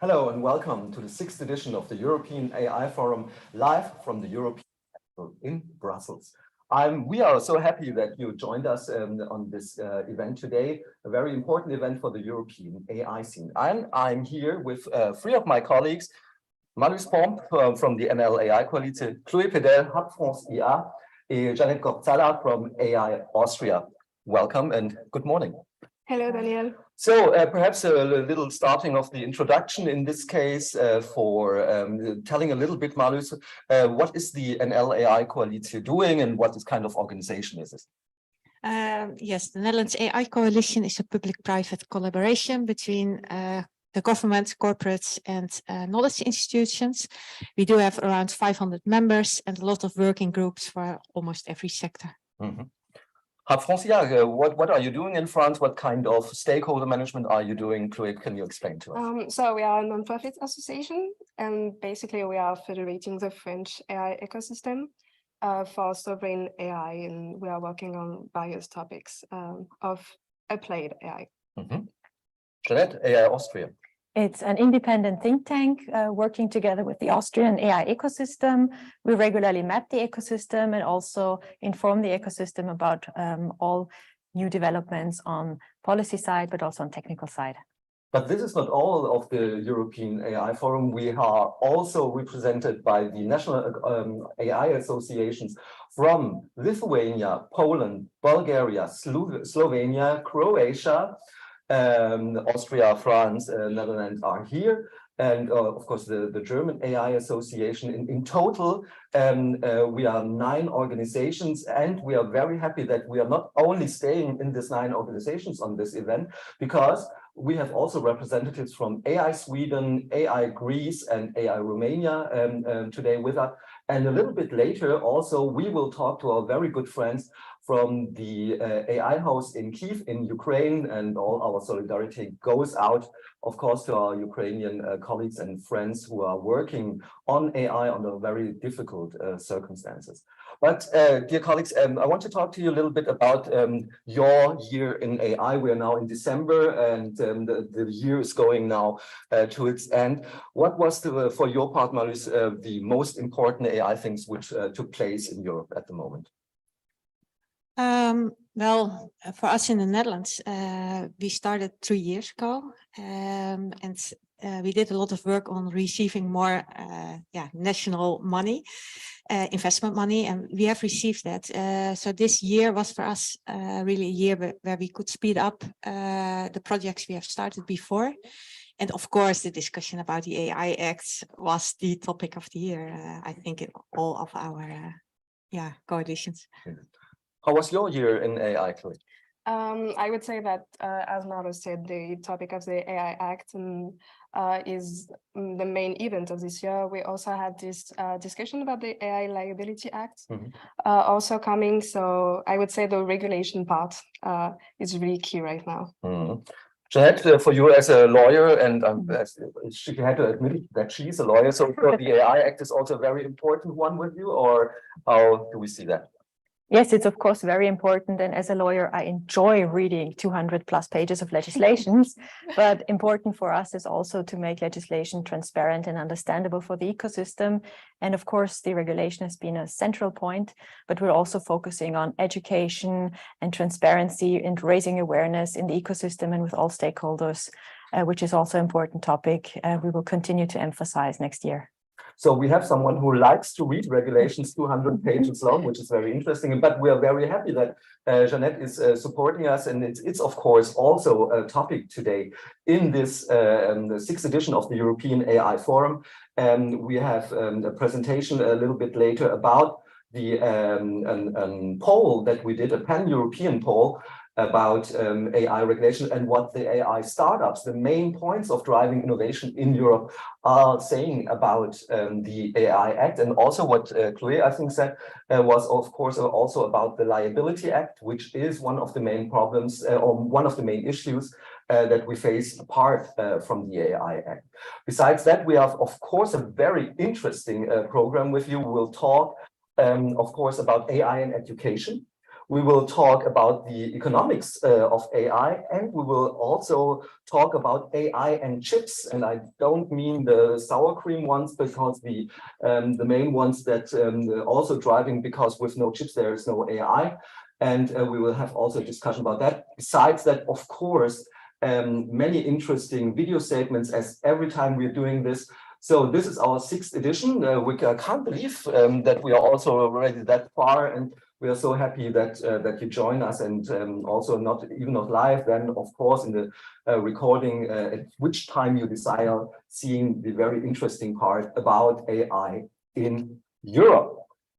Hello and welcome to the 6th edition of the European AI Forum, live from the European capital in Brussels. We are so happy that you joined us on this event today, a very important event for the European AI scene. I'm here with three of my colleagues, Marius Pomp from the ML-AI Coalition, Chloé Pedel, Hub France IA, and Janet Gorzala from AI Austria. Welcome and good morning. Hello, Daniel. So perhaps a little starting of the introduction in this case for telling a little bit, Marius, what is the ML-AI Coalition doing and what kind of organization is this? Yes, the Netherlands AI Coalition is a public-private collaboration between the government, corporates and knowledge institutions. We do have around 500 members and a lot of working groups for almost every sector. Mm-hmm. France, what are you doing in France? What kind of stakeholder management are you doing? Chloé, can you explain to us? So we are a non-profit association, and basically we are federating the French AI ecosystem for sovereign AI, and we are working on various topics of appliedAI. Mm-hmm. Jeanette, AI Austria. It's an independent think tank working together with the Austrian AI ecosystem. We regularly map the ecosystem and also inform the ecosystem about all new developments on policy side, but also on technical side. But this is not all of the European AI Forum. We are also represented by the national AI associations from Lithuania, Poland, Bulgaria, Slovenia, Croatia, Austria, France, Netherlands are here, and of course the German AI Association. In total, we are 9 organizations, and we are very happy that we are not only staying in these 9 organizations on this event, because we have also representatives from AI Sweden, AI Greece, and AI Romania today with us. And a little bit later, also, we will talk to our very good friends from the AIHouse in Kyiv in Ukraine, and all our solidarity goes out, of course, to our Ukrainian colleagues and friends who are working on AI under very difficult circumstances. But dear colleagues, I want to talk to you a little bit about your year in AI. We are now in December, and the year is going now to its end. What was, for your part, Marius, the most important AI things which took place in Europe at the moment? Well, for us in the Netherlands, we started 3 years ago, and we did a lot of work on receiving more national money, investment money, and we have received that. So this year was for us really a year where we could speed up the projects we have started before. And of course, the discussion about the AI Act was the topic of the year, I think, in all of our coalitions. How was your year in AI, Chloé? I would say that, as Marius said, the topic of the AI Act is the main event of this year. We also had this discussion about the AI Liability Act also coming. So I would say the regulation part is really key right now. Mm-hmm. Jeanette, for you as a lawyer, and she had to admit that she's a lawyer, so the AI Act is also a very important one with you, or how do we see that? Yes, it's of course very important, and as a lawyer I enjoy reading 200+ pages of legislations, but important for us is also to make legislation transparent and understandable for the ecosystem. And of course the regulation has been a central point, but we're also focusing on education and transparency and raising awareness in the ecosystem and with all stakeholders, which is also an important topic we will continue to emphasize next year. So we have someone who likes to read regulations 200 pages long, which is very interesting. But we are very happy that Jeanette is supporting us. And it's of course, also a topic today in this the 6th edition of the European AI Forum. We have a presentation a little bit later about the poll that we did, a pan-European poll about AI regulation and what the AI startups, the main points of driving innovation in Europe, are saying about the AI Act. And also what Chloé, I think, said was, of course, also about the Liability Act, which is one of the main problems or one of the main issues that we face apart from the AI Act. Besides that, we have, of course, a very interesting program with you. We'll talk, of course, about AI and education. we will talk about the economics of AI, and we will also talk about AI and chips. And I don't mean the sour cream ones, because the main ones that also driving, because with no chips there is no AI. And we will have also a discussion about that. Besides that, of course, many interesting video statements, as every time we're doing this. So this is our 6th edition. We can't believe that we are also already that far, and we are so happy that that you join us, and also not live, then of course in the recording at which time you desire, seeing the very interesting part about AI in Europe.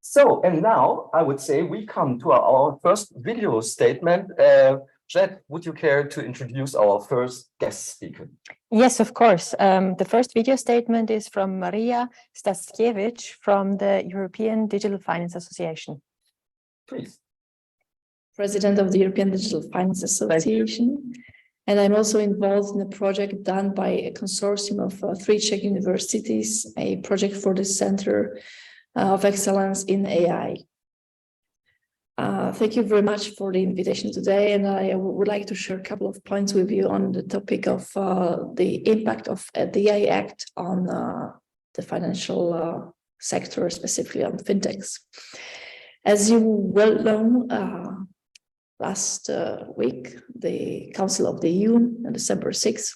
So, and now I would say we come to our first video statement. Jed, would you care to introduce our first guest speaker? Yes, of course. The first video statement is from Maria Staszkiewicz from the European Digital Finance Association. Please. President of the European Digital Finance Association. And I'm also involved in a project done by a consortium of 3 Czech universities, a project for the Center of Excellence in AI. Thank you very much for the invitation today, and I would like to share a couple of points with you on the topic of the impact of the AI Act on the financial sector, specifically on fintechs. As you well know, last week, the Council of the EU, on December 6th,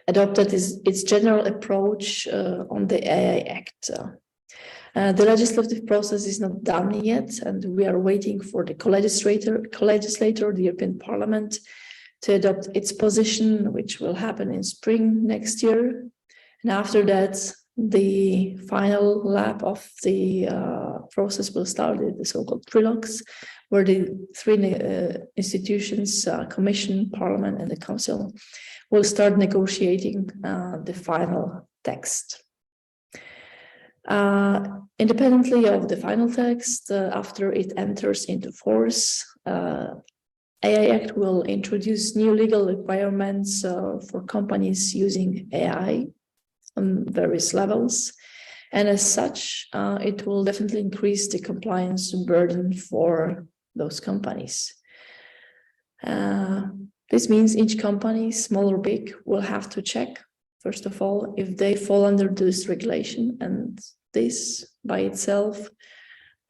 adopted its general approach on the AI Act. The legislative process is not done yet, and we are waiting for the co-legislator, the European Parliament, to adopt its position, which will happen in spring next year. And after that, the final lap of the process will start, the so-called trilogues, where the 3 institutions, Commission, Parliament, and the Council, will start negotiating the final text. Independently of the final text, after it enters into force, AI Act will introduce new legal requirements for companies using AI on various levels. And as such, it will definitely increase the compliance burden for those companies. This means each company, small or big, will have to check, first of all, if they fall under this regulation, and this by itself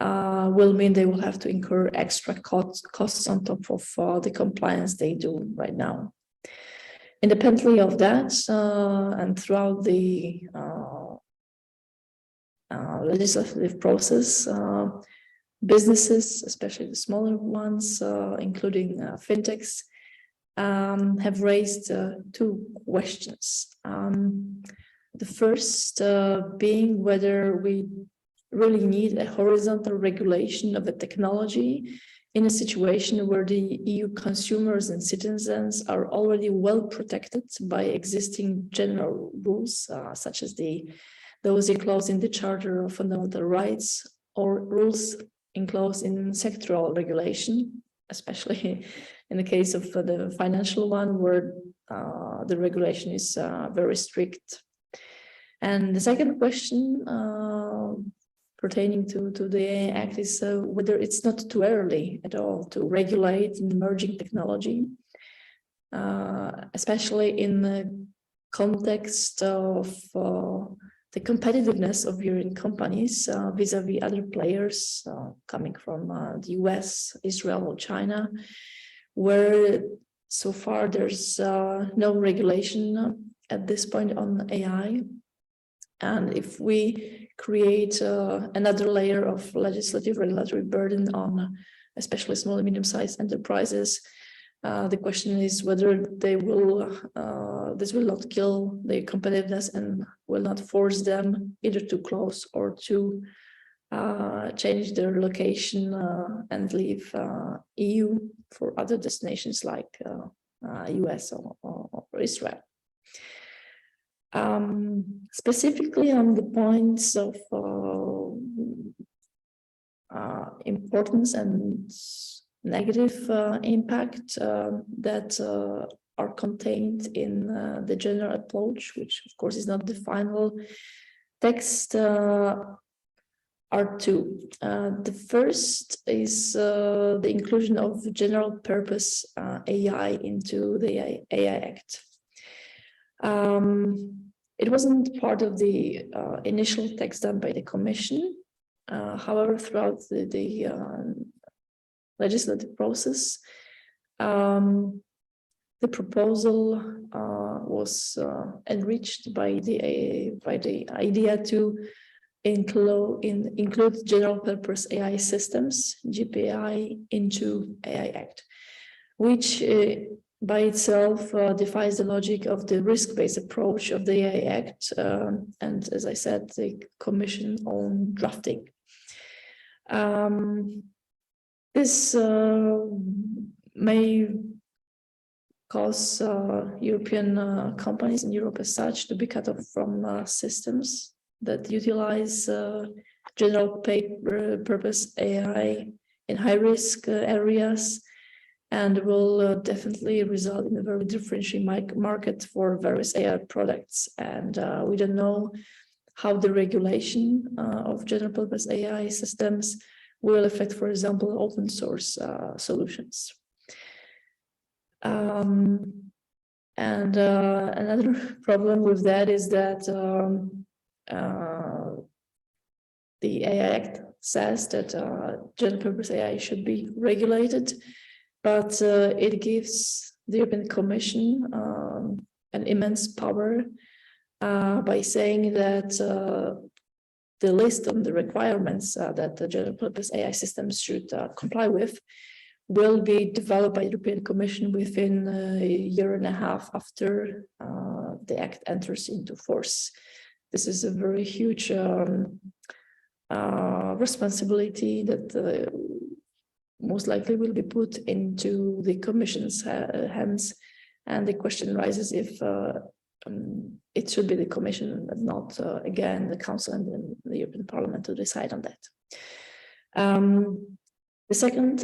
will mean they will have to incur extra costs on top of the compliance they do right now. Independently of that, and throughout the legislative process, businesses, especially the smaller ones, including fintechs, have raised 2 questions. The first being whether we really need a horizontal regulation of the technology in a situation where the EU consumers and citizens are already well protected by existing general rules, such as those enclosed in the Charter of Fundamental Rights, or rules enclosed in sectoral regulation, especially in the case of the financial one, where the regulation is very strict. And the second question pertaining to the AI Act is whether it's not too early at all to regulate emerging technology, especially in the context of the competitiveness of European companies vis-a-vis other players coming from the US, Israel, or China, where so far there's no regulation at this point on AI. And if we create another layer of legislative regulatory burden on especially small and medium-sized enterprises, the question is whether they will this will not kill their competitiveness and will not force them either to close or to change their location and leave EU for other destinations like US or Israel. Specifically on the points of importance and negative impact that are contained in the general approach, which of course is not the final text, are two. The first is the inclusion of general purpose AI into the AI Act. It wasn't part of the initial text done by the Commission. However, throughout the legislative process, the proposal was enriched by the idea to include general purpose AI systems, GPAI, into AI Act, which by itself defies the logic of the risk-based approach of the AI Act, and as I said, the Commission own drafting. This may cause European companies in Europe as such to be cut off from systems that utilize general purpose AI in high-risk areas, and will definitely result in a very differentiated market for various AI products. And we don't know how the regulation of general purpose AI systems will affect, for example, open source solutions. And another problem with that is that the AI Act says that general purpose AI should be regulated, but it gives the European Commission an immense power by saying that the list of the requirements that the general purpose AI systems should comply with will be developed by the European Commission within a year and a half after the Act enters into force. This is a very huge responsibility that most likely will be put into the Commission's hands, and the question rises if it should be the Commission and not again the Council and the European Parliament to decide on that. The second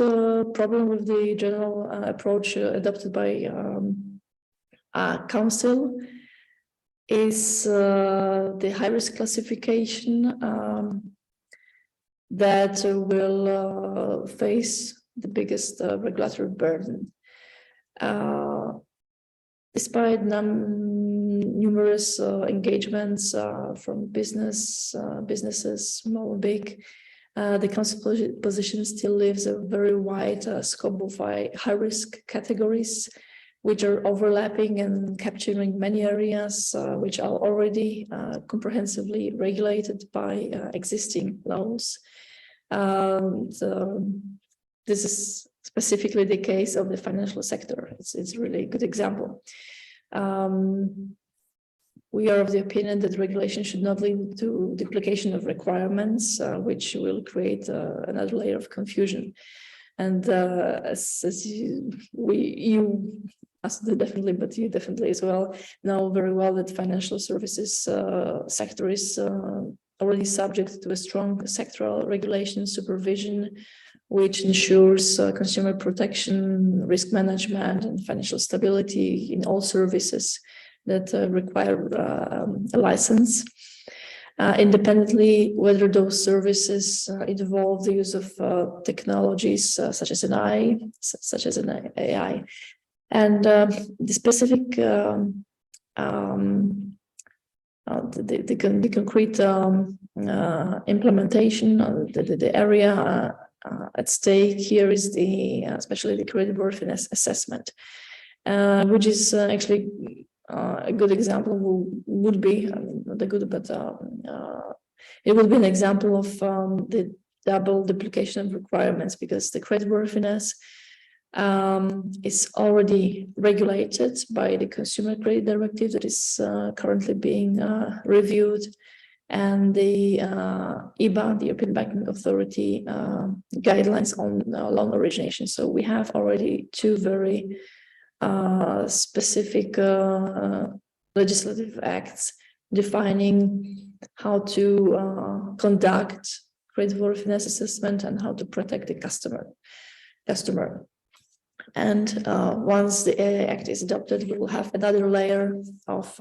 problem with the general approach adopted by Council is the high-risk classification that will face the biggest regulatory burden. Despite numerous engagements from businesses, small and big, the Council position still leaves a very wide scope of high-risk categories, which are overlapping and capturing many areas which are already comprehensively regulated by existing laws. This is specifically the case of the financial sector. It's really a good example. We are of the opinion that regulation should not lead to duplication of requirements, which will create another layer of confusion. And as you definitely, but you definitely as well know very well that financial services sector is already subject to a strong sectoral regulation supervision, which ensures consumer protection, risk management, and financial stability in all services that require a license, independently whether those services involve the use of technologies such as an AI. And the specific, the concrete implementation, the area at stake here is especially the creditworthiness assessment, which is actually a good example. Would be not a good, but it would be an example of the double duplication of requirements, because the creditworthiness is already regulated by the Consumer Credit Directive that is currently being reviewed, and the EBA, the European Banking Authority, guidelines on loan origination. So we have already two very specific legislative acts defining how to conduct creditworthiness assessment and how to protect the customer. And once the AI Act is adopted, we will have another layer of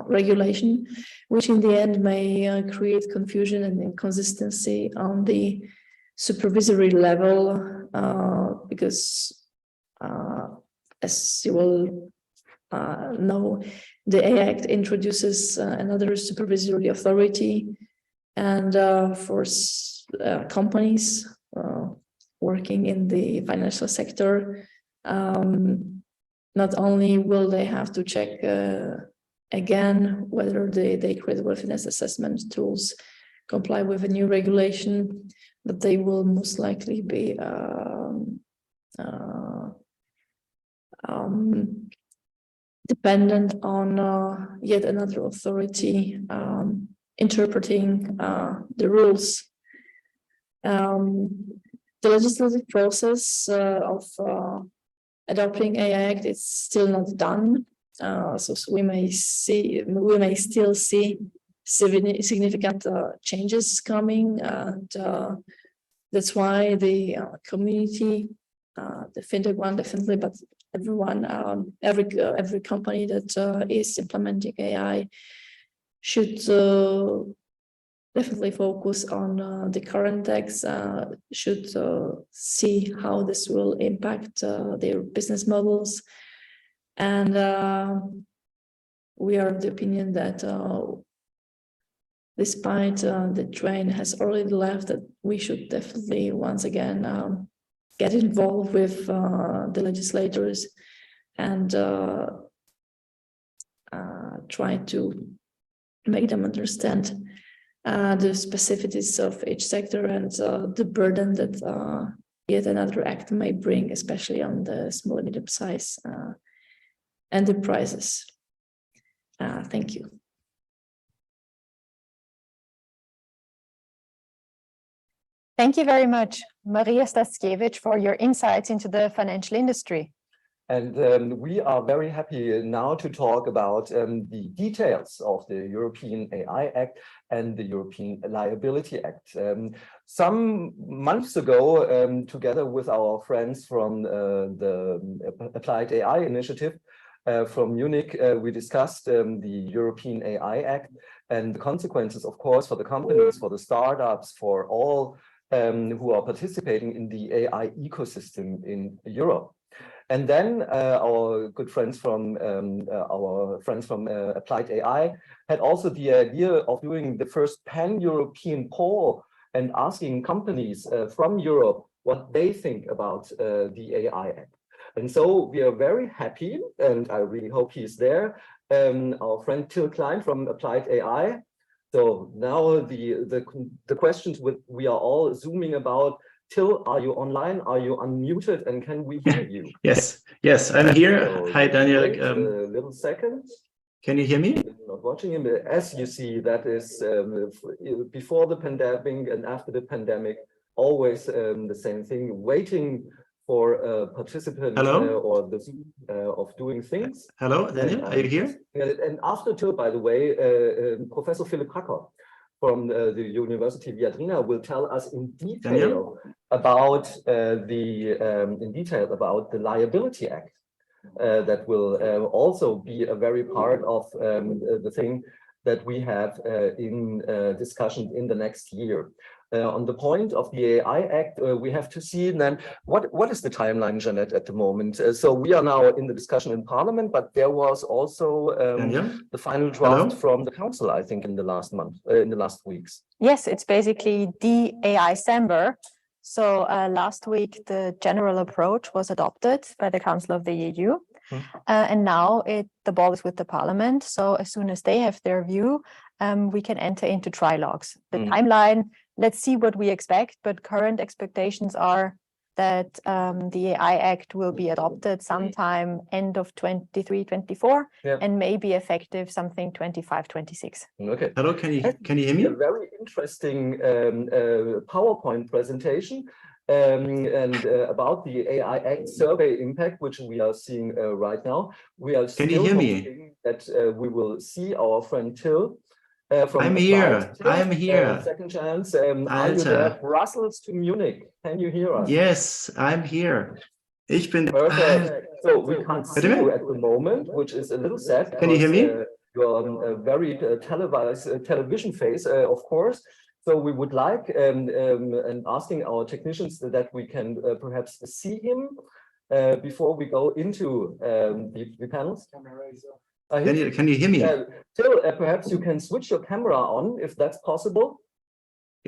regulation, which in the end may create confusion and inconsistency on the supervisory level, because as you will know, the AI Act introduces another supervisory authority, and for companies working in the financial sector, not only will they have to check again whether the creditworthiness assessment tools comply with a new regulation, but they will most likely be dependent on yet another authority interpreting the rules. The legislative process of adopting AI Act is still not done, so we may still see significant changes coming, and that's why the community, the fintech one definitely, but everyone, every company that is implementing AI should definitely focus on the current text, should see how this will impact their business models. And we are of the opinion that despite the train has already left, that we should definitely once again get involved with the legislators and try to make them understand the specificities of each sector and the burden that yet another act may bring, especially on the small and medium-sized enterprises. Thank you. Thank you very much, Maria Staszkiewicz, for your insights into the financial industry. And we are very happy now to talk about the details of the European AI Act and the European Liability Act. Some months ago, together with our friends from the appliedAI initiative from Munich, we discussed the European AI Act and the consequences, of course, for the companies, for the startups, for all who are participating in the AI ecosystem in Europe. And then our good friends from appliedAI had also the idea of doing the first pan-European poll and asking companies from Europe what they think about the AI Act. And so we are very happy, and I really hope he's there, our friend Till Klein from appliedAI. So now the questions we are all zooming about. Till, are you online? Are you unmuted? And can we hear you? Yes, I'm here. So hi, Daniel. Wait a little second. Can you hear me? I'm not watching him. As you see, that is before the pandemic and after the pandemic, always the same thing, waiting for a participant or the of doing things. Hello, Daniel, are you here? And after Till, by the way, Professor Philipp from the University Viadrina will tell us in detail about the Liability Act. That will also be a very part of the thing that we have in discussion in the next year. On the point of the AI Act, we have to see then what is the timeline, Jeanette, at the moment. So we are now in the discussion in Parliament, but there was also the final draft from the Council, I think, in the last month, in the last weeks. Yes, it's basically the AI December. So last week, the general approach was adopted by the Council of the EU. And now the ball is with the Parliament. So as soon as they have their view, we can enter into trilogues. The timeline, let's see what we expect, but current expectations are that the AI Act will be adopted sometime end of 23-24 and may be effective something 25-26. Okay. Hello, can you hear me? A very interesting PowerPoint presentation about the AI Act survey impact, which we are seeing right now. We are still hoping that we will see our friend Till. I'm here. I'm here. Second chance. Are you there? Brussels to Munich. Can you hear us? Yes, I'm here. Ich bin. Perfect. So we can't see you at the moment, which is a little sad. Can you hear me? You're on a very televised television face, of course. So we would like and asking our technicians that we can perhaps see him before we go into the panels. Can you hear me? Still, perhaps you can switch your camera on if that's possible.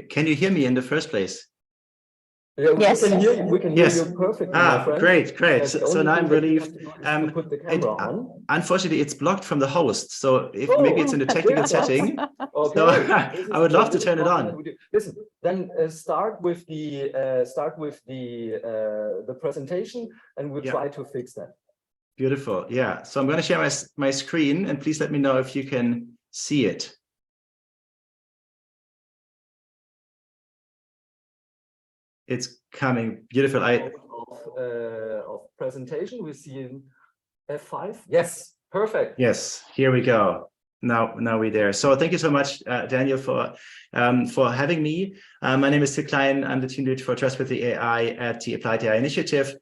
Can you hear me in the first place? Yeah, Yes. We can hear you perfectly, my friend. Great. So now I'm relieved. Put the camera on. Unfortunately, it's blocked from the host. So if maybe it's in the technical setting. Okay. So I would love to turn it on. Listen, then start with the presentation, and we'll try to fix that. Beautiful. Yeah. So I'm going to share my screen, and please let me know if you can see it. It's coming. Beautiful. Of presentation, we see in F5. Yes, perfect. Yes, here we go. Now we're there. So thank you so much, Daniel, for having me. My name is Klein. I'm the team lead for Trustworthy AI at the appliedAI initiative.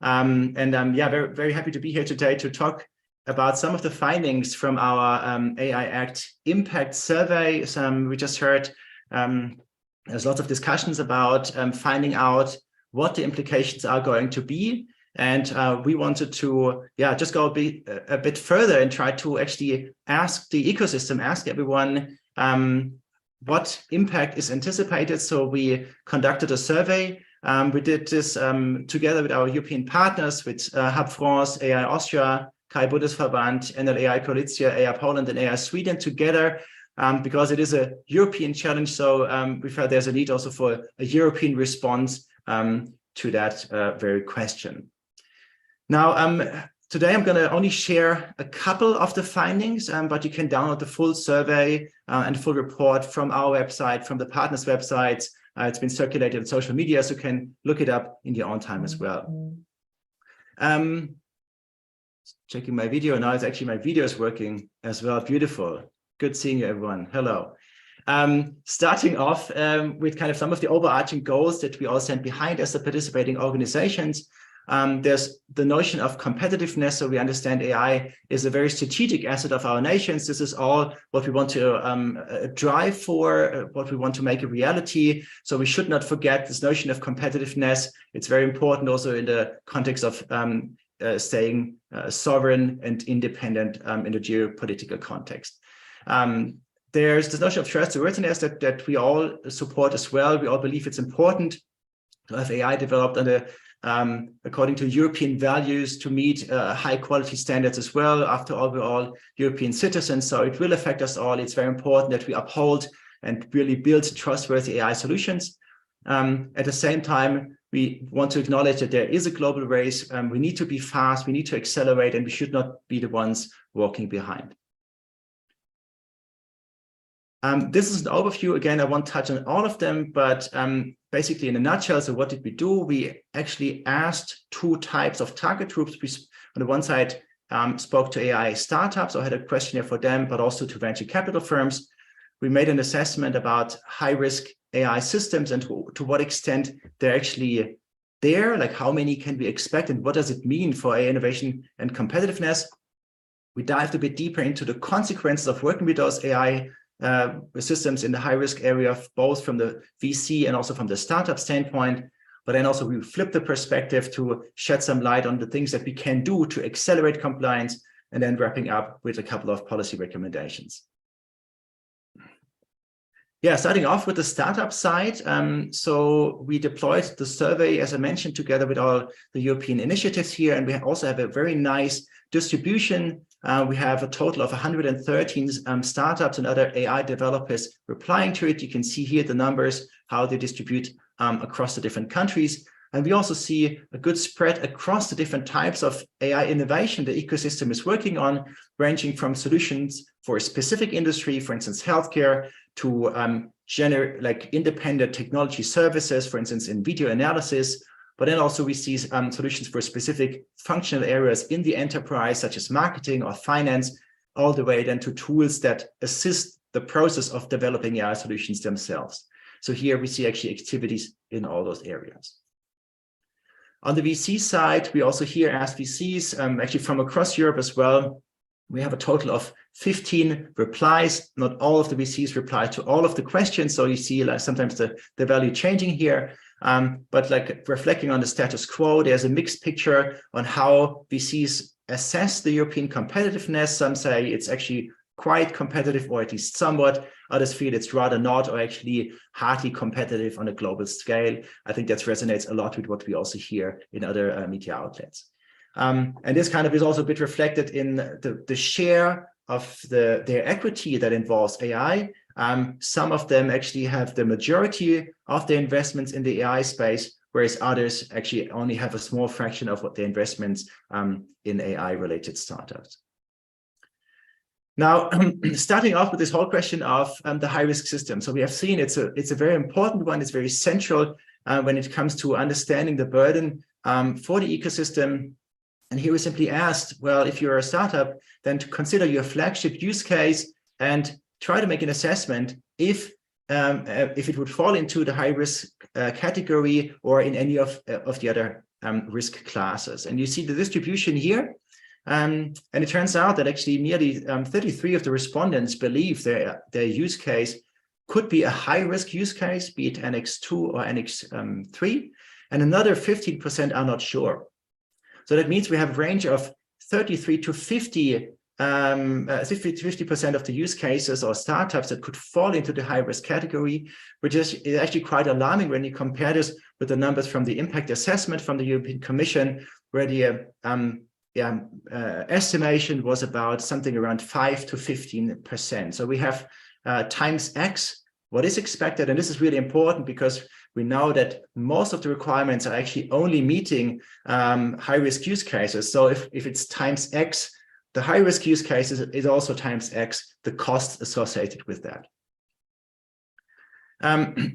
And I'm very, very happy to be here today to talk about some of the findings from our AI Act impact survey. We just heard there's lots of discussions about finding out what the implications are going to be. And we wanted to just go a bit further and try to actually ask the ecosystem, ask everyone what impact is anticipated. So we conducted a survey. We did this together with our European partners, with Hub France, AI Austria, KI Bundesverband, AI Croatia, AI Poland, and AI Sweden together. Because it is a European challenge, so we felt there's a need also for a European response to that very question. Now, today I'm going to only share a couple of the findings, but you can download the full survey and full report from our website, from the partners' websites. It's been circulated on social media, so you can look it up in your own time as well. Checking my video now. It's actually my video is working as well. Beautiful. Good seeing you, everyone. Hello. Starting off with kind of some of the overarching goals that we all stand behind as the participating organizations. There's the notion of competitiveness. So we understand AI is a very strategic asset of our nations. This is all what we want to drive for, what we want to make a reality. So we should not forget this notion of competitiveness. It's very important also in the context of staying sovereign and independent in the geopolitical context. There's this notion of trustworthiness that we all support as well. We all believe it's important to have AI developed under according to European values to meet high quality standards as well. After all, we're all European citizens, so it will affect us all. It's very important that we uphold and really build trustworthy AI solutions. At the same time, we want to acknowledge that there is a global race. We need to be fast, we need to accelerate, and we should not be the ones walking behind. This is an overview. Again, I won't touch on all of them, but basically in a nutshell, so what did we do? We actually asked two types of target groups. We, on the one side, spoke to AI startups, or had a questionnaire for them, but also to venture capital firms. We made an assessment about high-risk AI systems and to what extent they're actually there, like how many can we expect and what does it mean for AI innovation and competitiveness. We dived a bit deeper into the consequences of working with those AI systems in the high-risk area, both from the VC and also from the startup standpoint. But then also we flipped the perspective to shed some light on the things that we can do to accelerate compliance, and then wrapping up with a couple of policy recommendations. Yeah, starting off with the startup side. So we deployed the survey, as I mentioned, together with all the European initiatives here, and we also have a very nice distribution. We have a total of 113 startups and other AI developers replying to it. You can see here the numbers, how they distribute across the different countries. And we also see a good spread across the different types of AI innovation the ecosystem is working on, ranging from solutions for a specific industry, for instance, healthcare, to like independent technology services, for instance, in video analysis. But then also we see solutions for specific functional areas in the enterprise, such as marketing or finance, all the way then to tools that assist the process of developing AI solutions themselves. So here we see actually activities in all those areas. On the VC side, we also here asked VCs, actually from across Europe as well. We have a total of 15 replies. Not all of the VCs reply to all of the questions. So you see like sometimes the value changing here. But like reflecting on the status quo, there's a mixed picture on how VCs assess the European competitiveness. Some say it's actually quite competitive, or at least somewhat. Others feel it's rather not, or actually hardly competitive on a global scale. I think that resonates a lot with what we also hear in other media outlets. And this kind of is also a bit reflected in the share of their equity that involves AI. Some of them actually have the majority of their investments in the AI space, whereas others actually only have a small fraction of what their investments in AI-related startups. Now, starting off with this whole question of the high-risk system. So we have seen it's a very important one. It's very central when it comes to understanding the burden for the ecosystem. And here we simply asked, well, if you're a startup, then to consider your flagship use case and try to make an assessment if it would fall into the high-risk category or in any of the other risk classes. And you see the distribution here. And it turns out that actually nearly 33 of the respondents believe their use case could be a high-risk use case, be it Annex 2 or Annex 3, and another 15% are not sure. So that means we have a range of 33 to 50% of the use cases or startups that could fall into the high-risk category, which is actually quite alarming when you compare this with the numbers from the impact assessment from the European Commission, where the estimation was about something around 5 to 15%. So we have times X what is expected, and this is really important because we know that most of the requirements are actually only meeting high-risk use cases. So if it's times X, the high-risk use cases is also times X, the cost associated with that.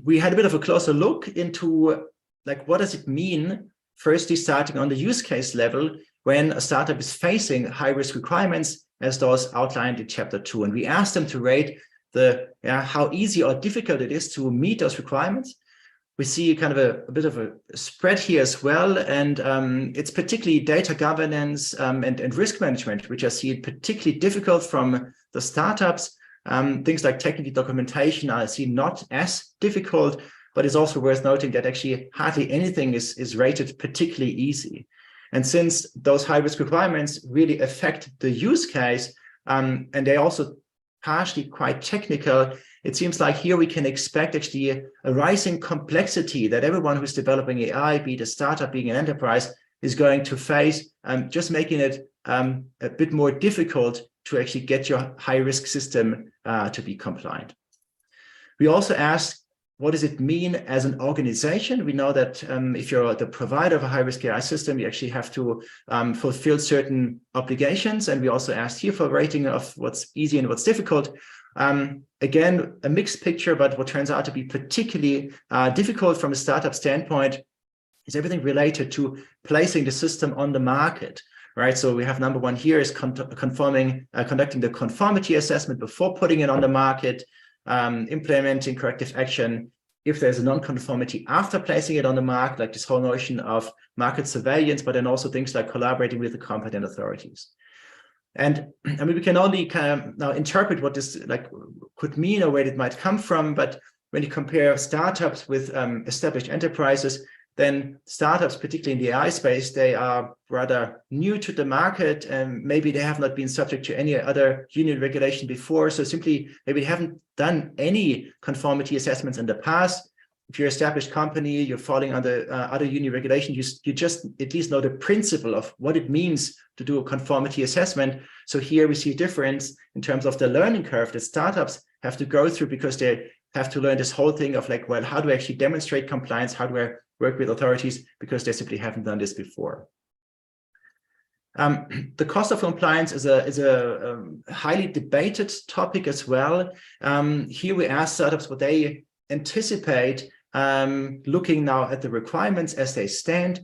We had a bit of a closer look into like what does it mean, firstly starting on the use case level, when a startup is facing high-risk requirements as those outlined in Chapter 2. And we asked them to rate how easy or difficult it is to meet those requirements. We see kind of a bit of a spread here as well. And it's particularly data governance and risk management, which I see particularly difficult from the startups. Things like technical documentation I see not as difficult, but it's also worth noting that actually hardly anything is rated particularly easy. And since those high-risk requirements really affect the use case, and they're also partially quite technical, it seems like here we can expect actually a rising complexity that everyone who's developing AI, be it a startup, being an enterprise, is going to face, just making it a bit more difficult to actually get your high-risk system to be compliant. We also asked, what does it mean as an organization? We know that if you're the provider of a high-risk AI system, you actually have to fulfill certain obligations. And we also asked here for a rating of what's easy and what's difficult. Again, a mixed picture, but what turns out to be particularly difficult from a startup standpoint is everything related to placing the system on the market, right? So we have number one here is conducting the conformity assessment before putting it on the market, implementing corrective action if there's a non-conformity after placing it on the market, like this whole notion of market surveillance, but then also things like collaborating with the competent authorities. And I mean, we can only kind of now interpret what this like could mean or where it might come from. But when you compare startups with established enterprises, then startups, particularly in the AI space, they are rather new to the market, and maybe they have not been subject to any other union regulation before. So simply, maybe they haven't done any conformity assessments in the past. If you're an established company, you're falling under other union regulation, you just at least know the principle of what it means to do a conformity assessment. So here we see a difference in terms of the learning curve that startups have to go through, because they have to learn this whole thing of like, well, how do I actually demonstrate compliance? How do I work with authorities? Because they simply haven't done this before. The cost of compliance is a highly debated topic as well. Here we ask startups what they anticipate looking now at the requirements as they stand.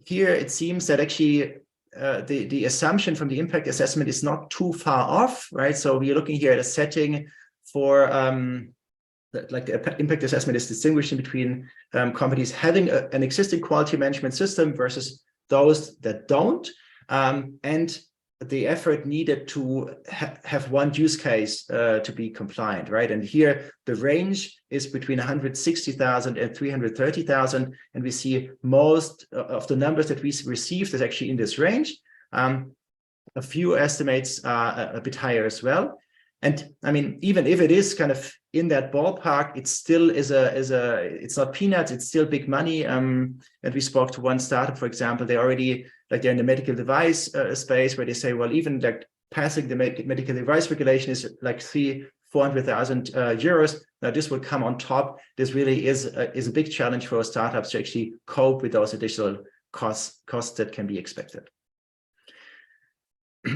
Here it seems that actually the assumption from the impact assessment is not too far off, right? So we're looking here at a setting for the impact assessment is distinguishing between companies having an existing quality management system versus those that don't, and the effort needed to have one use case to be compliant, right? And here the range is between 160,000 and 330,000, and we see most of the numbers that we received is actually in this range. A few estimates are a bit higher as well. And I mean, even if it is kind of in that ballpark, it still it's not peanuts, it's still big money. And we spoke to one startup, for example, they're in the medical device space, where they say, well, even like passing the medical device regulation is like 400,000 euros. Now this will come on top. This really is a big challenge for startups to actually cope with those additional costs that can be expected.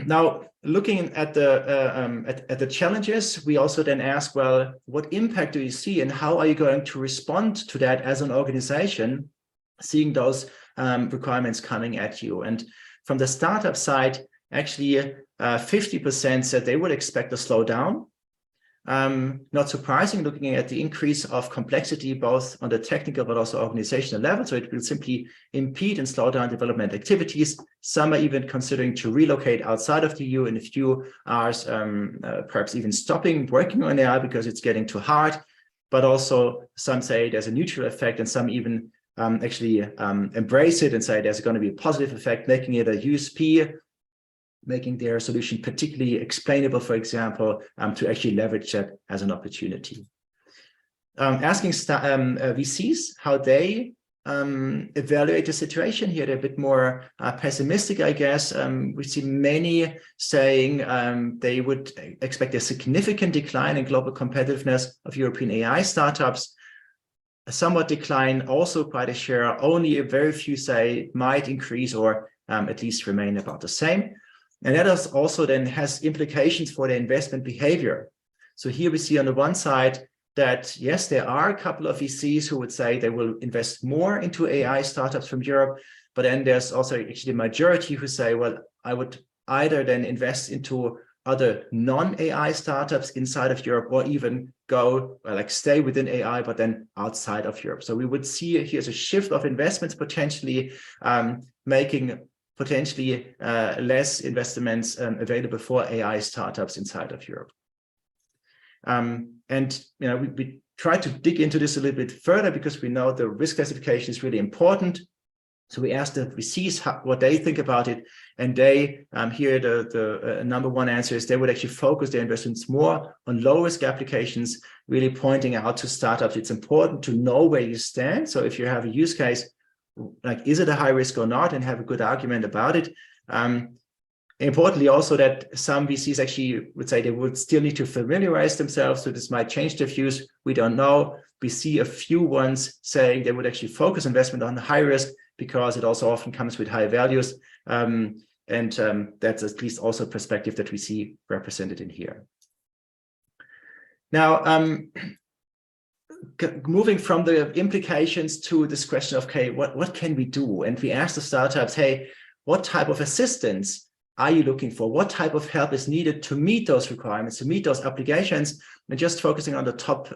Now, looking at the challenges, we also then ask, well, what impact do you see, and how are you going to respond to that as an organization, seeing those requirements coming at you? And from the startup side, actually 50% said they would expect a slowdown. Not surprising, looking at the increase of complexity, both on the technical but also organizational level. So it will simply impede and slow down development activities. Some are even considering to relocate outside of the EU in a few hours, perhaps even stopping working on AI because it's getting too hard. But also some say there's a neutral effect, and some even actually embrace it and say there's going to be a positive effect, making it a USP, making their solution particularly explainable, for example, to actually leverage that as an opportunity. Asking VCs how they evaluate the situation here, they're a bit more pessimistic, I guess. We see many saying they would expect a significant decline in global competitiveness of European AI startups. A somewhat decline, also quite a share, only a very few say might increase or at least remain about the same. And that also then has implications for the investment behavior. So here we see on the one side that, yes, there are a couple of VCs who would say they will invest more into AI startups from Europe, but then there's also actually a majority who say, well, I would either then invest into other non-AI startups inside of Europe, or even go like stay within AI, but then outside of Europe. So we would see here's a shift of investments potentially making potentially less investments available for AI startups inside of Europe. And you know, we try to dig into this a little bit further because we know the risk classification is really important. So we asked the VCs what they think about it, and they here the number one answer is they would actually focus their investments more on low risk applications, really pointing out to startups it's important to know where you stand. So if you have a use case, like, is it a high risk or not, and have a good argument about it. Importantly, also that some VCs actually would say they would still need to familiarize themselves, so this might change their views. We don't know. We see a few ones saying they would actually focus investment on the high risk because it also often comes with high values. And that's at least also a perspective that we see represented in here. Now, moving from the implications to this question of, okay, what can we do? And we asked the startups, hey, what type of assistance are you looking for? What type of help is needed to meet those requirements, to meet those obligations? And just focusing on the top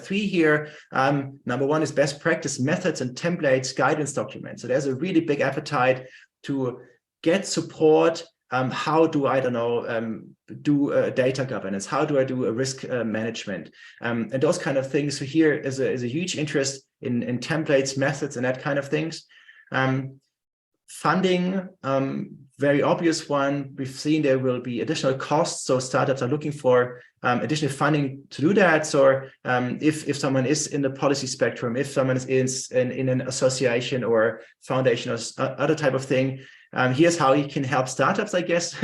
three here. Number one is best practice methods and templates, guidance documents. So there's a really big appetite to get support. How do I, do data governance? How do I do a risk management? And those kind of things. So here is a huge interest in templates, methods, and that kind of things. Funding, very obvious one. We've seen there will be additional costs. So startups are looking for additional funding to do that. So if someone is in the policy spectrum, if someone is in an association or foundation or other type of thing, here's how you can help startups, I guess,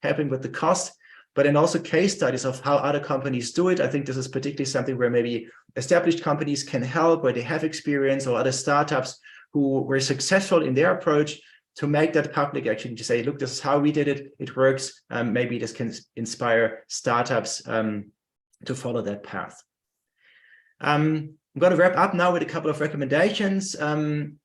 helping with the cost, but then also case studies of how other companies do it. I think this is particularly something where maybe established companies can help, where they have experience, or other startups who were successful in their approach to make that public, actually to say, look, this is how we did it. It works. Maybe this can inspire startups to follow that path. I'm going to wrap up now with a couple of recommendations.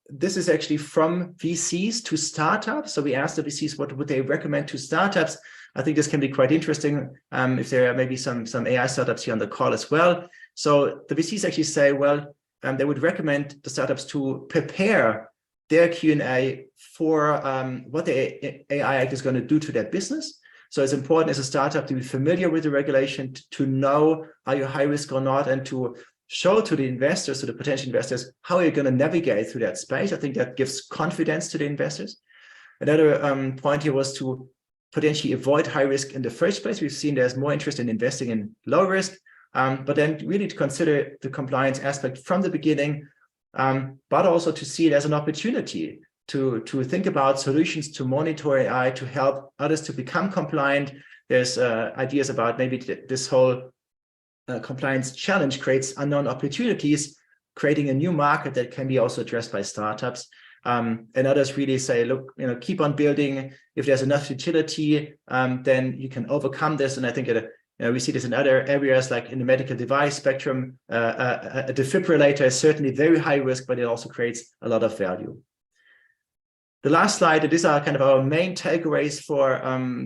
This is actually from VCs to startups. So we asked the VCs what would they recommend to startups. I think this can be quite interesting if there are maybe some AI startups here on the call as well. So the VCs actually say, well, they would recommend the startups to prepare their Q&A for what the AI Act is going to do to their business. So it's important as a startup to be familiar with the regulation, to know are you high risk or not, and to show to the investors, to the potential investors, how you're going to navigate through that space. I think that gives confidence to the investors. Another point here was to potentially avoid high risk in the first place. We've seen there's more interest in investing in low risk, but then really to consider the compliance aspect from the beginning, but also to see it as an opportunity to think about solutions to monitor AI, to help others to become compliant. There's ideas about maybe this whole compliance challenge creates unknown opportunities, creating a new market that can be also addressed by startups. And others really say, look, keep on building. If there's enough utility, then you can overcome this. And I think we see this in other areas, like in the medical device spectrum. A defibrillator is certainly very high risk, but it also creates a lot of value. The last slide, these are kind of our main takeaways for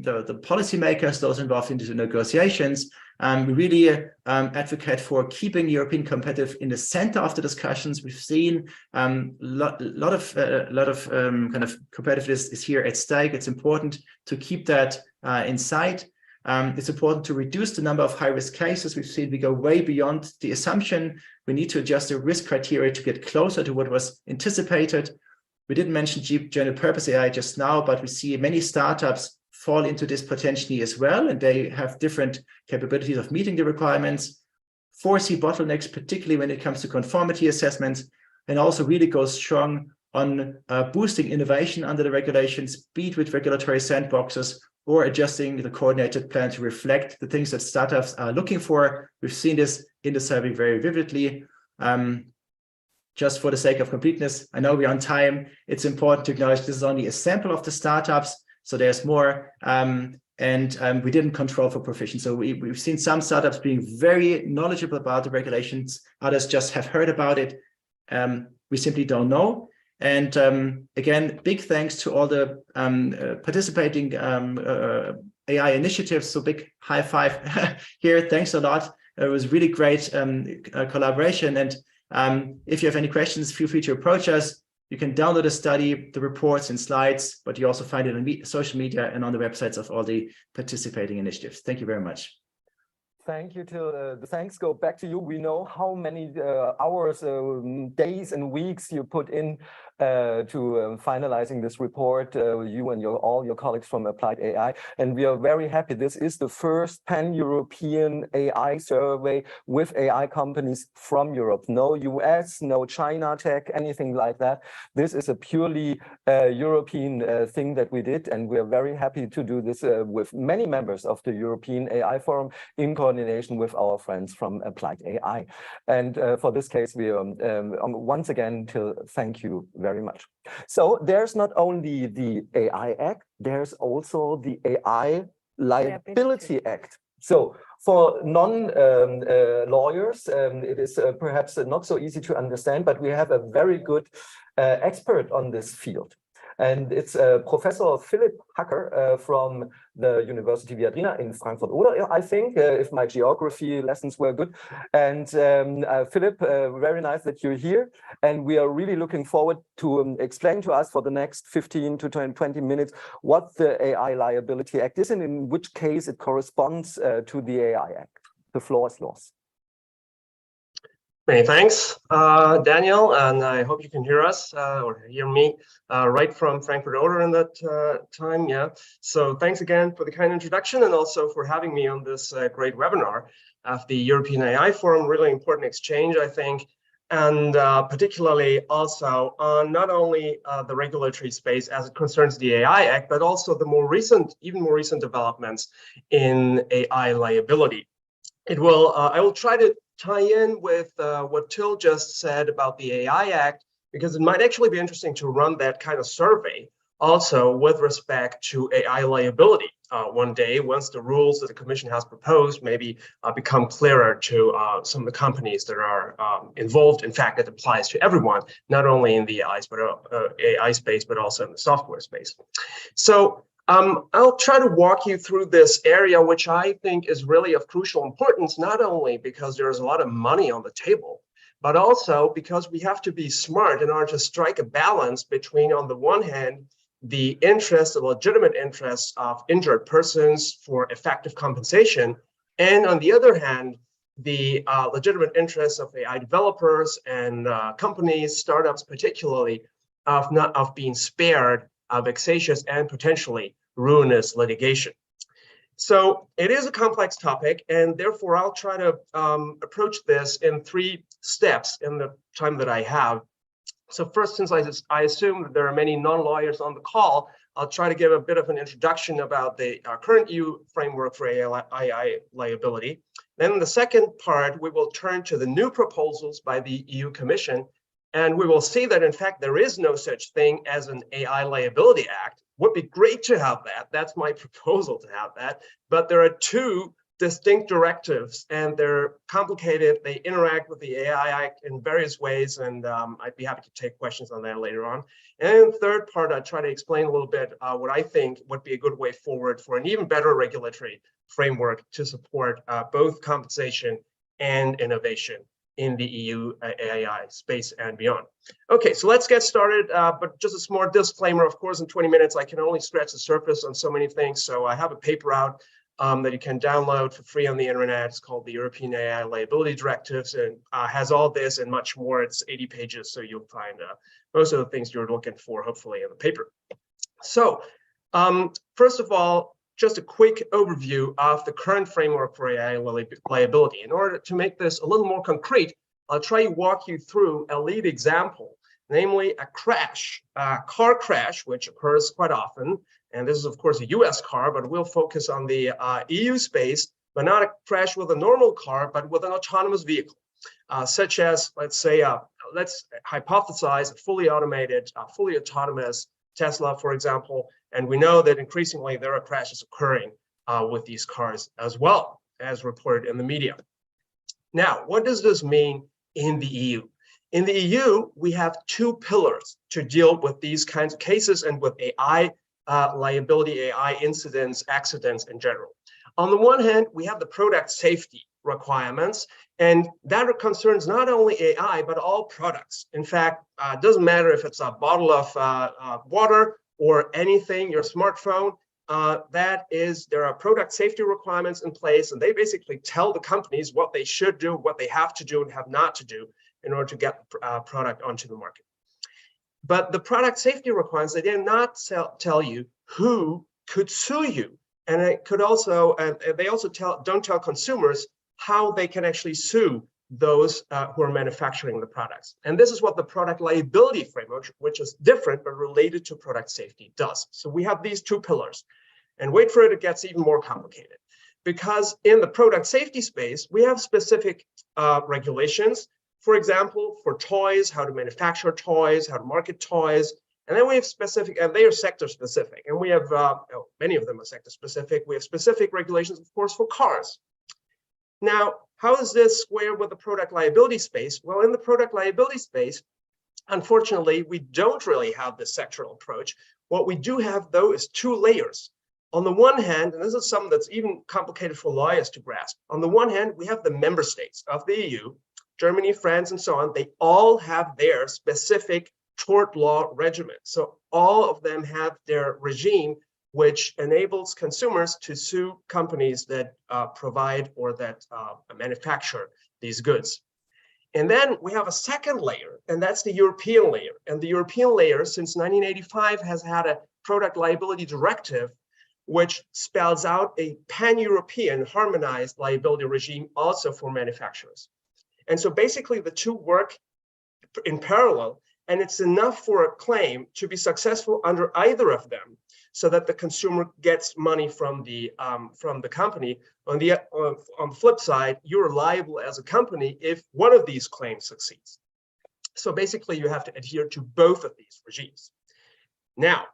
the policymakers, those involved in the negotiations. We really advocate for keeping European competitive in the center of the discussions. We've seen lot of kind of competitiveness is here at stake. It's important to keep that in sight. It's important to reduce the number of high-risk cases. We've seen we go way beyond the assumption. We need to adjust the risk criteria to get closer to what was anticipated. We didn't mention general purpose AI just now, but we see many startups fall into this potentially as well, and they have different capabilities of meeting the requirements, foresee bottlenecks, particularly when it comes to conformity assessments, and also really go strong on boosting innovation under the regulations, be it with regulatory sandboxes or adjusting the coordinated plan to reflect the things that startups are looking for. We've seen this in the survey very vividly. Just for the sake of completeness, I know we're on time. It's important to acknowledge this is only a sample of the startups, so there's more, and we didn't control for proficiency. So we've seen some startups being very knowledgeable about the regulations. Others just have heard about it. We simply don't know. And again, big thanks to all the participating AI initiatives. So big high five here. Thanks a lot. It was really great collaboration. And if you have any questions, feel free to approach us. You can download the study, the reports and slides, but you also find it on social media and on the websites of all the participating initiatives. Thank you very much. Thank you. The thanks go back to you. We know how many hours, days and weeks you put in to finalizing this report, you and all your colleagues from appliedAI. And we are very happy. This is the first pan-European AI survey with AI companies from Europe. No US, no China tech, anything like that. This is a purely European thing that we did. And we are very happy to do this with many members of the European AI Forum in coordination with our friends from appliedAI. And for this case, we once again thank you very much. So there's not only the AI Act, there's also the AI Liability Act. So for non-lawyers, it is perhaps not so easy to understand, but we have a very good expert on this field. And it's Professor Philipp Hacker from the University Viadrina in Frankfurt-Oder, I think, if my geography lessons were good. And Philipp, very nice that you're here. And we are really looking forward to explain to us for the next 15 to 20 minutes what the AI Liability Act is and in which case it corresponds to the AI Act. The floor is yours. Many thanks, Daniel, and I hope you can hear us or hear me right from Frankfurt-Oder in that time. Yeah. So thanks again for the kind introduction and also for having me on this great webinar of the European AI Forum. Really important exchange, I think, and particularly also on not only the regulatory space as it concerns the AI Act, but also the even more recent developments in AI liability. I will try to tie in with what Till just said about the AI Act, because it might actually be interesting to run that kind of survey also with respect to AI liability one day, once the rules that the Commission has proposed maybe become clearer to some of the companies that are involved. In fact, it applies to everyone, not only in the AI space, but also in the software space. So I'll try to walk you through this area, which I think is really of crucial importance, not only because there's a lot of money on the table, but also because we have to be smart in order to strike a balance between, on the one hand, the interests, the legitimate interests of injured persons for effective compensation, and on the other hand, the legitimate interests of AI developers and companies, startups particularly, of being spared vexatious and potentially ruinous litigation. So it is a complex topic, and therefore I'll try to approach this in 3 steps in the time that I have. So first, since I assume that there are many non-lawyers on the call, I'll try to give a bit of an introduction about the current EU framework for AI liability. Then in the second part, we will turn to the new proposals by the EU Commission, and we will see that in fact there is no such thing as an AI liability act. Would be great to have that. That's my proposal, to have that. But there are 2 distinct directives, and they're complicated. They interact with the AI Act in various ways, and I'd be happy to take questions on that later on. And in the third part, I'll try to explain a little bit what I think would be a good way forward for an even better regulatory framework to support both compensation and innovation in the EU AI space and beyond. Okay, so let's get started, but just a small disclaimer. Of course, in 20 minutes, I can only scratch the surface on so many things. So I have a paper out that you can download for free on the internet. It's called the European AI Liability Directives, and has all this and much more. It's 80 pages, so you'll find most of the things you're looking for, hopefully, in the paper. So first of all, just a quick overview of the current framework for AI liability. In order to make this a little more concrete, I'll try to walk you through a lead example, namely a crash, a car crash, which occurs quite often. And this is, of course, a US car, but we'll focus on the EU space, but not a crash with a normal car, but with an autonomous vehicle, such as, let's say, let's hypothesize a fully automated, fully autonomous Tesla, for example. And we know that increasingly there are crashes occurring with these cars as well, as reported in the media. Now, what does this mean in the EU? In the EU, we have 2 pillars to deal with these kinds of cases and with AI liability, AI incidents, accidents in general. On the one hand, we have the product safety requirements, and that concerns not only AI, but all products. In fact, it doesn't matter if it's a bottle of water or anything, your smartphone, there are product safety requirements in place, and they basically tell the companies what they should do, what they have to do and have not to do in order to get the product onto the market. But the product safety requirements, they did not tell you who could sue you. And it could also, they also don't tell consumers how they can actually sue those who are manufacturing the products. And this is what the product liability framework, which is different but related to product safety, does. So we have these 2 pillars. And wait for it, it gets even more complicated. Because in the product safety space, we have specific regulations. For example, for toys, how to manufacture toys, how to market toys. And then we have specific, and they are sector specific. And we have, many of them are sector specific. We have specific regulations, of course, for cars. Now, how does this square with the product liability space? Well, in the product liability space, unfortunately, we don't really have this sectoral approach. What we do have, though, is 2 layers. On the one hand, and this is something that's even complicated for lawyers to grasp. On the one hand, we have the member states of the EU, Germany, France, and so on. They all have their specific tort law regimen. So all of them have their regime, which enables consumers to sue companies that provide or that manufacture these goods. And then we have a second layer, and that's the European layer. And the European layer, since 1985, has had a product liability directive, which spells out a pan-European harmonized liability regime also for manufacturers. And so basically the 2 work in parallel, and it's enough for a claim to be successful under either of them, so that the consumer gets money from the company. On the flip side, you're liable as a company if one of these claims succeeds. So basically, you have to adhere to both of these regimes. Now,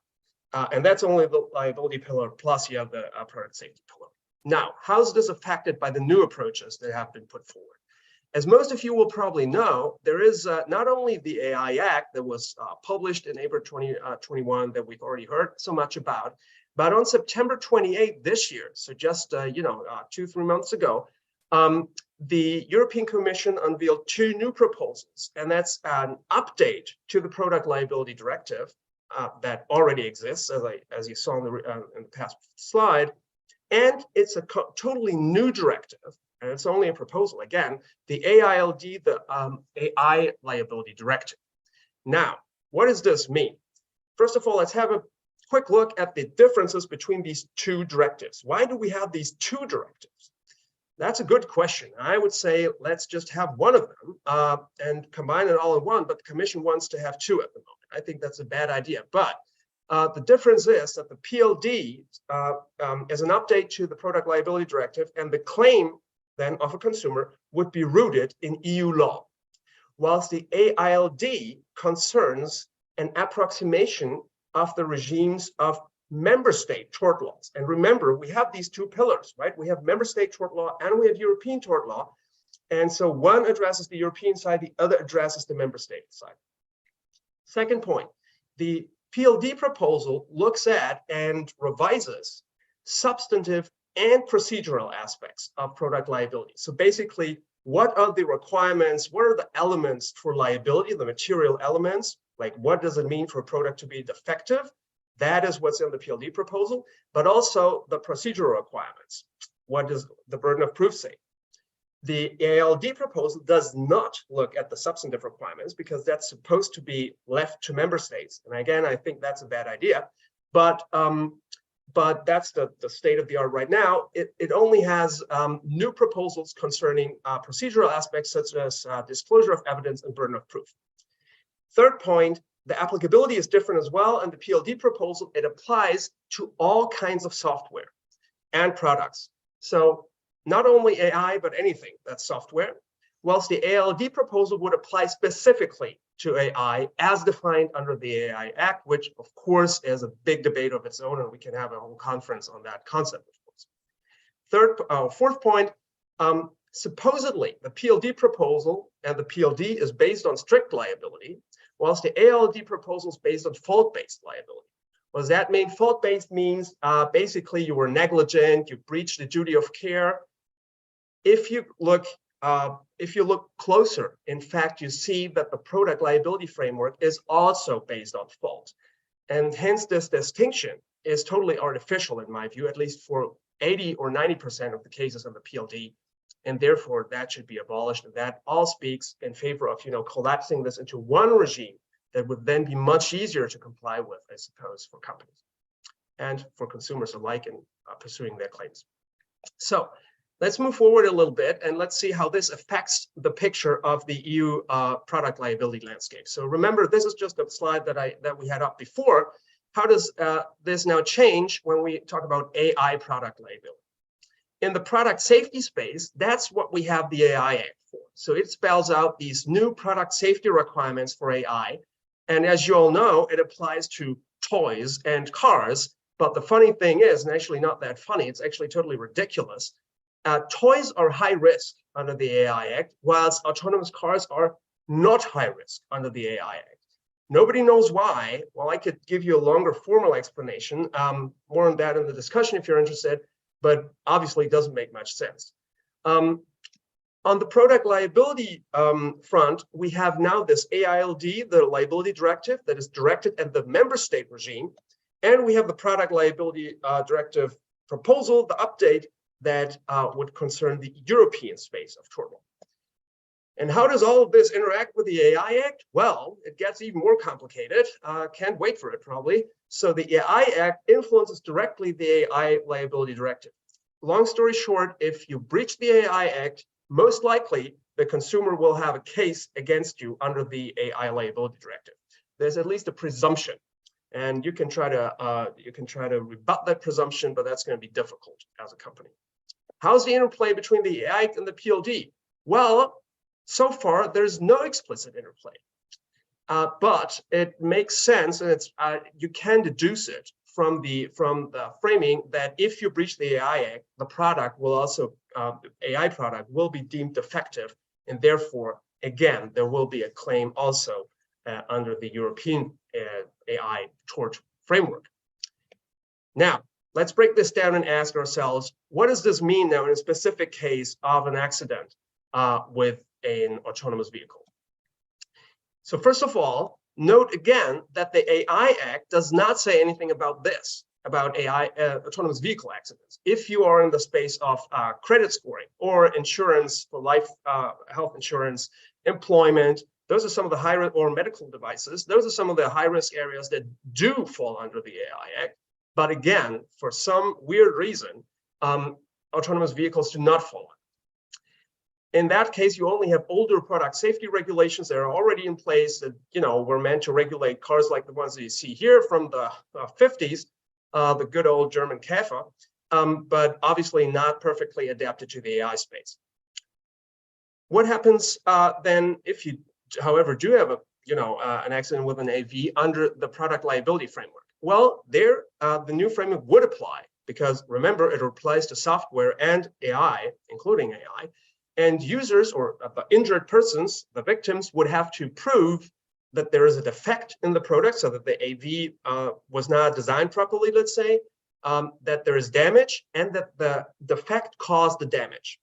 and that's only the liability pillar, plus you have the product safety pillar. Now, how is this affected by the new approaches that have been put forward? As most of you will probably know, there is not only the AI Act that was published in April 2021 that we've already heard so much about, But on September 28th this year, so just 2-3 months ago, the European Commission unveiled 2 new proposals, and that's an update to the Product Liability Directive that already exists, as you saw in the past slide, and it's a totally new directive, and it's only a proposal. Again, the AILD, the AI Liability Directive. Now, what does this mean? First of all, let's have a quick look at the differences between these 2 directives. Why do we have these 2 directives? That's a good question. I would say let's just have one of them and combine it all in one, but the Commission wants to have 2 at the moment. I think that's a bad idea. But the difference is that the PLD is an update to the Product Liability Directive, and the claim then of a consumer would be rooted in EU law, whilst the AILD concerns an approximation of the regimes of member state tort laws. And remember, we have these 2 pillars, right? We have member state tort law and we have European tort law. And so one addresses the European side, the other addresses the member state side. Second point, the PLD proposal looks at and revises substantive and procedural aspects of product liability. So basically, what are the requirements? What are the elements for liability, the material elements? Like, what does it mean for a product to be defective? That is what's in the PLD proposal, but also the procedural requirements. What does the burden of proof say? The AILD proposal does not look at the substantive requirements because that's supposed to be left to member states. And again, I think that's a bad idea, but that's the state of the art right now. It only has new proposals concerning procedural aspects such as disclosure of evidence and burden of proof. Third point, the applicability is different as well. And the PLD proposal, it applies to all kinds of software and products. So not only AI, but anything that's software, whilst the AILD proposal would apply specifically to AI as defined under the AI Act, which of course is a big debate of its own, and we can have a whole conference on that concept, of course. Fourth point, supposedly the PLD proposal and the PLD is based on strict liability, whilst the AILD proposal is based on fault-based liability. What does that mean? Fault-based means basically you were negligent, you breached the duty of care. If you look closer, in fact, you see that the product liability framework is also based on fault. And hence this distinction is totally artificial in my view, at least for 80 or 90% of the cases of the PLD. And therefore that should be abolished. And that all speaks in favor of, collapsing this into one regime that would then be much easier to comply with, I suppose, for companies and for consumers alike in pursuing their claims. So let's move forward a little bit and let's see how this affects the picture of the EU product liability landscape. So remember, this is just a slide that we had up before. How does this now change when we talk about AI product liability? In the product safety space, that's what we have the AI Act for. So it spells out these new product safety requirements for AI. And as you all know, it applies to toys and cars. But the funny thing is, and actually not that funny, it's actually totally ridiculous. Toys are high risk under the AI Act, whilst autonomous cars are not high risk under the AI Act. Nobody knows why. Well, I could give you a longer formal explanation, more on that in the discussion if you're interested, but obviously it doesn't make much sense. On the product liability front, we have now this AILD, the liability directive that is directed at the member state regime. And we have the product liability directive proposal, the update that would concern the European space of tort law. And how does all of this interact with the AI Act? Well, it gets even more complicated. Can't wait for it, probably. So the AI Act influences directly the AI liability directive. Long story short, if you breach the AI Act, most likely the consumer will have a case against you under the AI liability directive. There's at least a presumption, and you can try to rebut that presumption, but that's going to be difficult as a company. How's the interplay between the AI Act and the PLD? Well, so far there's no explicit interplay, but it makes sense, and it's you can deduce it from the framing that if you breach the AI Act, the product will also AI product will be deemed defective, and therefore again there will be a claim also under the European AI tort framework. Now, let's break this down and ask ourselves, what does this mean now in a specific case of an accident with an autonomous vehicle? So first of all, note again that the AI Act does not say anything about this, about AI autonomous vehicle accidents. If you are in the space of credit scoring or insurance for life, health insurance, employment, those are some of the high risk, or medical devices, those are some of the high risk areas that do fall under the AI Act. But again, for some weird reason, autonomous vehicles do not fall. In that case, you only have older product safety regulations that are already in place that, you know, were meant to regulate cars like the ones that you see here from the 50s, the good old German Käfer, but obviously not perfectly adapted to the AI space. What happens then if you, however, do have a, an accident with an AV under the product liability framework? Well, there, the new framework would apply because remember, it applies to software and AI, including AI. And users or the injured persons, the victims, would have to prove that there is a defect in the product, so that the AV was not designed properly, let's say, that there is damage, and that the defect caused the damage.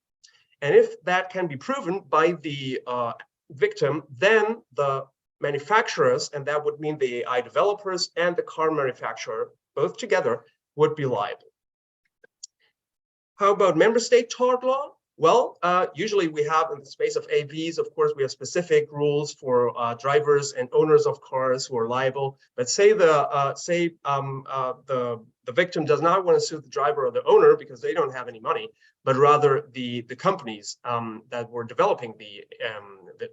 And if that can be proven by the victim, then the manufacturers, and that would mean the AI developers and the car manufacturer, both together, would be liable. How about member state tort law? Well, usually we have in the space of AVs, of course, we have specific rules for drivers and owners of cars who are liable. But say the victim does not want to sue the driver or the owner because they don't have any money, but rather the companies that were developing the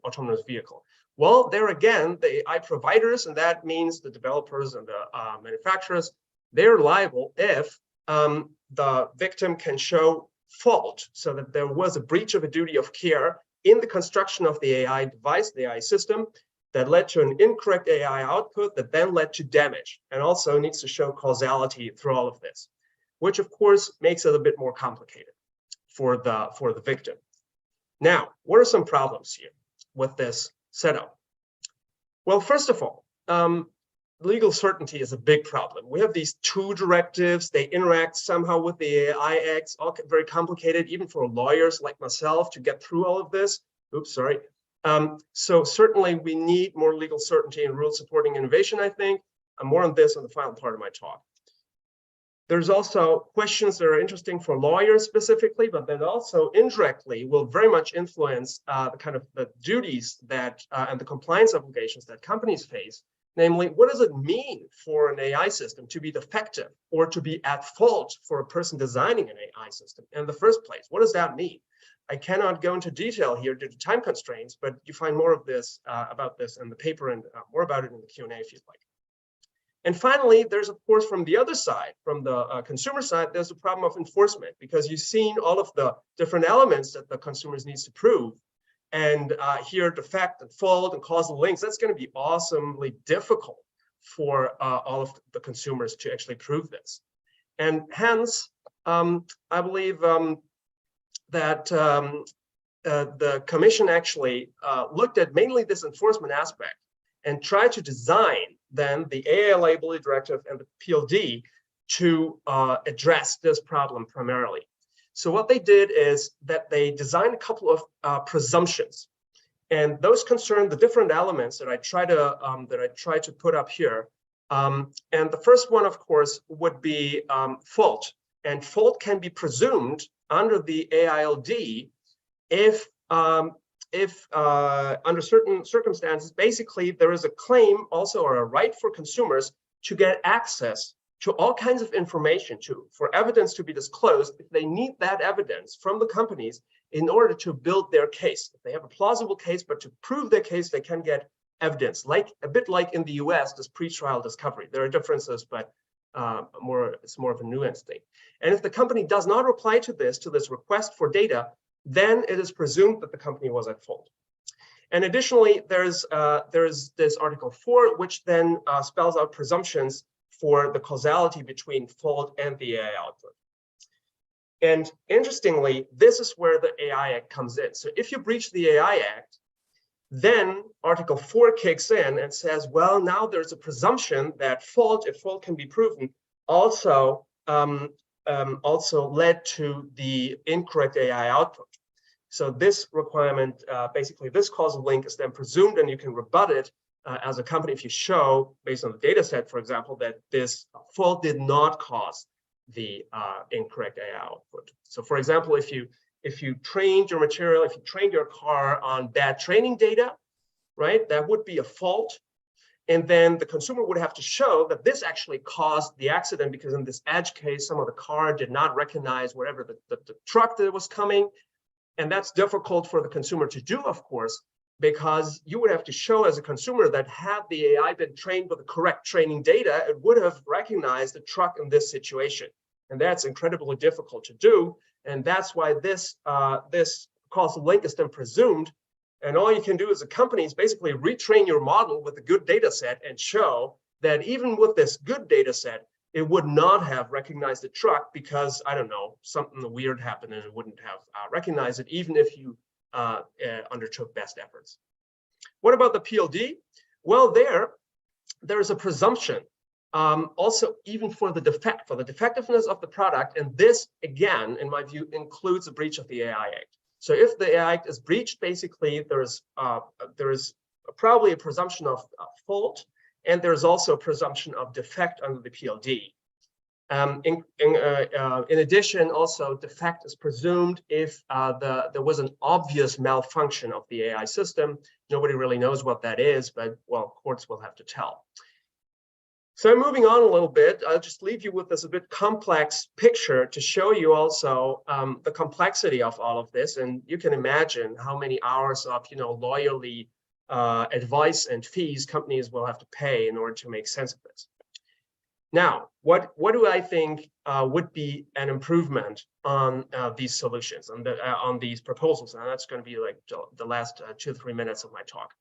autonomous vehicle. Well, there again, the AI providers, and that means the developers and the manufacturers, they're liable if the victim can show fault, so that there was a breach of a duty of care in the construction of the AI device, the AI system, that led to an incorrect AI output that then led to damage, and also needs to show causality through all of this, which of course makes it a bit more complicated for the victim. Now, what are some problems here with this setup? Well, first of all, legal certainty is a big problem. We have these two directives, they interact somehow with the AI Acts, all very complicated, even for lawyers like myself to get through all of this. Oops, sorry. So certainly we need more legal certainty and rules supporting innovation, I think. More on this in the final part of my talk. There's also questions that are interesting for lawyers specifically, but then also indirectly will very much influence the kind of the duties that and the compliance obligations that companies face. Namely, what does it mean for an AI system to be defective or to be at fault for a person designing an AI system in the first place? What does that mean? I cannot go into detail here due to time constraints, but you find more of this about this in the paper and more about it in the Q&A if you'd like. And finally, there's of course from the other side, from the consumer side, there's a problem of enforcement, because you've seen all of the different elements that the consumers needs to prove. And here, defect and fault and causal links, that's going to be awesomely difficult for all of the consumers to actually prove this. And hence, I believe that the Commission actually looked at mainly this enforcement aspect and tried to design then the AI Liability Directive and the PLD to address this problem primarily. So what they did is that they designed a couple of presumptions, and those concern the different elements that I try to put up here. And the first one, of course, would be fault, and fault can be presumed under the AILD if under certain circumstances, basically there is a claim also or a right for consumers to get access to all kinds of information, for evidence to be disclosed if they need that evidence from the companies in order to build their case. If they have a plausible case, but to prove their case, they can get evidence, like a bit like in the US, this pretrial discovery. There are differences, but it's more of a nuanced thing. And if the company does not reply to this request for data, then it is presumed that the company was at fault. And additionally, there's this Article 4, which then spells out presumptions for the causality between fault and the AI output. And interestingly, this is where the AI Act comes in. So if you breach the AI Act, then Article 4 kicks in and says, well, now there's a presumption that fault, if fault can be proven, also also led to the incorrect AI output. So this requirement, basically this causal link is then presumed, and you can rebut it as a company if you show, based on the data set, for example, that this fault did not cause the incorrect AI output. So for example, if you trained your material, if you trained your car on bad training data, right, that would be a fault. And then the consumer would have to show that this actually caused the accident, because in this edge case, some of the car did not recognize wherever the truck that was coming. And that's difficult for the consumer to do, of course, because you would have to show as a consumer that had the AI been trained with the correct training data, it would have recognized the truck in this situation. And that's incredibly difficult to do. And that's why this causal link is then presumed. And all you can do as a company is basically retrain your model with a good data set and show that even with this good data set, it would not have recognized the truck because, I don't know, something weird happened and it wouldn't have recognized it, even if you undertook best efforts. What about the PLD? Well, there's a presumption also even for the defectiveness of the product. And this, again, in my view, includes a breach of the AI Act. So if the AI Act is breached, basically there is probably a presumption of fault, and there's also a presumption of defect under the PLD. In addition, also defect is presumed if there was an obvious malfunction of the AI system. Nobody really knows what that is, but well, courts will have to tell. So moving on a little bit, I'll just leave you with this a bit complex picture to show you also the complexity of all of this. And you can imagine how many hours of lawyerly advice and fees companies will have to pay in order to make sense of this. Now, what do I think would be an improvement on these solutions, on these proposals? And that's going to be like the last 2 or 3 minutes of my talk.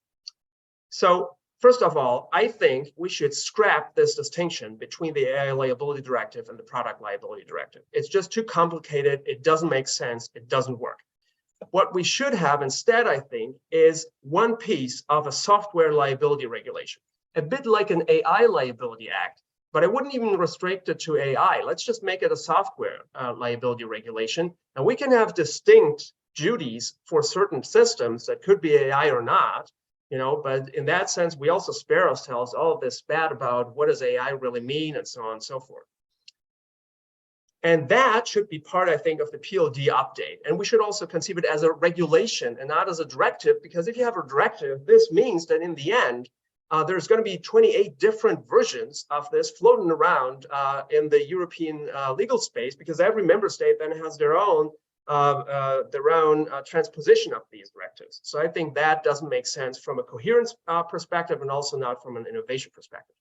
So first of all, I think we should scrap this distinction between the AI liability directive and the product liability directive. It's just too complicated. It doesn't make sense. It doesn't work. What we should have instead, I think, is one piece of a software liability regulation, a bit like an AI liability act, but I wouldn't even restrict it to AI. Let's just make it a software liability regulation, and we can have distinct duties for certain systems that could be AI or not, but in that sense, we also spare ourselves all of this spat about what does AI really mean and so on and so forth. And that should be part, I think, of the PLD update. And we should also conceive it as a regulation and not as a directive, because if you have a directive, this means that in the end, there's going to be 28 different versions of this floating around in the European legal space, because every member state then has their own transposition of these directives. So I think that doesn't make sense from a coherence perspective, and also not from an innovation perspective.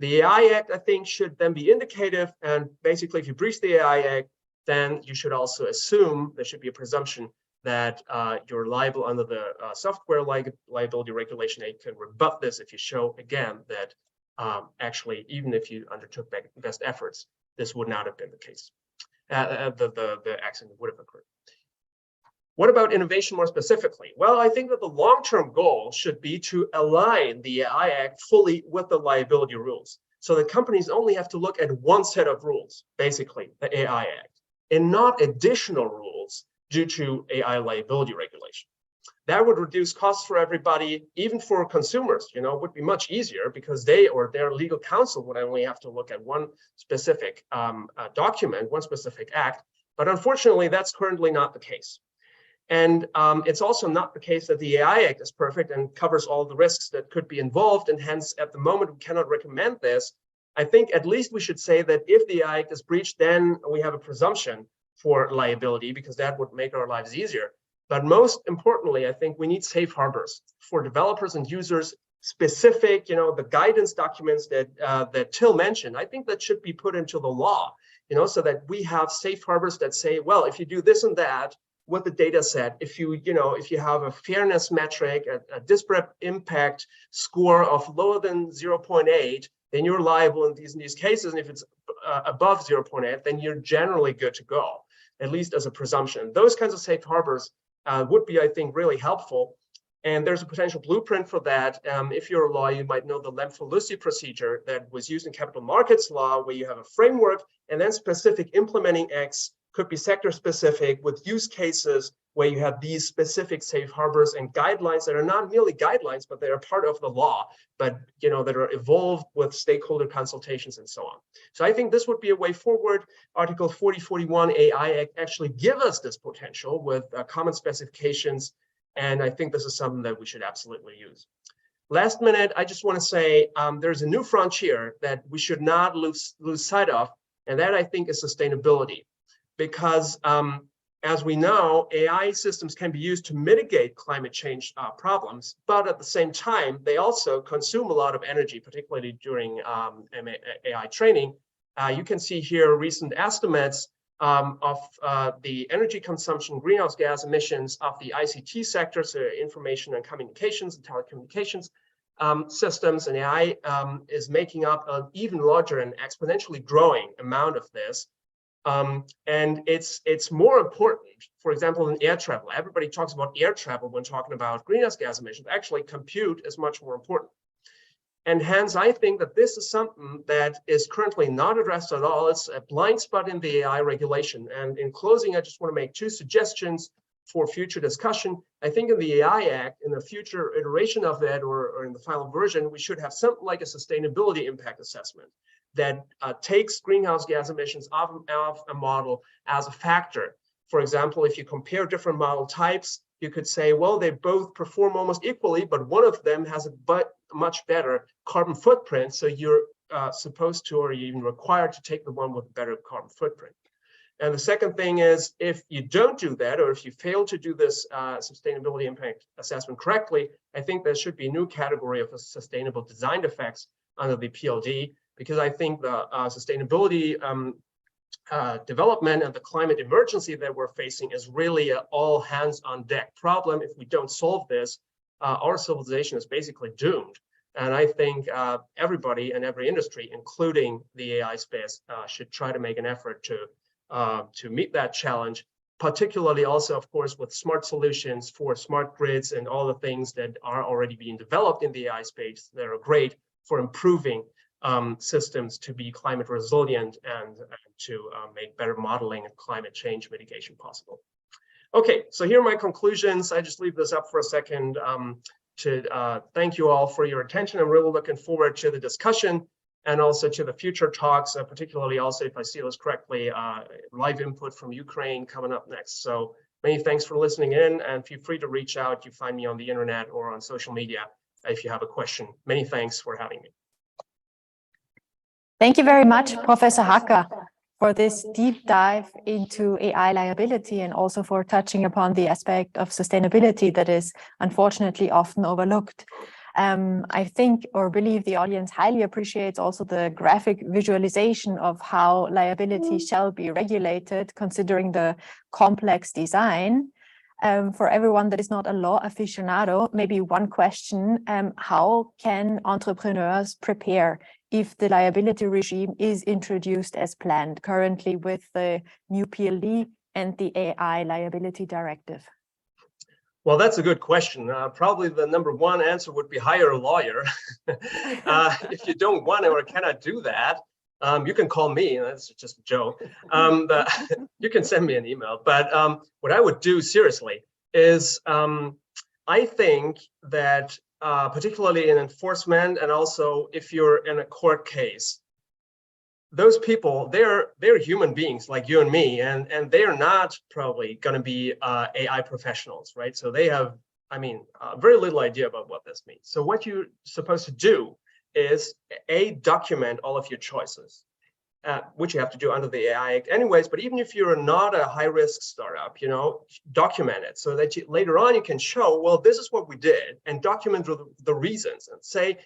The AI Act, I think, should then be indicative, and basically if you breach the AI Act, then you should also assume there should be a presumption that you're liable under the software liability regulation. You can rebut this if you show, again, that actually, even if you undertook best efforts, this would not have been the case. The accident would have occurred. What about innovation more specifically? Well, I think that the long-term goal should be to align the AI Act fully with the liability rules, so that companies only have to look at one set of rules, basically the AI Act, and not additional rules due to AI liability regulation. That would reduce costs for everybody, even for consumers. It would be much easier because they or their legal counsel would only have to look at one specific document, one specific act. But unfortunately, that's currently not the case. And it's also not the case that the AI Act is perfect and covers all the risks that could be involved. And hence, at the moment, we cannot recommend this. I think at least we should say that if the AI Act is breached, then we have a presumption for liability, because that would make our lives easier. But most importantly, I think we need safe harbors for developers and users, specific, the guidance documents that Till mentioned. I think that should be put into the law, so that we have safe harbors that say, well, if you do this and that with the data set, if you have a fairness metric, a disparate impact score of lower than 0.8, then you're liable in these cases. And if it's above 0.8, then you're generally good to go, at least as a presumption. Those kinds of safe harbors would be, I think, really helpful. And there's a potential blueprint for that. If you're a lawyer, you might know the Lamfalussy procedure that was used in capital markets law, where you have a framework and then specific implementing acts, could be sector specific, with use cases where you have these specific safe harbors and guidelines that are not merely guidelines, but they are part of the law, but that are evolved with stakeholder consultations and so on. So I think this would be a way forward. Article 4041 AI actually give us this potential with common specifications. And I think this is something that we should absolutely use. Last minute, I just want to say there's a new frontier that we should not lose sight of, and that I think is sustainability. Because as we know, AI systems can be used to mitigate climate change problems, but at the same time, they also consume a lot of energy, particularly during AI training. You can see here recent estimates of the energy consumption, greenhouse gas emissions of the ICT sector, so information and communications and telecommunications systems, and AI is making up an even larger and exponentially growing amount of this. And it's more important, for example, in air travel. Everybody talks about air travel when talking about greenhouse gas emissions. Actually, compute is much more important. And hence, I think that this is something that is currently not addressed at all. It's a blind spot in the AI regulation. And in closing, I just want to make two suggestions for future discussion. I think in the AI Act, in the future iteration of that, or in the final version, we should have something like a sustainability impact assessment that takes greenhouse gas emissions off a model as a factor. For example, if you compare different model types, you could say, well, they both perform almost equally, but one of them has a much better carbon footprint. So you're supposed to, or even required to take the one with a better carbon footprint. And the second thing is, if you don't do that, or if you fail to do this sustainability impact assessment correctly, I think there should be a new category of sustainable design defects under the PLD, because I think the sustainability development and the climate emergency that we're facing is really an all hands on deck problem. If we don't solve this, our civilization is basically doomed. And I think everybody and every industry, including the AI space, should try to make an effort to meet that challenge, particularly also, of course, with smart solutions for smart grids and all the things that are already being developed in the AI space that are great for improving systems to be climate resilient and to make better modeling and climate change mitigation possible. Okay, so here are my conclusions. I just leave this up for a second to thank you all for your attention. I'm really looking forward to the discussion and also to the future talks, particularly also, if I see this correctly, live input from Ukraine coming up next. So many thanks for listening in, and feel free to reach out. You find me on the internet or on social media if you have a question. Many thanks for having me. Thank you very much, Professor Hacker, for this deep dive into AI liability and also for touching upon the aspect of sustainability that is unfortunately often overlooked. I think or believe the audience highly appreciates also the graphic visualization of how liability shall be regulated, considering the complex design. For everyone that is not a law aficionado, maybe one question, how can entrepreneurs prepare if the liability regime is introduced as planned currently with the new PLD and the AI liability directive? Well, that's a good question. Probably the number one answer would be hire a lawyer. If you don't want to or cannot do that, you can call me. That's just a joke. You can send me an email. But what I would do seriously is I think that particularly in enforcement, and also if you're in a court case, those people, they're human beings like you and me, and they are not probably going to be AI professionals, right? So they have, very little idea about what this means. So what you're supposed to do is document all of your choices, which you have to do under the AI Act anyways. But even if you're not a high-risk startup, document it so that later on you can show, well, this is what we did, and document the reasons, and say,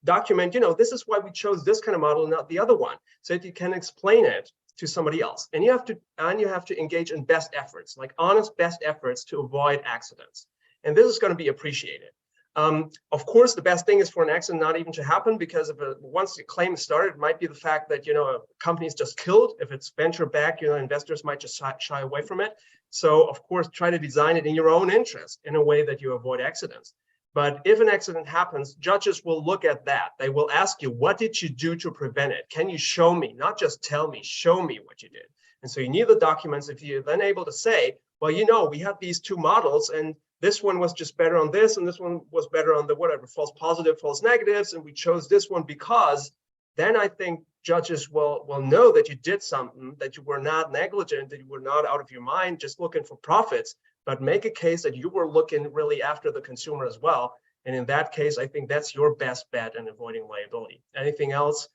document, this is why we chose this kind of model, not the other one, so that you can explain it to somebody else. And you have to engage in best efforts, like honest best efforts to avoid accidents. And this is going to be appreciated. Of course, the best thing is for an accident not even to happen, because once the claim is started, it might be the fact that a company is just killed. If it's venture back, investors might just shy away from it. So of course, try to design it in your own interest in a way that you avoid accidents. But if an accident happens, judges will look at that. They will ask you, what did you do to prevent it? Can you show me? Not just tell me, show me what you did. And so you need the documents. If you're then able to say, well, you know, we had these two models and this one was just better on this and this one was better on the whatever, false positive, false negatives, and we chose this one because, then I think judges will know that you did something, that you were not negligent, that you were not out of your mind just looking for profits, but make a case that you were looking really after the consumer as well. And in that case, I think that's your best bet in avoiding liability. Anything else?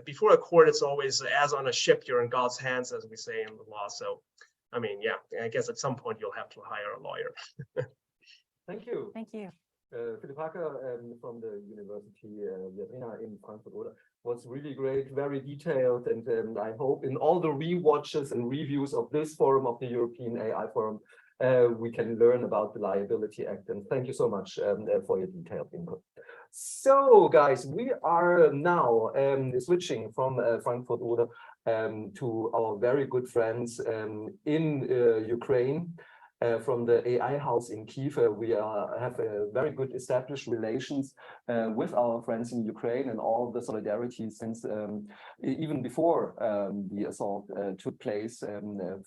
Before a court, it's always as on a ship, you're in God's hands, as we say in the law. So, I mean, yeah, I guess at some point you'll have to hire a lawyer. Thank you. Thank you. Philipp from the University Viadrina in Frankfurt was really great, very detailed, and I hope in all the rewatches and reviews of this forum of the European AI Forum, we can learn about the Liability Act. And thank you so much for your detailed input. So, guys, we are now switching from Frankfurt to our very good friends in Ukraine. From the AI house in Kyiv, we have very good established relations with our friends in Ukraine and all the solidarity since even before the assault took place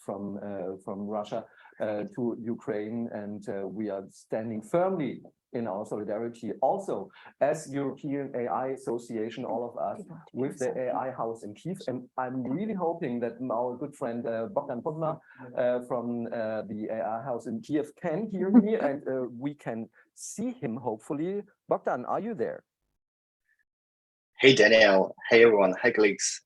from Russia to Ukraine, and we are standing firmly in our solidarity also as European AI Association, all of us, with the AI house in Kyiv. And I'm really hoping that our good friend Bogdan Ponomar from the AI house in Kyiv can hear me and we can see him, hopefully. Bogdan, are you there? Hey, Daniel. Hey, everyone. Hi, colleagues.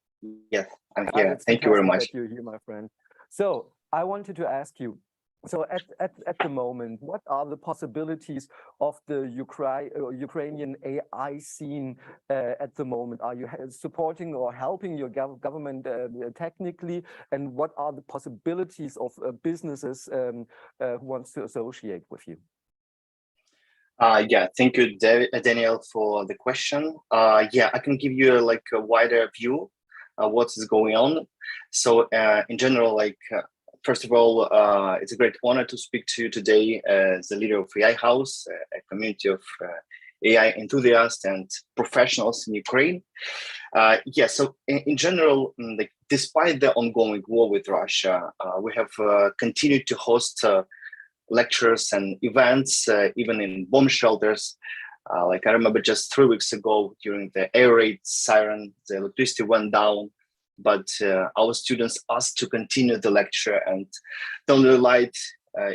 Yes, I'm here. Thank you very much. You're here, my friend. So I wanted to ask you, so at the moment, what are the possibilities of the Ukrainian AI scene at the moment? Are you supporting or helping your government technically? And what are the possibilities of businesses who wants to associate with you? Yeah, thank you, Daniel, for the question. Yeah, I can give you like a wider view of what is going on. So in general, like, first of all, it's a great honor to speak to you today as the leader of AI House, a community of AI enthusiasts and professionals in Ukraine. Yeah, so in general, like, despite the ongoing war with Russia, we have continued to host lectures and events, even in bomb shelters. Like I remember just 3 weeks ago during the air raid siren, the electricity went down, but our students asked to continue the lecture, and the only light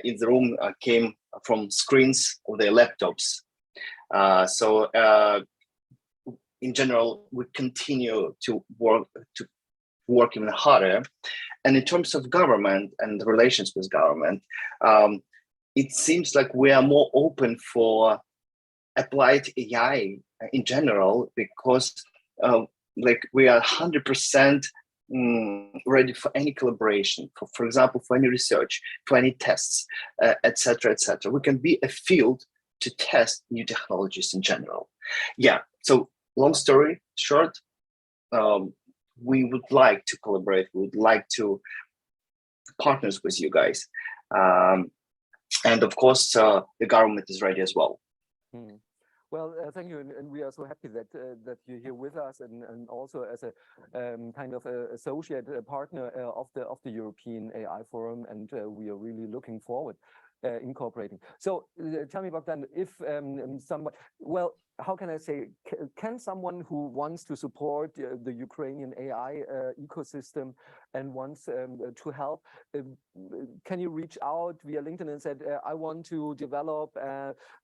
in the room came from screens of their laptops. So in general, we continue to work even harder. And in terms of government and the relations with government, it seems like we are more open for applied AI in general, because like we are 100% ready for any collaboration, for example, for any research, for any tests, etc., etc. We can be a field to test new technologies in general. Yeah, so long story short, we would like to collaborate, we would like to partners with you guys. And of course, the government is ready as well. Well, thank you, and we are so happy that that you're here with us, and also as a kind of associate partner of the European AI Forum, and we are really looking forward incorporating. So tell me, Bogdan, if someone, well, how can I say, can someone who wants to support the Ukrainian AI ecosystem and wants to help, can you reach out via LinkedIn and said, I want to develop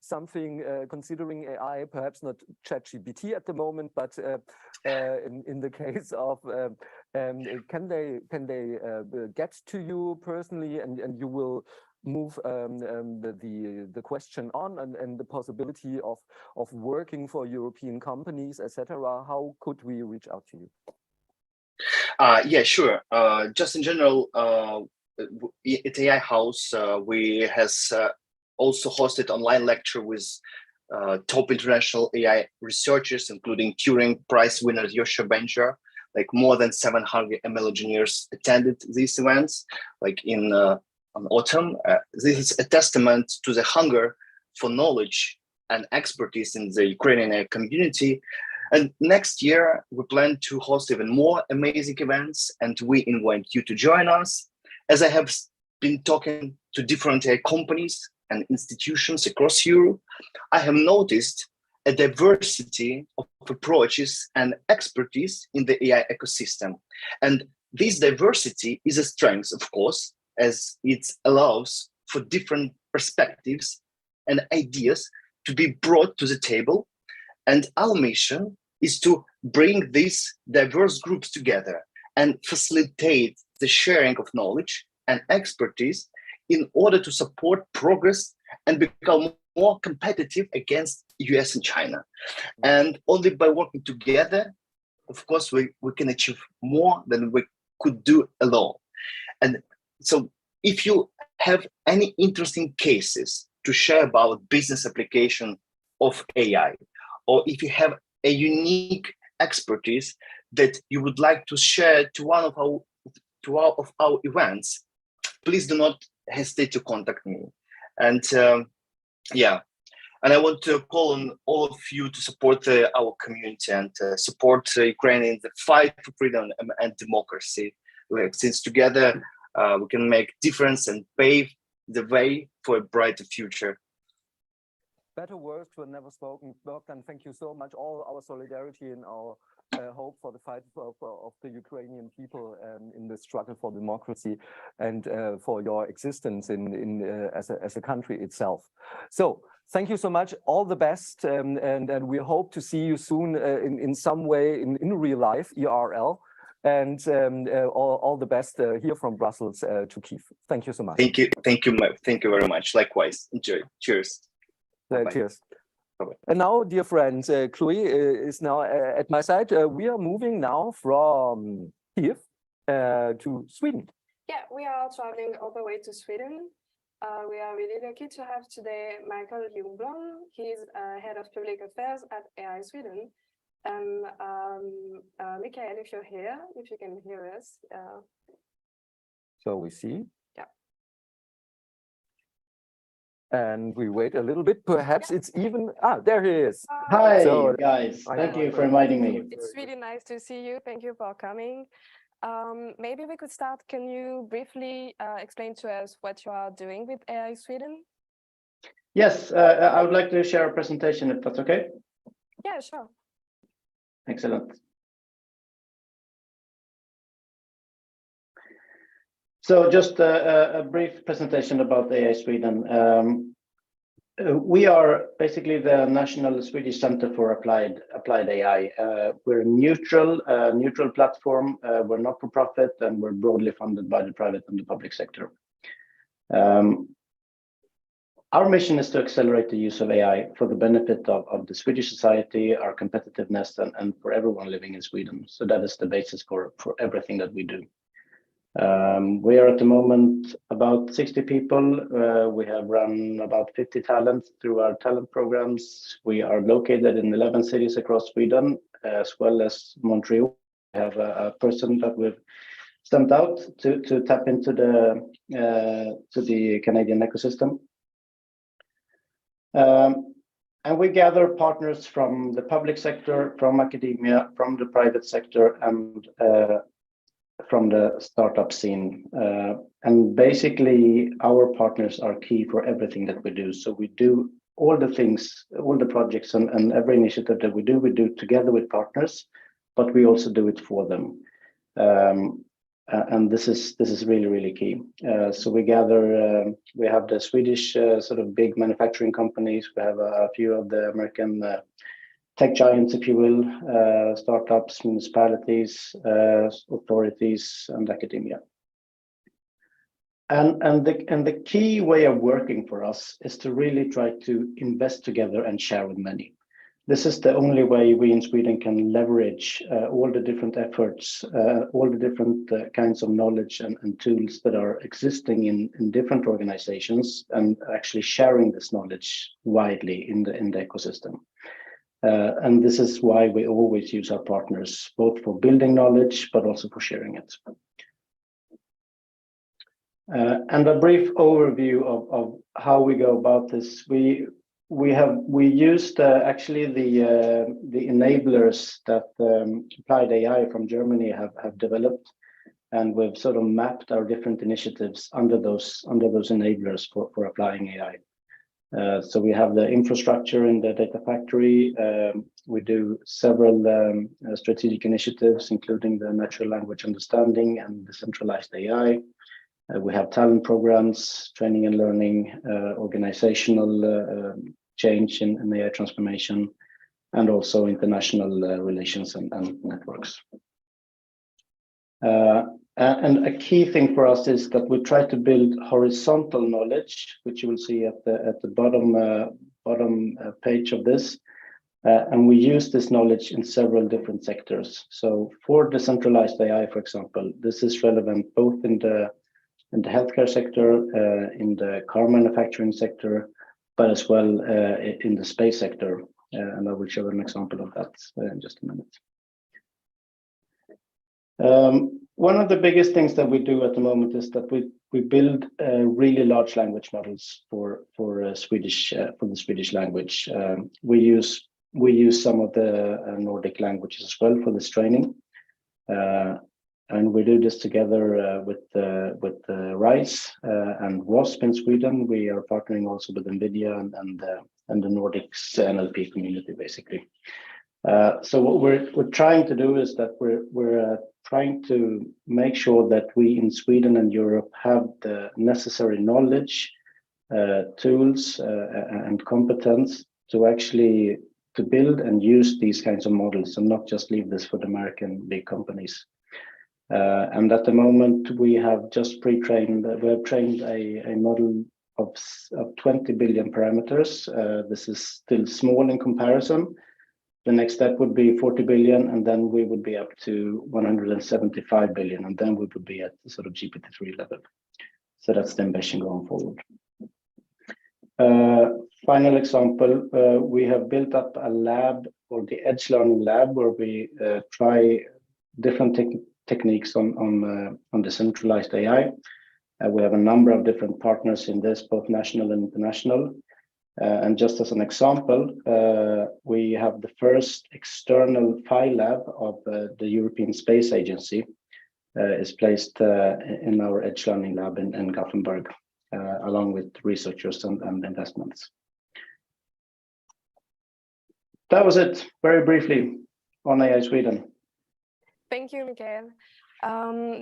something considering AI, perhaps not ChatGPT at the moment, but in the case of, can they get to you personally, and you will move the question on, and the possibility of working for European companies, etc. How could we reach out to you? Yeah, sure. Just in general, at AI House, we has also hosted online lecture with top international AI researchers, including Turing Prize winner Jorge. Like more than 700 ML engineers attended these events, like in autumn. This is a testament to the hunger for knowledge and expertise in the Ukrainian AI community. And next year, we plan to host even more amazing events, and we invite you to join us. As I have been talking to different AI companies and institutions across Europe, I have noticed a diversity of approaches and expertise in the AI ecosystem. And this diversity is a strength, of course, as it allows for different perspectives and ideas to be brought to the table. And our mission is to bring these diverse groups together and facilitate the sharing of knowledge and expertise in order to support progress and become more competitive against US and China. And only by working together, of course, we can achieve more than we could do alone. And so if you have any interesting cases to share about business application of AI, or if you have a unique expertise that you would like to share to one of our events, please do not hesitate to contact me. And and I want to call on all of you to support our community and support Ukraine in the fight for freedom and democracy. Since together we can make difference and pave the way for a brighter future. Better words were never spoken. Bogdan, thank you so much. All our solidarity and our hope for the fight of the Ukrainian people in the struggle for democracy and for your existence as a country itself. So thank you so much. All the best, and we hope to see you soon in some way in real life, IRL. And all the best here from Brussels to Kyiv. Thank you so much. Thank you very much. Likewise. Enjoy. Cheers. Cheers. And now, dear friends, Chloe is now at my side. We are moving now from Kyiv to Sweden. Yeah, we are traveling all the way to Sweden. We are really lucky to have today Mikael Ljungblom. He's head of public affairs at AI Sweden. Mikael, if you're here, if you can hear us. So we see. Yeah. And we wait a little bit. Perhaps it's even. There he is. Hi, guys. Thank you for inviting me. It's really nice to see you. Thank you for coming. Maybe we could start. Can you briefly explain to us what you are doing with AI Sweden? Yes, I would like to share a presentation if that's okay. Yeah, sure. Excellent. So just a brief presentation about AI Sweden. We are basically the National Swedish Center for Applied AI. We're a neutral platform. We're not for profit, and we're broadly funded by the private and the public sector. Our mission is to accelerate the use of AI for the benefit of the Swedish society, our competitiveness, and for everyone living in Sweden. So that is the basis for everything that we do. We are at the moment about 60 people. We have run about 50 talents through our talent programs. We are located in 11 cities across Sweden, as well as Montreal. We have a person that we've sent out to tap into the Canadian ecosystem. And we gather partners from the public sector, from academia, from the private sector, and from the startup scene. And basically, our partners are key for everything that we do. So we do all the things, all the projects, and every initiative that we do together with partners, but we also do it for them. And this is really, really key. So we gather, we have the Swedish sort of big manufacturing companies. We have a few of the American tech giants, if you will, startups, municipalities, authorities, and academia. And the key way of working for us is to really try to invest together and share with many. This is the only way we in Sweden can leverage all the different efforts, all the different kinds of knowledge and tools that are existing in different organizations, and actually sharing this knowledge widely in the ecosystem. And this is why we always use our partners, both for building knowledge, but also for sharing it. And a brief overview of how we go about this. we used actually the enablers that appliedAI from Germany have developed, and we've sort of mapped our different initiatives under those enablers for applying AI. So we have the infrastructure in the data factory. We do several strategic initiatives, including the natural language understanding and decentralized AI. We have talent programs, training and learning, organizational change in AI transformation, and also international relations and networks. And a key thing for us is that we try to build horizontal knowledge, which you will see at the bottom page of this. And we use this knowledge in several different sectors. So for decentralized AI, for example, this is relevant both in the healthcare sector, in the car manufacturing sector, but as well in the space sector. And I will show an example of that in just a minute. One of the biggest things that we do at the moment is that we build really large language models for the Swedish language. We use some of the Nordic languages as well for this training, and we do this together with RISE and WASP in Sweden. We are partnering also with NVIDIA and the Nordics NLP community, basically. So what we're trying to do is that we're trying to make sure that we in Sweden and Europe have the necessary knowledge, tools, and competence to actually to build and use these kinds of models, and not just leave this for the American big companies. And at the moment, we have just trained a model of 20 billion parameters. This is still small in comparison. The next step would be 40 billion, and then we would be up to 175 billion, and then we would be at the sort of GPT-3 level. So that's the ambition going forward. Final example, we have built up a lab, or the Edge Learning Lab, where we try different techniques on decentralized AI. We have a number of different partners in this, both national and international. And just as an example, we have the first external Phi lab of the European Space Agency is placed in our Edge Learning Lab in Gothenburg, along with researchers and investments. That was it, very briefly, on AI Sweden. Thank you, Mikael.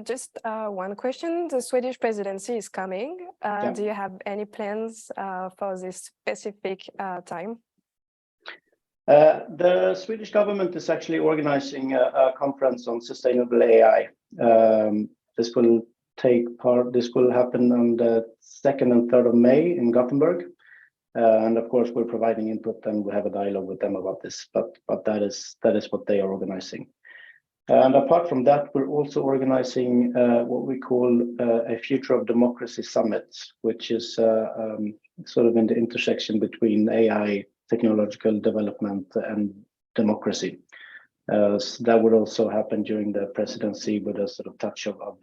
Just one question. The Swedish presidency is coming. Yeah. Do you have any plans for this specific time? The Swedish government is actually organizing a conference on sustainable AI. This will happen on the 2nd and 3rd of May in Gothenburg. And of course, we're providing input, and we have a dialogue with them about this, but that is what they are organizing. And apart from that, we're also organizing what we call a Future of Democracy Summit, which is sort of in the intersection between AI, technological development, and democracy. So that would also happen during the presidency, with a sort of touch of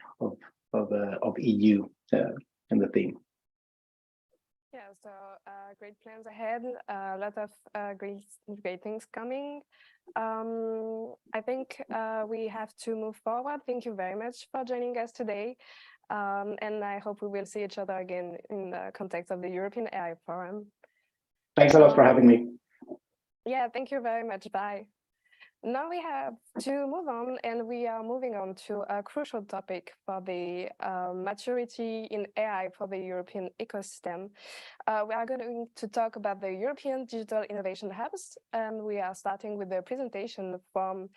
EU in the theme. Yeah, so great plans ahead, a lot of great things coming. I think we have to move forward. Thank you very much for joining us today. And I hope we will see each other again in the context of the European AI Forum. Thanks a lot for having me. Yeah, thank you very much. Bye. Now we have to move on, and we are moving on to a crucial topic for the maturity in AI for the European ecosystem. We are going to talk about the European Digital Innovation Hubs, and we are starting with the presentation from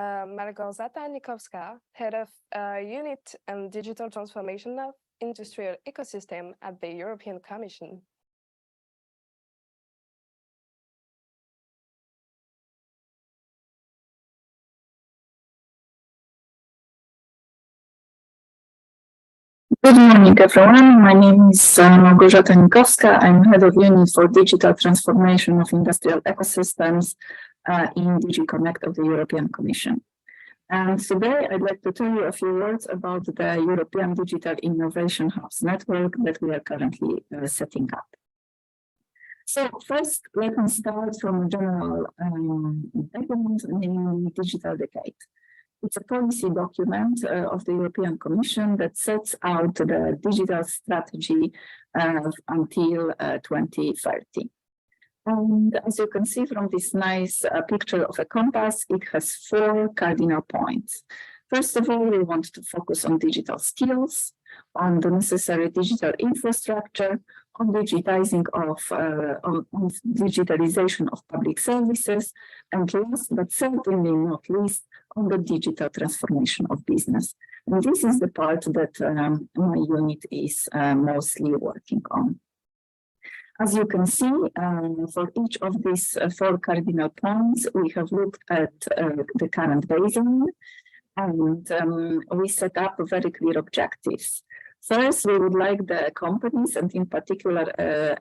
Malgorzata Nikowska, Head of Unit and Digital Transformation of Industrial Ecosystem at the European Commission. Good morning, everyone. My name is Malgorzata Nikowska. I'm Head of Unit for Digital Transformation of Industrial Ecosystems in DG Connect of the European Commission. And today I'd like to tell you a few words about the European Digital Innovation Hubs network that we are currently setting up. So first, let me start from a general background, namely Digital Decade. It's a policy document of the European Commission that sets out the digital strategy until 2030. And as you can see from this nice picture of a compass, it has 4 cardinal points. First of all, we want to focus on digital skills, on the necessary digital infrastructure, on digitization of public services, and last but certainly not least, on the digital transformation of business. And this is the part that my unit is mostly working on. As you can see, for each of these 4 cardinal points, we have looked at the current baseline, and we set up very clear objectives. First, we would like the companies, and in particular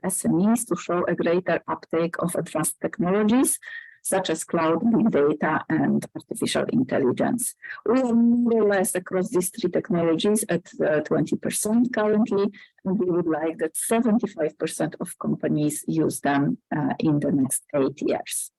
SMEs, to show a greater uptake of advanced technologies, such as cloud, big data, and artificial intelligence. We are more or less across these 3 technologies at 20% currently, and we would like that 75% of companies use them in the next 8 years.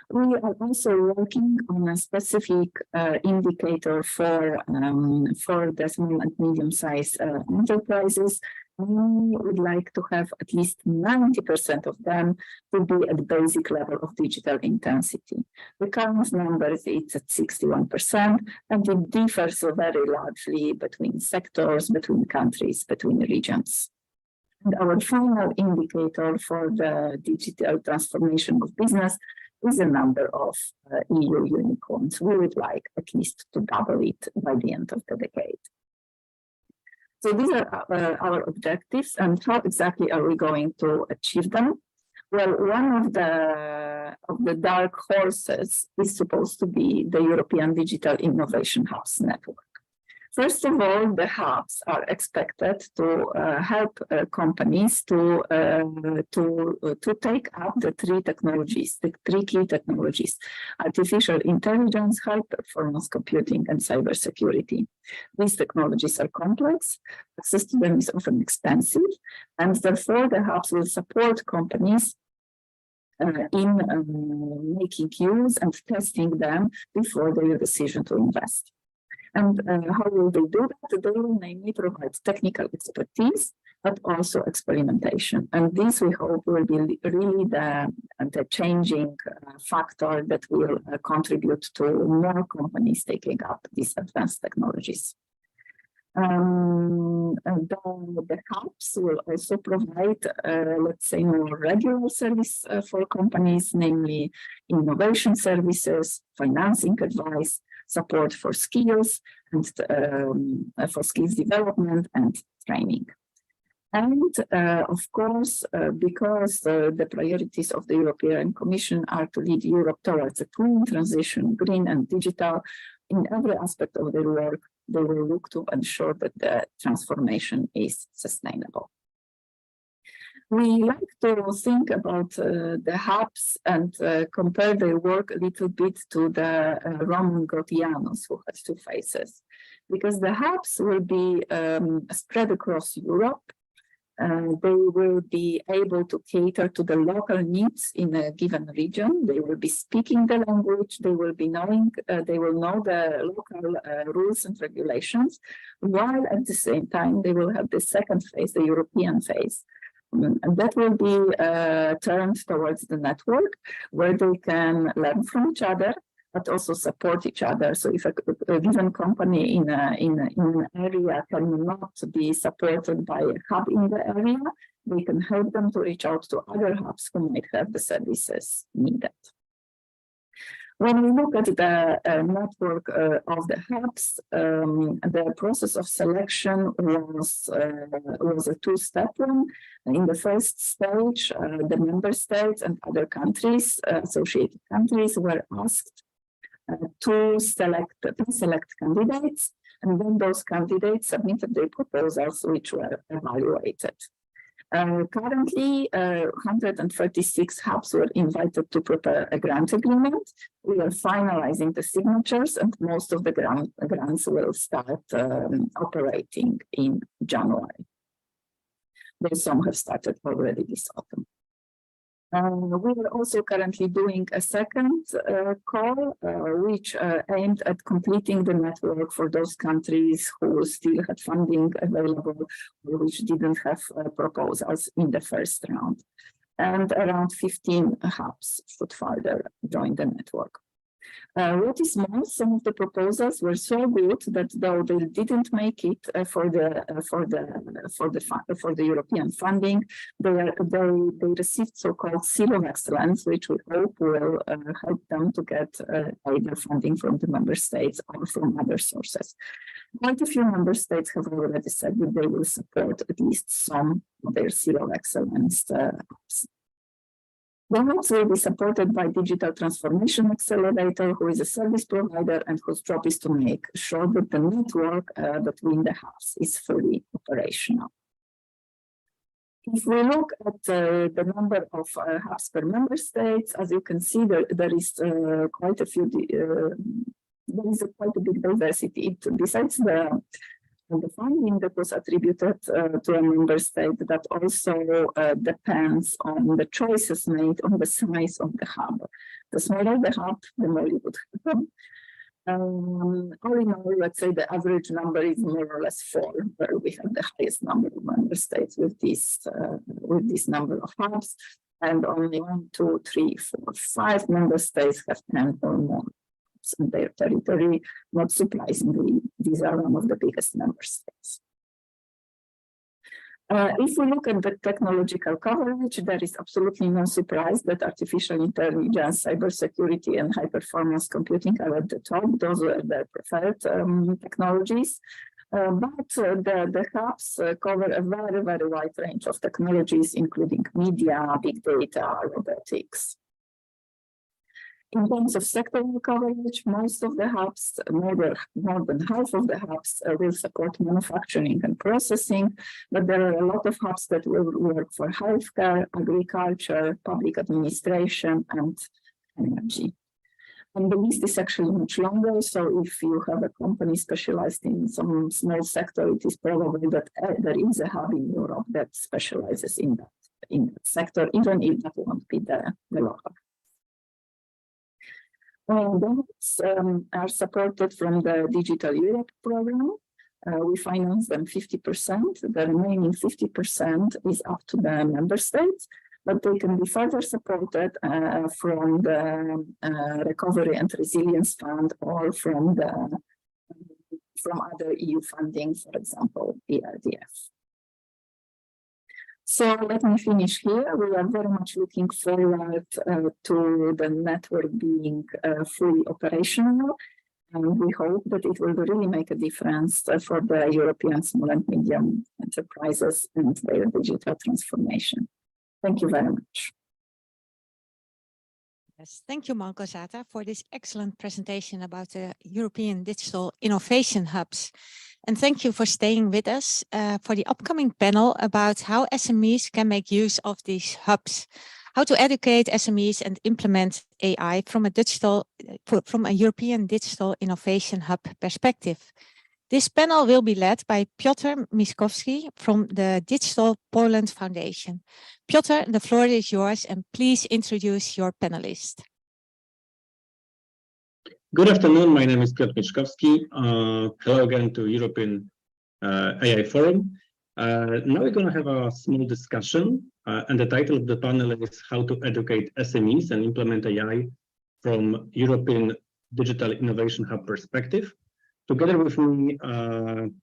We are also working on a specific indicator for the small and medium-sized enterprises. We would like to have at least 90% of them to be at basic level of digital intensity. The current number is at 61%, and it differs very largely between sectors, between countries, between regions. And our final indicator for the digital transformation of business is a number of EU unicorns. We would like at least to double it by the end of the decade. So these are our objectives, and how exactly are we going to achieve them? Well, one of the dark horses is supposed to be the European Digital Innovation Hubs network. First of all, the hubs are expected to help companies to take up the 3 technologies, the 3 key technologies: artificial intelligence, high-performance computing, and cybersecurity. These technologies are complex, access to them is often expensive, and therefore the hubs will support companies in making use and testing them before their decision to invest. And how will they do that? They will mainly provide technical expertise, but also experimentation. And this, we hope, will be really the changing factor that will contribute to more companies taking up these advanced technologies. The hubs will also provide, let's say, more regular service for companies, namely innovation services, financing advice, support for skills and for skills development and training. And of course, because the priorities of the European Commission are to lead Europe towards a clean transition, green and digital, in every aspect of their work, they will look to ensure that the transformation is sustainable. We like to think about the hubs and compare their work a little bit to the Roman Gordianos, who has 2 faces, because the hubs will be spread across Europe. They will be able to cater to the local needs in a given region. They will be speaking the language. They will be knowing. They will know the local rules and regulations, while at the same time they will have the second phase, the European phase. And that will be turned towards the network, where they can learn from each other, but also support each other. So if a given company in an area cannot be supported by a hub in the area, they can help them to reach out to other hubs who might have the services needed. When we look at the network of the hubs, the process of selection was a 2-step one. In the first stage, the member states and other countries, associated countries, were asked to select candidates, and then those candidates submitted their proposals, which were evaluated. Currently, 136 hubs were invited to prepare a grant agreement. We are finalizing the signatures, and most of the grants will start operating in January. Though some have started already this autumn. We are also currently doing a second call, which aimed at completing the network for those countries who still had funding available or which didn't have proposals in the first round. And around 15 hubs should further join the network. What is more, some of the proposals were so good that though they didn't make it for the European funding, they received so-called seal of excellence, which we hope will help them to get either funding from the member states or from other sources. Quite a few member states have already said that they will support at least some of their seal of excellence hubs. The hubs will be supported by Digital Transformation Accelerator, who is a service provider and whose job is to make sure that the network between the hubs is fully operational. If we look at the number of hubs per member states, as you can see, there is quite a few. There is quite a big diversity. Besides the funding that was attributed to a member state, that also depends on the choices made on the size of the hub. The smaller the hub, the more you would have. All in all, let's say the average number is more or less 4, where we have the highest number of member states with this number of hubs, and only 1, 2, 3, 4, 5 member states have 10 or more in their territory. Not surprisingly, these are one of the biggest member states. If we look at the technological coverage, there is absolutely no surprise that artificial intelligence, cybersecurity, and high-performance computing are at the top. Those are their preferred technologies. But the hubs cover a very, very wide range of technologies, including media, big data, robotics. In terms of sectoral coverage, most of the hubs, more than half of the hubs, will support manufacturing and processing, but there are a lot of hubs that will work for healthcare, agriculture, public administration, and energy. And the list is actually much longer, so if you have a company specialized in some small sector, it is probable that there is a hub in Europe that specializes in that sector, even if that won't be the local. The hubs are supported from the Digital Europe program. We finance them 50%. The remaining 50% is up to the member states, but they can be further supported from the Recovery and Resilience Fund or from other EU funding, for example, ERDF. So let me finish here. We are very much looking forward to the network being fully operational, and we hope that it will really make a difference for the European small and medium enterprises and their digital transformation. Thank you very much. Yes, thank you, Malgorzata, for this excellent presentation about the European Digital Innovation Hubs. And thank you for staying with us for the upcoming panel about how SMEs can make use of these hubs, how to educate SMEs and implement AI from a European Digital Innovation Hub perspective. This panel will be led by Piotr Mieczkowski from the Digital Poland Foundation. Piotr, the floor is yours, and please introduce your panelists. Good afternoon, my name is Piotr Mieczkowski. Hello again to European AI Forum. Now we're going to have a small discussion, and the title of the panel is How to Educate SMEs and Implement AI from European Digital Innovation Hub Perspective. Together with me,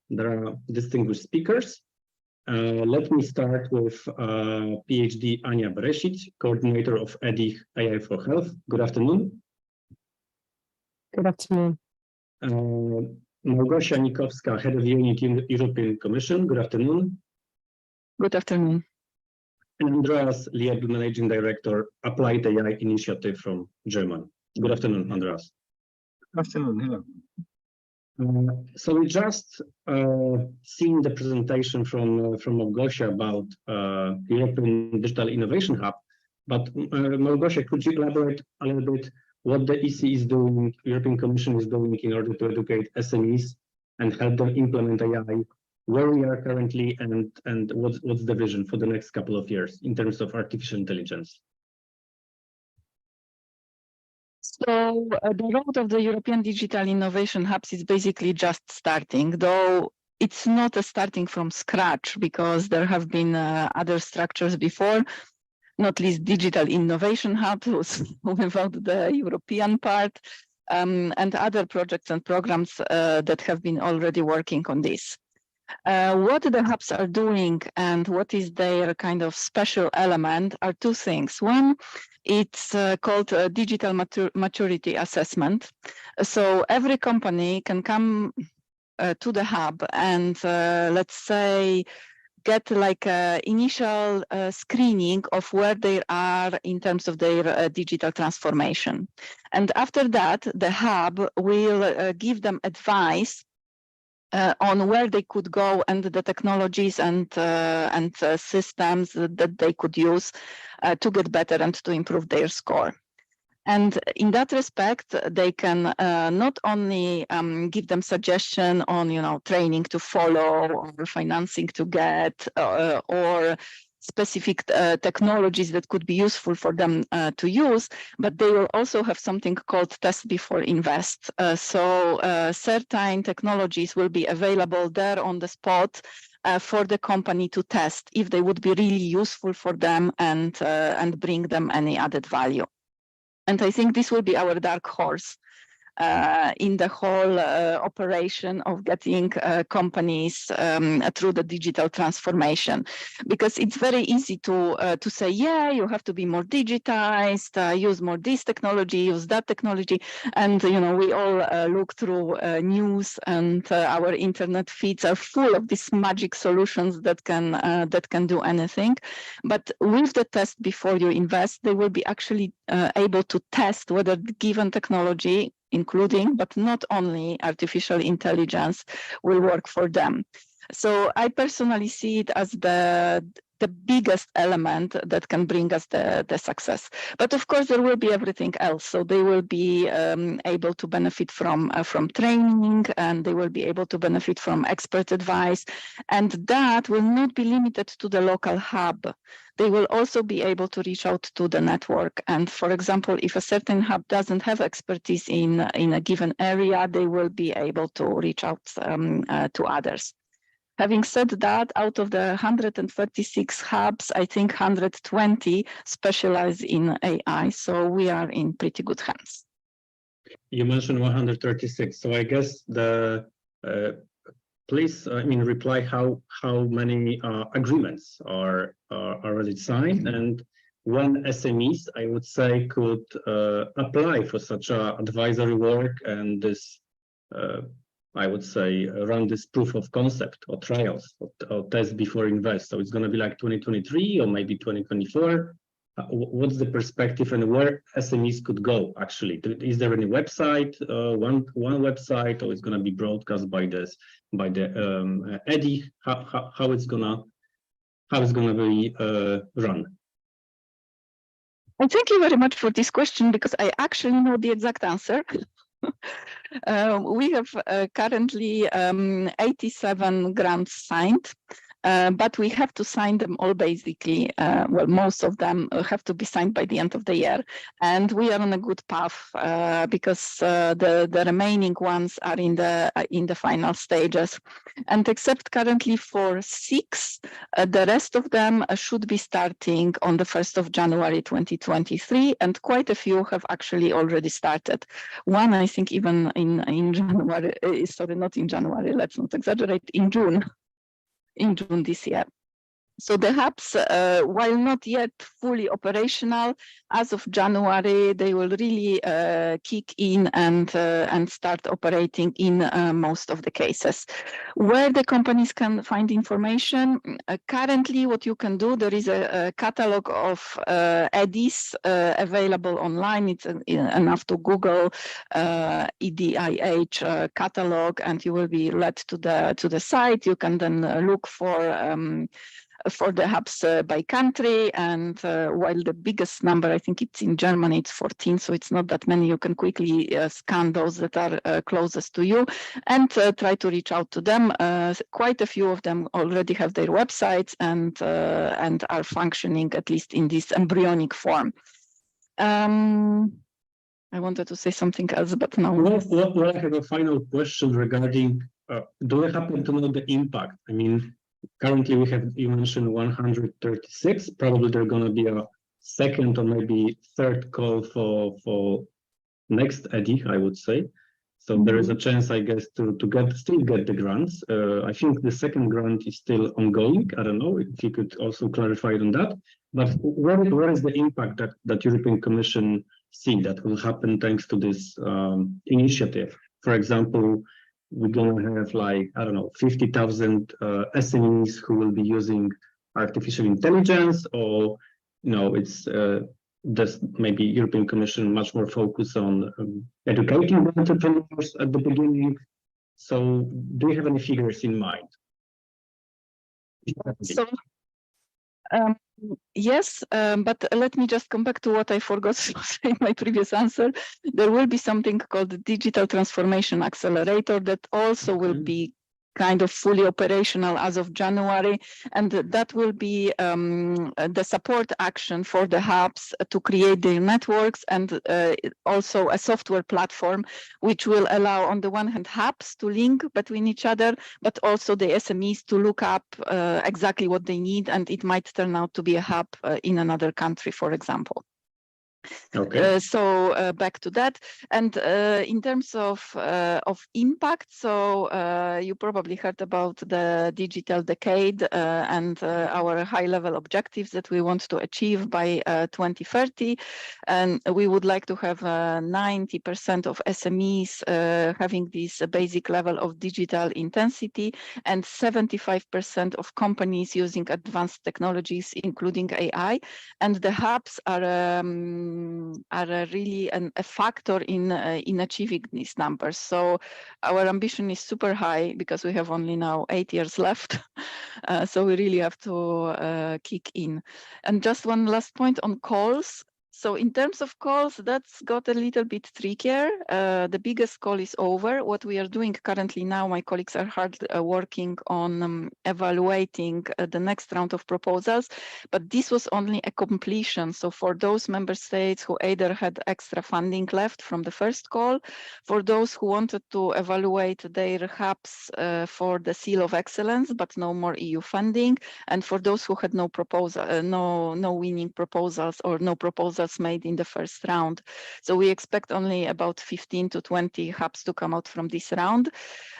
there are distinguished speakers. Let me start with PhD Anja Barešić, coordinator of EDIH AI4Health. Good afternoon. Good afternoon. Malgorzata Nikowska, head of unit in the European Commission. Good afternoon. Good afternoon. And Andreas Liebl, managing director, appliedAI initiative from Germany. Good afternoon, Andreas. Good afternoon. Hello. So we just seen the presentation from Malgorzata about European Digital Innovation Hub, but Malgorzata, could you elaborate a little bit what the EC is doing, European Commission is doing in order to educate SMEs and help them implement AI, where we are currently, and what's the vision for the next couple of years in terms of artificial intelligence? So the road of the European Digital Innovation Hubs is basically just starting, though it's not a starting from scratch because there have been other structures before, not least Digital Innovation Hub without the European part, and other projects and programs that have been already working on this. What the hubs are doing and what is their kind of special element are two things. One, it's called a digital maturity assessment. So every company can come to the hub and let's say get like an initial screening of where they are in terms of their digital transformation. And after that, the hub will give them advice on where they could go and the technologies and systems that they could use to get better and to improve their score. And in that respect, they can not only give them suggestion on, training to follow or financing to get or specific technologies that could be useful for them to use, but they will also have something called test before invest. So certain technologies will be available there on the spot for the company to test if they would be really useful for them and bring them any added value. And I think this will be our dark horse in the whole operation of getting companies through the digital transformation, because it's very easy to say, yeah, you have to be more digitized, use more this technology, use that technology, and we all look through news, and our internet feeds are full of these magic solutions that can do anything. But with the test before you invest, they will be actually able to test whether the given technology, including but not only artificial intelligence, will work for them. So I personally see it as the biggest element that can bring us the success. But of course, there will be everything else. So they will be able to benefit from training, and they will be able to benefit from expert advice. And that will not be limited to the local hub. They will also be able to reach out to the network. And for example, if a certain hub doesn't have expertise in a given area, they will be able to reach out to others. Having said that, out of the 136 hubs, I think 120 specialize in AI. So we are in pretty good hands. You mentioned 136. So I guess please, reply how many agreements are already signed, and when SMEs, I would say, could apply for such advisory work and this, I would say, run this proof of concept or trials or test before invest. So it's going to be like 2023 or maybe 2024. What's the perspective and where SMEs could go actually? Is there any website, one website, or it's going to be broadcast by the ADI? How it's gonna be run? And thank you very much for this question, because I actually know the exact answer. We have currently 87 grants signed. But we have to sign them all basically. Well, most of them have to be signed by the end of the year. And we are on a good path because the remaining ones are in the final stages. And except currently for 6, the rest of them should be starting on the 1st of January 2023. And quite a few have actually already started. One, I think, even in January, sorry, not in January, let's not exaggerate, in June this year. So the hubs, while not yet fully operational, as of January, they will really kick in and start operating in most of the cases. Where the companies can find information, currently what you can do, there is a catalog of EDIs available online. It's enough to Google EDIH catalog, and you will be led to the site. You can then look for the hubs by country, and while the biggest number, I think it's in Germany, it's 14, so it's not that many. You can quickly scan those that are closest to you and try to reach out to them. Quite a few of them already have their websites and are functioning, at least in this embryonic form. I wanted to say something else, but now. Well, I have a final question regarding, do you happen to know the impact? I mean, currently you mentioned 136, probably there's going to be a second or maybe third call for next edit, I would say. So there is a chance, I guess, to still get the grants. I think the second grant is still ongoing. I don't know if you could also clarify on that. But where is the impact that European Commission see that will happen thanks to this initiative? For example, we're going to have like, I don't know, 50,000 SMEs who will be using artificial intelligence, or, you know, it's just maybe European Commission much more focused on educating entrepreneurs at the beginning. So do you have any figures in mind? So, yes, but let me just come back to what I forgot to say in my previous answer. There will be something called the Digital Transformation Accelerator that also will be kind of fully operational as of January, and that will be the support action for the hubs to create their networks, and also a software platform which will allow, on the one hand, hubs to link between each other, but also the SMEs to look up exactly what they need, and it might turn out to be a hub in another country, for example. Okay. So back to that, and in terms of impact, so you probably heard about the digital decade and our high-level objectives that we want to achieve by 2030, and we would like to have 90% of SMEs having this basic level of digital intensity, and 75% of companies using advanced technologies, including AI, and the hubs are really a factor in achieving these numbers. So our ambition is super high because we have only now 8 years left. So we really have to kick in. And just one last point on calls. So in terms of calls, that's got a little bit trickier. The biggest call is over. What we are doing currently now, my colleagues are hard working on evaluating the next round of proposals, but this was only a completion. So for those member states who either had extra funding left from the first call, for those who wanted to evaluate their hubs for the seal of excellence, but no more EU funding, and for those who had no proposal, no winning proposals or no proposals made in the first round. So we expect only about 15 to 20 hubs to come out from this round.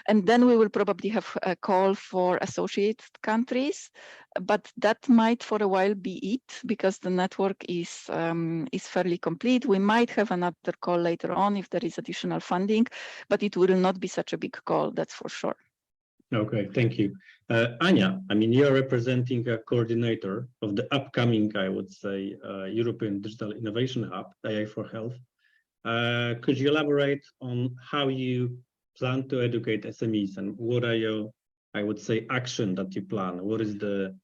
And then we will probably have a call for associated countries, but that might for a while be it because the network is fairly complete. We might have another call later on if there is additional funding, but it will not be such a big call, that's for sure. Okay, thank you. Anja, I mean, you're representing a coordinator of the upcoming, I would say, European Digital Innovation Hub, AI4Health. Could you elaborate on how you plan to educate SMEs and what are your, I would say, action that you plan? What is the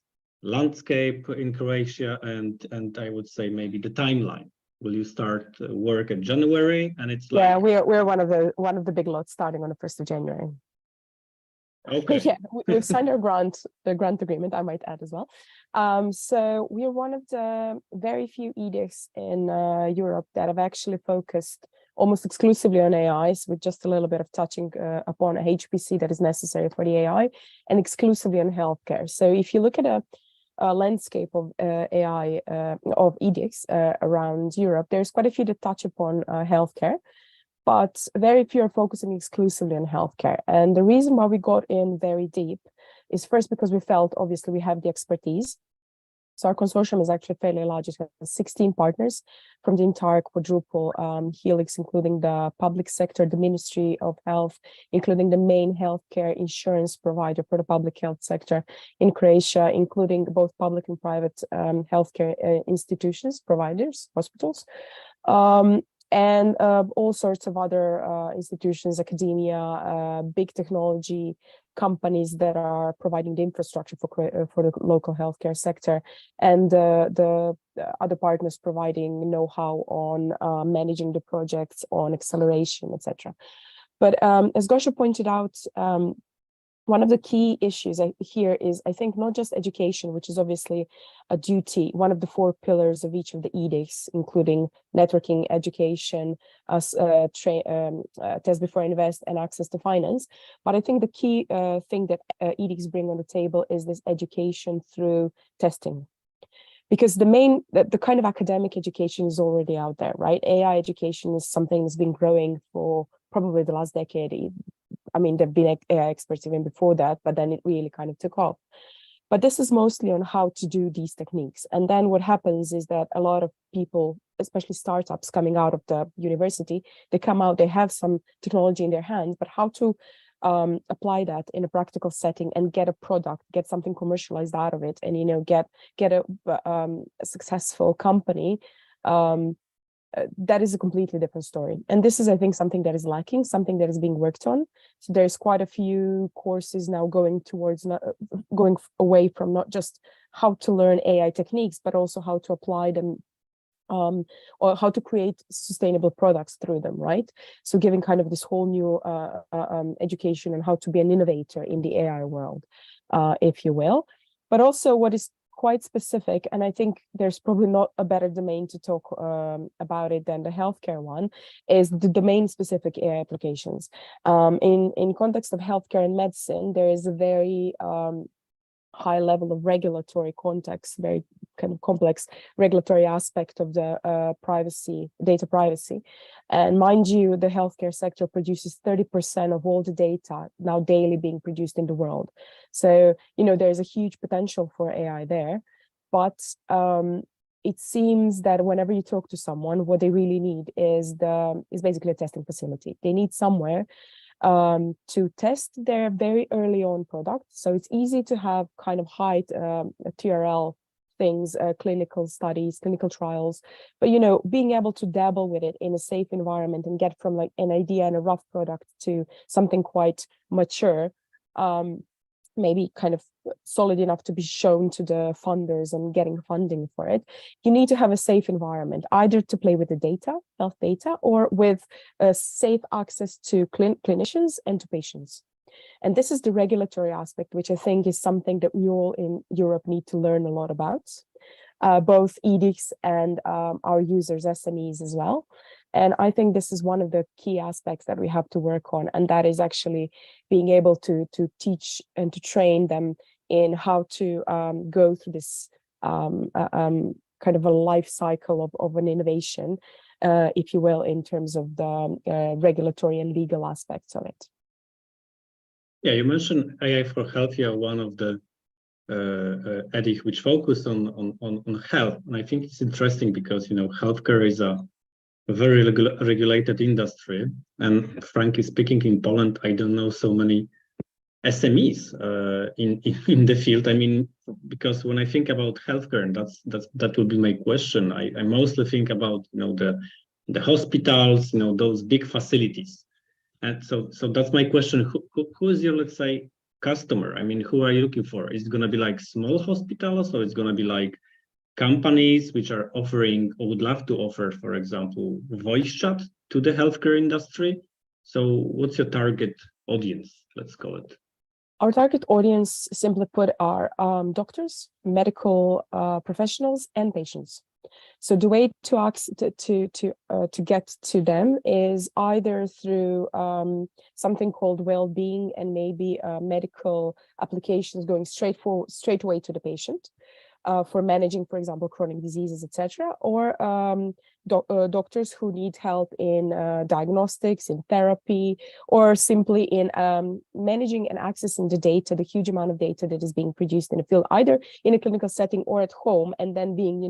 landscape in Croatia and I would say maybe the timeline? Will you start work in January and it's like... Yeah, we're one of the big lots starting on the 1st of January. Okay. Yeah, we've signed our grant agreement, I might add as well. So we are one of the very few edicts in Europe that have actually focused almost exclusively on AIs, with just a little bit of touching upon a HPC that is necessary for the AI, and exclusively on healthcare. So if you look at a landscape of AI of edicts around Europe, there's quite a few that touch upon healthcare, but very few are focusing exclusively on healthcare. And the reason why we got in very deep is first because we felt, obviously, we have the expertise. So our consortium is actually fairly large. It's got 16 partners from the entire quadruple helix, including the public sector, the Ministry of Health, including the main healthcare insurance provider for the public health sector in Croatia, including both public and private healthcare institutions, providers, hospitals. And all sorts of other institutions, academia, big technology companies that are providing the infrastructure for the local healthcare sector, and the other partners providing know-how on managing the projects, on acceleration, etc. But as Gosha pointed out, one of the key issues here is, I think, not just education, which is obviously a duty, one of the 4 pillars of each of the edicts, including networking, education, test before invest, and access to finance. But I think the key thing that edicts bring on the table is this education through testing. Because the kind of academic education is already out there, right? AI education is something that's been growing for probably the last decade. I mean, there've been AI experts even before that, but then it really kind of took off. But this is mostly on how to do these techniques. And then what happens is that a lot of people, especially startups coming out of the university, they come out, they have some technology in their hands, but how to apply that in a practical setting and get a product, get something commercialized out of it, and get a successful company, that is a completely different story. And this is, I think, something that is lacking, something that is being worked on. So there's quite a few courses now going away from not just how to learn AI techniques, but also how to apply them, or how to create sustainable products through them, right? So giving kind of this whole new education on how to be an innovator in the AI world, if you will. But also what is quite specific, and I think there's probably not a better domain to talk about it than the healthcare one, is the domain-specific AI applications. In context of healthcare and medicine, there is a very high level of regulatory context, very kind of complex regulatory aspect of the data privacy. And mind you, the healthcare sector produces 30% of all the data now daily being produced in the world. So, there's a huge potential for AI there, but it seems that whenever you talk to someone, what they really need is basically a testing facility. They need somewhere to test their very early on product. So it's easy to have kind of high TRL things, clinical studies, clinical trials, but being able to dabble with it in a safe environment and get from like an idea and a rough product to something quite mature, maybe kind of solid enough to be shown to the funders and getting funding for it, you need to have a safe environment, either to play with the data, health data, or with safe access to clinicians and to patients. And this is the regulatory aspect, which I think is something that we all in Europe need to learn a lot about, both edicts and our users, SMEs as well. And I think this is one of the key aspects that we have to work on, and that is actually being able to teach and to train them in how to go through this kind of a life cycle of an innovation, if you will, in terms of the regulatory and legal aspects of it. Yeah, you mentioned AI4Health, one of the edicts which focused on health, and I think it's interesting because healthcare is a very regulated industry, and frankly speaking, in Poland, I don't know so many SMEs in the field. I mean, because when I think about healthcare, and that would be my question, I mostly think about the hospitals, those big facilities. And so that's my question. Who is your, let's say, customer? I mean, who are you looking for? Is it going to be like small hospitals, or it's going to be like companies which are offering or would love to offer, for example, voice chat to the healthcare industry? So what's your target audience, let's call it? Our target audience, simply put, are doctors, medical professionals, and patients. So the way to get to them is either through something called well-being and maybe medical applications going straight away to the patient for managing, for example, chronic diseases, etc., or doctors who need help in diagnostics, in therapy, or simply in managing and accessing the data, the huge amount of data that is being produced in the field, either in a clinical setting or at home, and then being,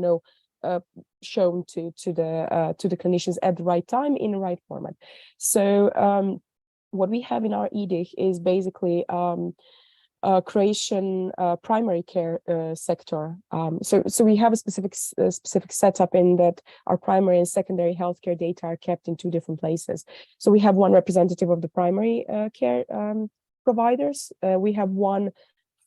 shown to the clinicians at the right time in the right format. So what we have in our edict is basically Croatian primary care sector. So we have a specific setup in that our primary and secondary healthcare data are kept in 2 different places. So we have one representative of the primary care providers. We have one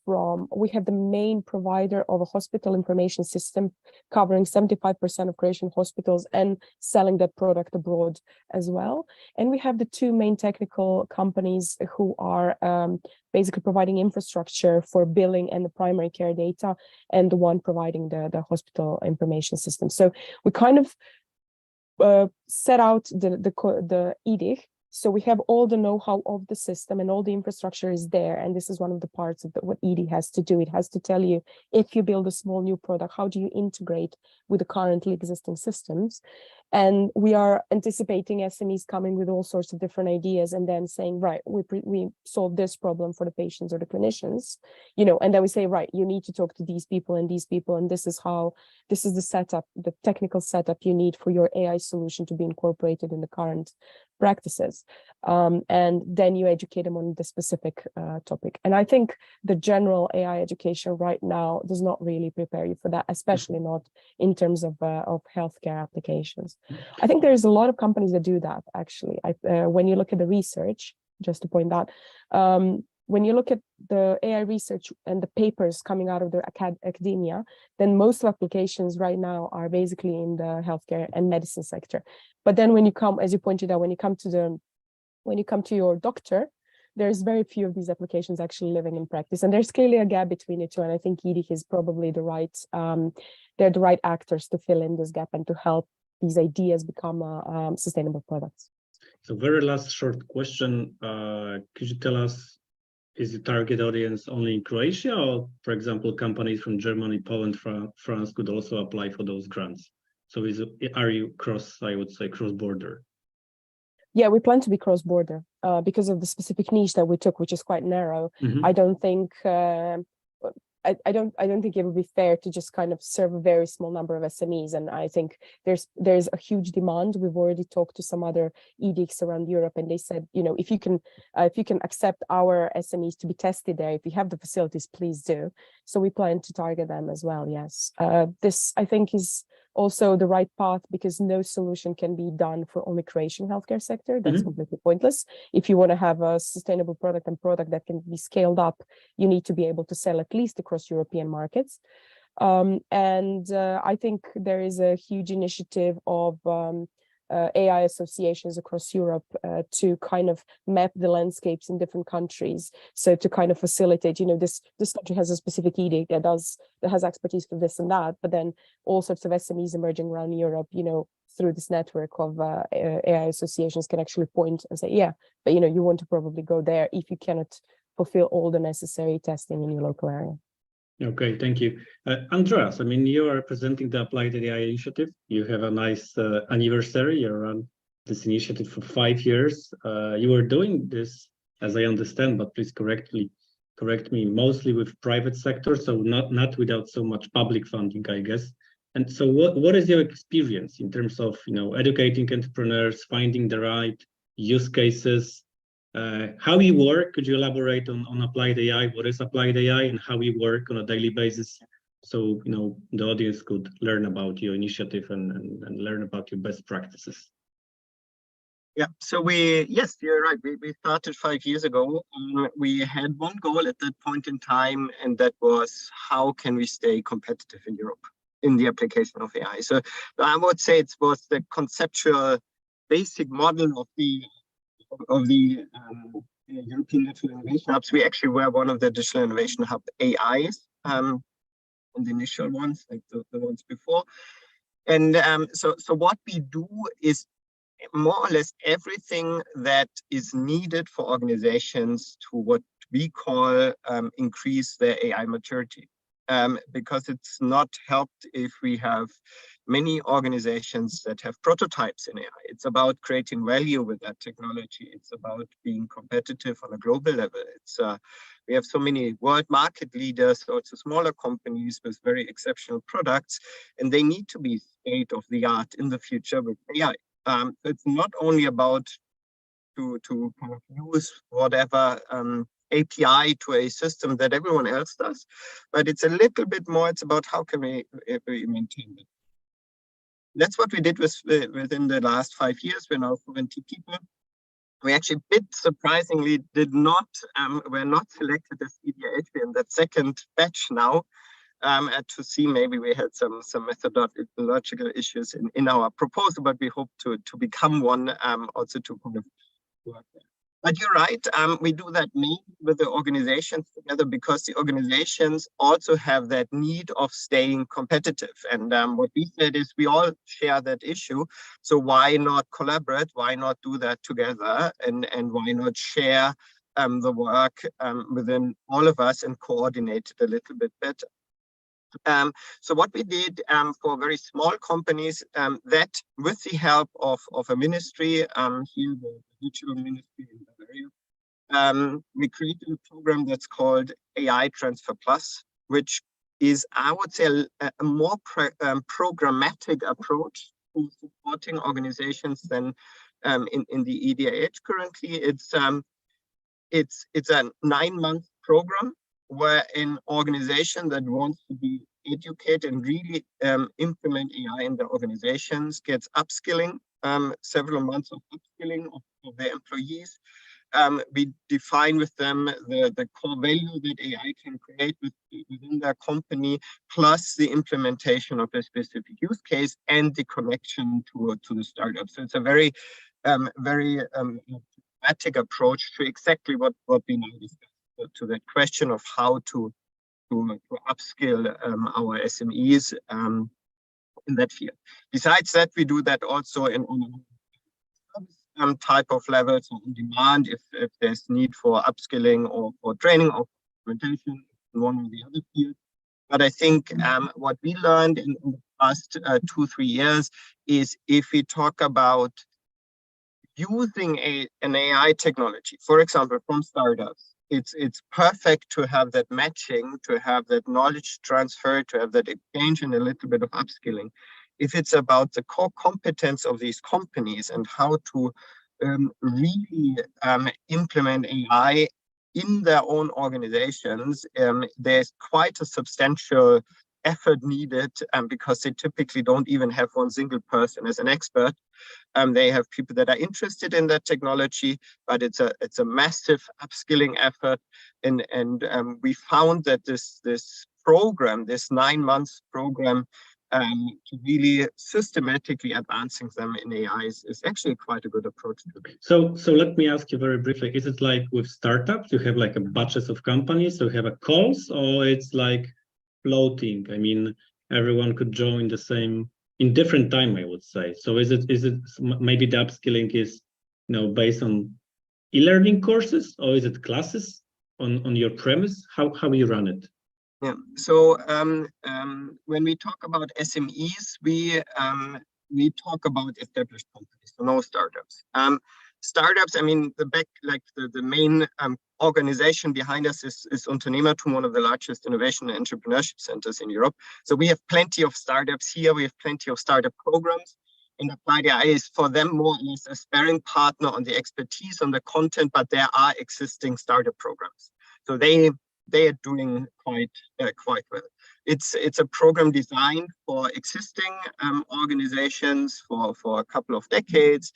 we have the main provider of a hospital information system covering 75% of Croatian hospitals and selling that product abroad as well. And we have the two main technical companies who are basically providing infrastructure for billing and the primary care data, and the one providing the hospital information system. So we kind of set out the edict. So we have all the know-how of the system and all the infrastructure is there. And this is one of the parts of what ED has to do. It has to tell you, if you build a small new product, how do you integrate with the currently existing systems? And we are anticipating SMEs coming with all sorts of different ideas and then saying, right, we solve this problem for the patients or the clinicians, you know, and then we say, right, you need to talk to these people, and this is the setup, the technical setup you need for your AI solution to be incorporated in the current practices. And then you educate them on the specific topic. And I think the general AI education right now does not really prepare you for that, especially not in terms of healthcare applications. I think there's a lot of companies that do that, actually. When you look at the research, just to point out, when you look at the AI research and the papers coming out of the academia, then most of applications right now are basically in the healthcare and medicine sector. But then when you come, as you pointed out, when you come to your doctor, there's very few of these applications actually living in practice, and there's clearly a gap between the two. And I think EDIC is probably they're the right actors to fill in this gap and to help these ideas become sustainable products. So very last short question, could you tell us, is the target audience only in Croatia, or, for example, companies from Germany, Poland, France could also apply for those grants? So are you cross-border? Yeah, we plan to be cross-border because of the specific niche that we took, which is quite narrow. I don't think I don't think it would be fair to just kind of serve a very small number of SMEs. And I think there's a huge demand. We've already talked to some other edicts around Europe, and they said, you know, if you can accept our SMEs to be tested there, if you have the facilities, please do. So we plan to target them as well. Yes, this I think is also the right path, because no solution can be done for only Croatian healthcare sector. That's completely pointless. If you want to have a sustainable product that can be scaled up, you need to be able to sell at least across European markets. I think there is a huge initiative of AI associations across Europe to kind of map the landscapes in different countries. So to kind of facilitate, you know, this country has a specific edict that has expertise for this and that, but then all sorts of SMEs emerging around Europe, you know, through this network of AI associations can actually point and say, yeah, but you know, you want to probably go there if you cannot fulfill all the necessary testing in your local area. Okay, thank you. Andreas, I mean, you are representing the appliedAI initiative. You have a nice anniversary. You run this initiative for 5 years. You were doing this, as I understand, but please correct me, mostly with private sector, so not without so much public funding, I guess. And so what is your experience in terms of, you know, educating entrepreneurs, finding the right use cases? How you work? Could you elaborate on appliedAI? What is appliedAI and how you work on a daily basis? So, you know, the audience could learn about your initiative and learn about your best practices. Yeah, so yes, you're right. We started 5 years ago. We had one goal at that point in time, and that was, how can we stay competitive in Europe in the application of AI? So I would say it was the conceptual basic model of the European Digital Innovation Hubs. We actually were one of the Digital Innovation Hub AIs, and the initial ones, like the ones before. And so what we do is more or less everything that is needed for organizations to what we call increase their AI maturity. Because it's not helped if we have many organizations that have prototypes in AI. It's about creating value with that technology. It's about being competitive on a global level. It's we have so many world market leaders, so it's smaller companies with very exceptional products, and they need to be state of the art in the future with AI. It's not only about to kind of use whatever API to a system that everyone else does, but it's a little bit more, it's about how can we maintain it. That's what we did within the last 5 years. We're now 70 people. we actually, a bit surprisingly, were not selected as AIH in that second batch now. To see maybe we had some methodological issues in our proposal, but we hope to become one also to kind of work there. But you're right, we do that mainly with the organizations together because the organizations also have that need of staying competitive. And what we said is we all share that issue. So why not collaborate? Why not do that together? And why not share the work within all of us and coordinate it a little bit better? So what we did for very small companies, that with the help of a ministry, here the digital ministry in Bavaria, we created a program that's called AI Transfer Plus, which is, I would say, a more programmatic approach to supporting organizations than in the EDIH currently. It's a 9-month program where an organization that wants to be educated and really implement AI in their organizations gets upskilling, several months of upskilling of their employees. We define with them the core value that AI can create within their company, plus the implementation of a specific use case and the connection to the startup. So it's a very pragmatic approach to exactly what we now discussed, to the question of how to upskill our SMEs in that field. Besides that, we do that also on type of levels on demand if there's need for upskilling or for training or implementation in one or the other field. But I think what we learned in the past 2-3 years is if we talk about using an AI technology, for example, from startups, it's perfect to have that matching, to have that knowledge transfer, to have that exchange and a little bit of upskilling. If it's about the core competence of these companies and how to really implement AI in their own organizations, there's quite a substantial effort needed because they typically don't even have one single person as an expert. They have people that are interested in that technology, but it's a massive upskilling effort. And we found that this program, this 9-month program, to really systematically advancing them in AI is actually quite a good approach to it. So let me ask you very briefly, is it like with startups, you have like a budget of companies, so you have a calls, or it's like floating? I mean, everyone could join the same in different time, I would say. So is it maybe the upskilling is, based on e-learning courses, or is it classes on your premise? How you run it? Yeah. So when we talk about SMEs, we talk about established companies, so no startups. Startups, I mean, the main organization behind us is Unternehmertum, one of the largest innovation and entrepreneurship centers in Europe. So we have plenty of startups here. We have plenty of startup programs. And appliedAI is for them more or less a sparring partner on the expertise, on the content, but there are existing startup programs. So they are doing quite well. It's a program designed for existing organizations for a couple of decades.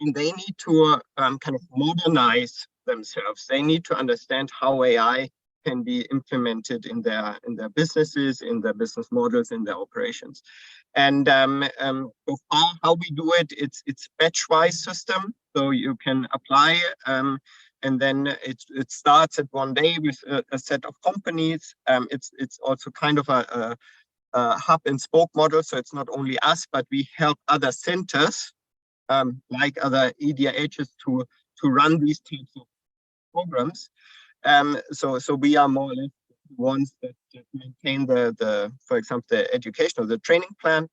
And they need to kind of modernize themselves. They need to understand how AI can be implemented in their businesses, in their business models, in their operations. And so far, how we do it, it's batch-wise system. So you can apply, and then it starts at one day with a set of companies. It's also kind of a hub and spoke model. So it's not only us, but we help other centers, like other EDIHs to run these types of programs. So we are more or less ones that maintain for example, the education or the training plan,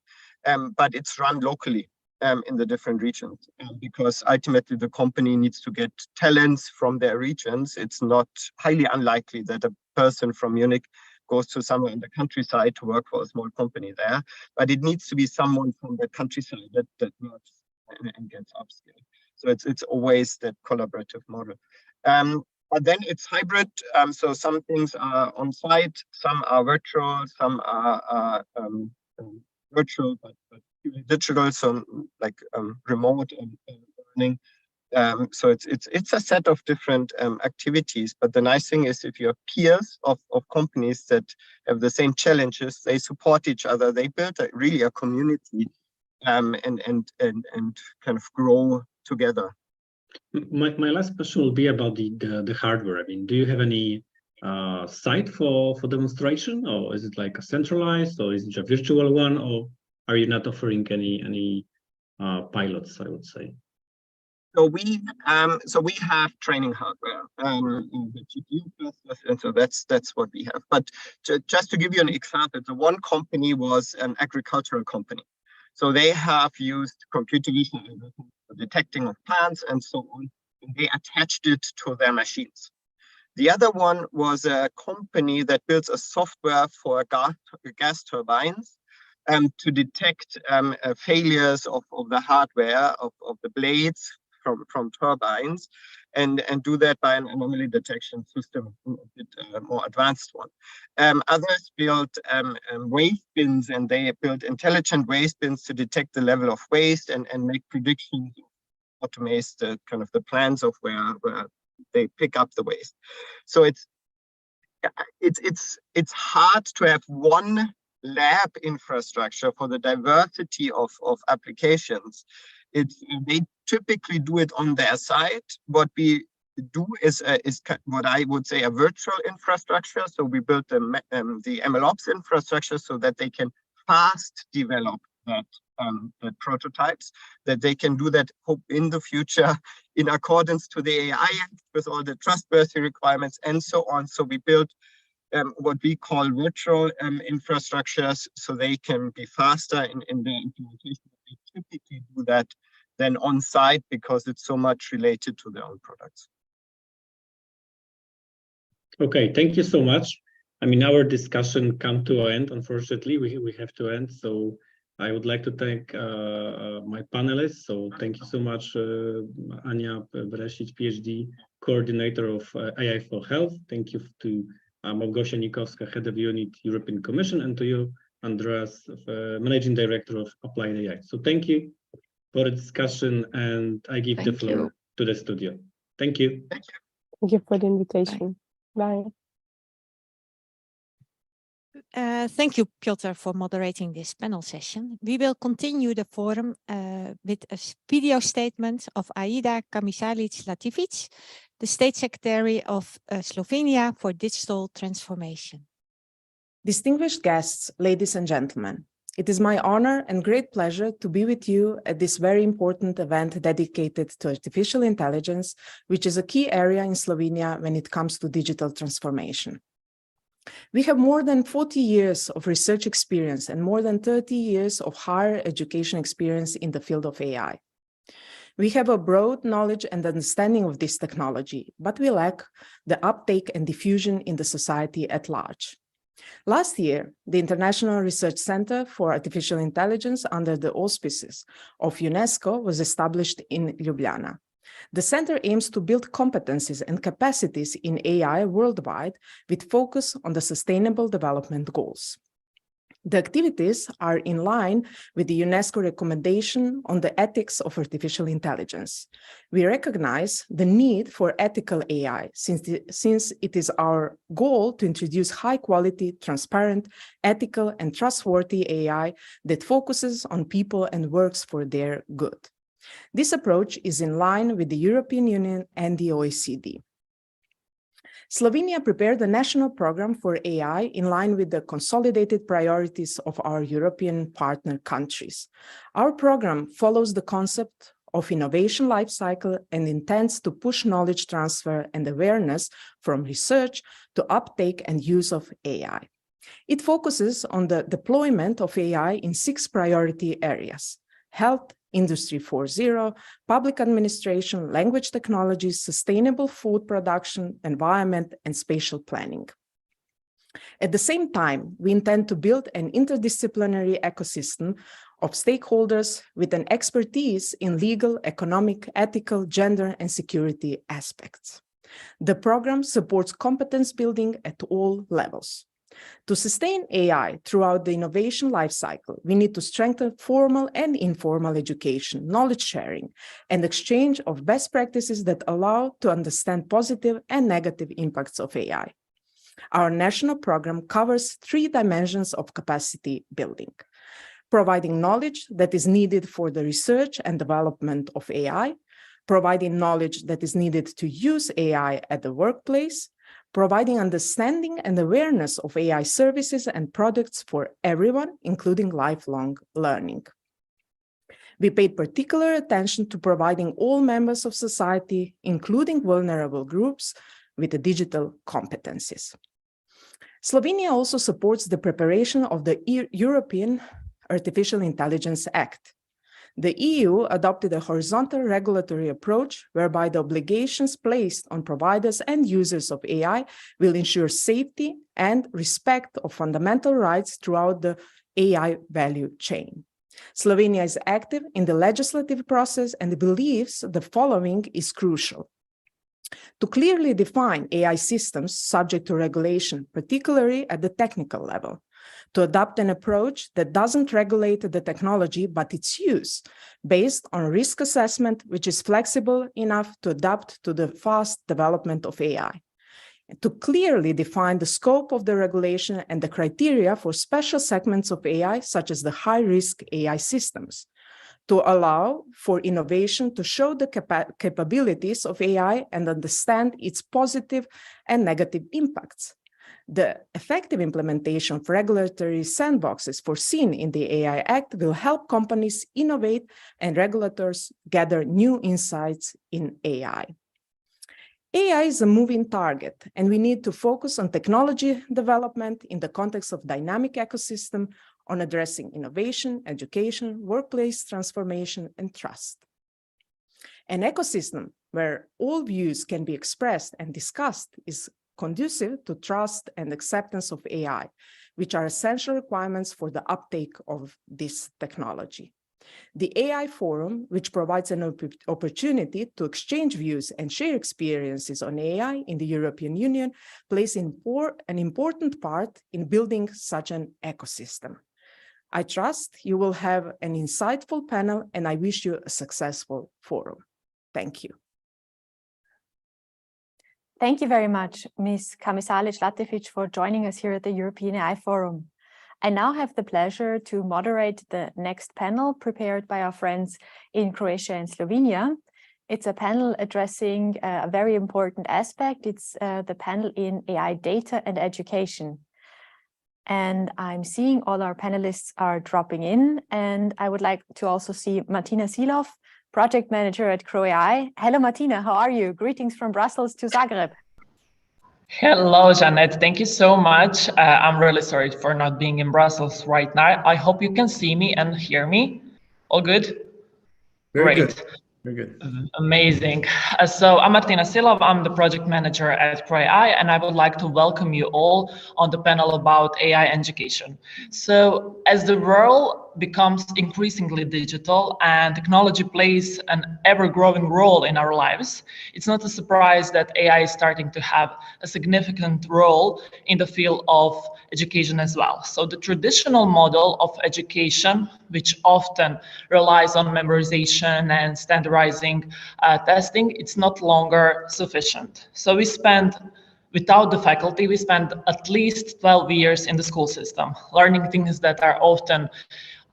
but it's run locally in the different regions, because ultimately the company needs to get talents from their regions. It's not highly unlikely that a person from Munich goes to somewhere in the countryside to work for a small company there, but it needs to be someone from the countryside that works and gets upskilled. So it's always that collaborative model. But then it's hybrid. So some things are on site, some are virtual, some are virtual but digital, so like remote and learning. So it's a set of different activities. But the nice thing is, if you're peers of companies that have the same challenges, they support each other. They build really a community, and kind of grow together. My last question will be about the hardware. I mean, do you have any site for demonstration, or is it like a centralized, or is it a virtual one, or are you not offering any pilots, I would say? So we have training hardware, the GPU clusters, and so that's what we have. But just to give you an example, the one company was an agricultural company, so they have used computer vision for detecting of plants and so on, and they attached it to their machines. The other one was a company that builds a software for gas turbines, to detect failures of the hardware of the blades from turbines, and do that by an anomaly detection system, a bit more advanced one. Others built waste bins, and they built intelligent waste bins to detect the level of waste and make predictions, automate the kind of the plans of where they pick up the waste. So it's hard to have one lab infrastructure for the diversity of applications. They typically do it on their side. What we do is what I would say a virtual infrastructure. So we built the MLOps infrastructure so that they can fast develop the prototypes, that they can do that in the future in accordance to the AI Act with all the trustworthy requirements and so on. So we built what we call virtual infrastructures, so they can be faster in their implementation. They typically do that then on site because it's so much related to their own products. Okay, thank you so much. I mean, our discussion come to an end. Unfortunately, we have to end. So I would like to thank my panelists. So thank you so much, Anja Barešić, PhD, coordinator of AI4Health. Thank you to Malgorzata Nikowska, head of unit, European Commission, and to you, Andreas, Managing Director of appliedAI. So thank you for the discussion, and I give the floor to the studio. Thank you. Thank you for the invitation. Bye. Thank you, Piotr, for moderating this panel session. We will continue the forum with a video statement of Aida, Kamišalić, Latifić, the State Secretary of Slovenia for Digital Transformation. Distinguished guests, ladies and gentlemen, it is my honor and great pleasure to be with you at this very important event dedicated to artificial intelligence, which is a key area in Slovenia when it comes to digital transformation. We have more than 40 years of research experience and more than 30 years of higher education experience in the field of AI. We have a broad knowledge and understanding of this technology, but we lack the uptake and diffusion in the society at large. Last year, the International Research Center for Artificial Intelligence under the auspices of UNESCO was established in Ljubljana. The center aims to build competencies and capacities in AI worldwide with focus on the Sustainable Development Goals. The activities are in line with the UNESCO recommendation on the ethics of artificial intelligence. We recognize the need for ethical AI since it is our goal to introduce high-quality, transparent, ethical, and trustworthy AI that focuses on people and works for their good. This approach is in line with the European Union and the OECD. Slovenia prepared a national program for AI in line with the consolidated priorities of our European partner countries. Our program follows the concept of innovation lifecycle and intends to push knowledge transfer and awareness from research to uptake and use of AI. It focuses on the deployment of AI in 6 priority areas: health, Industry 4.0, public administration, language technologies, sustainable food production, environment, and spatial planning. At the same time, we intend to build an interdisciplinary ecosystem of stakeholders with an expertise in legal, economic, ethical, gender, and security aspects. The program supports competence building at all levels. To sustain AI throughout the innovation lifecycle, we need to strengthen formal and informal education, knowledge sharing, and exchange of best practices that allow to understand positive and negative impacts of AI. Our national program covers 3 dimensions of capacity building: providing knowledge that is needed for the research and development of AI, providing knowledge that is needed to use AI at the workplace, providing understanding and awareness of AI services and products for everyone, including lifelong learning. We paid particular attention to providing all members of society, including vulnerable groups, with the digital competencies. Slovenia also supports the preparation of the European Artificial Intelligence Act. The EU adopted a horizontal regulatory approach whereby the obligations placed on providers and users of AI will ensure safety and respect of fundamental rights throughout the AI value chain. Slovenia is active in the legislative process and believes the following is crucial: to clearly define AI systems subject to regulation, particularly at the technical level; to adopt an approach that doesn't regulate the technology, but its use, based on risk assessment, which is flexible enough to adapt to the fast development of AI; to clearly define the scope of the regulation and the criteria for special segments of AI, such as the high-risk AI systems; to allow for innovation to show the capabilities of AI and understand its positive and negative impacts. The effective implementation of regulatory sandboxes foreseen in the AI Act will help companies innovate and regulators gather new insights in AI. AI is a moving target, and we need to focus on technology development in the context of dynamic ecosystem, on addressing innovation, education, workplace transformation, and trust. An ecosystem where all views can be expressed and discussed is conducive to trust and acceptance of AI, which are essential requirements for the uptake of this technology. The AI Forum, which provides an opportunity to exchange views and share experiences on AI in the European Union, plays an important part in building such an ecosystem. I trust you will have an insightful panel, and I wish you a successful forum. Thank you. Thank you very much, Ms. Kamišalić Latifić, for joining us here at the European AI Forum. I now have the pleasure to moderate the next panel prepared by our friends in Croatia and Slovenia. It's a panel addressing a very important aspect. It's the panel in AI data and education. And I'm seeing all our panelists are dropping in, and I would like to also see Martina Silov, project manager at CroAI. Hello, Martina, how are you? Greetings from Brussels to Zagreb. Hello, Janet. Thank you so much. I'm really sorry for not being in Brussels right now. I hope you can see me and hear me. All good? Very Great. good. Very good. Amazing. So I'm Martina Silov. I'm the project manager at CroAI, and I would like to welcome you all on the panel about AI education. So as the world becomes increasingly digital and technology plays an ever-growing role in our lives, it's not a surprise that AI is starting to have a significant role in the field of education as well. So the traditional model of education, which often relies on memorization and standardizing testing, it's not longer sufficient. So without the faculty, we spend at least 12 years in the school system, learning things that are often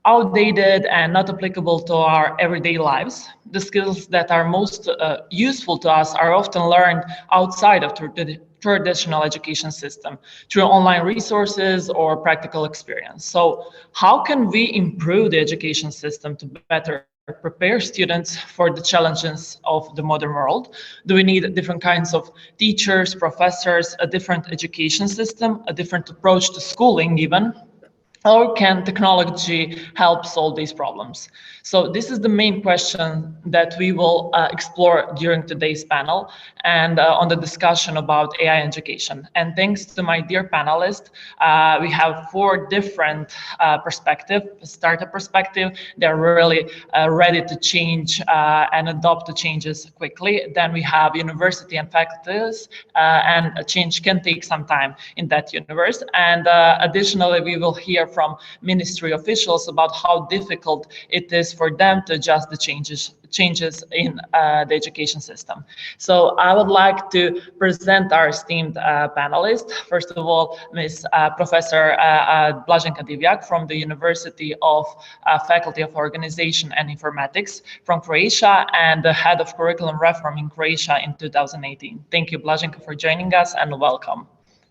outdated and not applicable to our everyday lives. The skills that are most useful to us are often learned outside of the traditional education system through online resources or practical experience. So how can we improve the education system to better prepare students for the challenges of the modern world? Do we need different kinds of teachers, professors, a different education system, a different approach to schooling even? How can technology help solve these problems? So this is the main question that we will explore during today's panel and on the discussion about AI education. And thanks to my dear panelists, we have 4 different perspectives. Startup perspective, they're really ready to change and adopt the changes quickly. Then we have university and faculties, and a change can take some time in that universe. And additionally, we will hear from ministry officials about how difficult it is for them to adjust the changes in the education system. So I would like to present our esteemed panelists. First of all, Ms. Professor Blaženka Divjak from the University of Faculty of Organization and Informatics from Croatia and the head of curriculum reform in Croatia in 2018. Thank you, Blaženka, for joining us and welcome.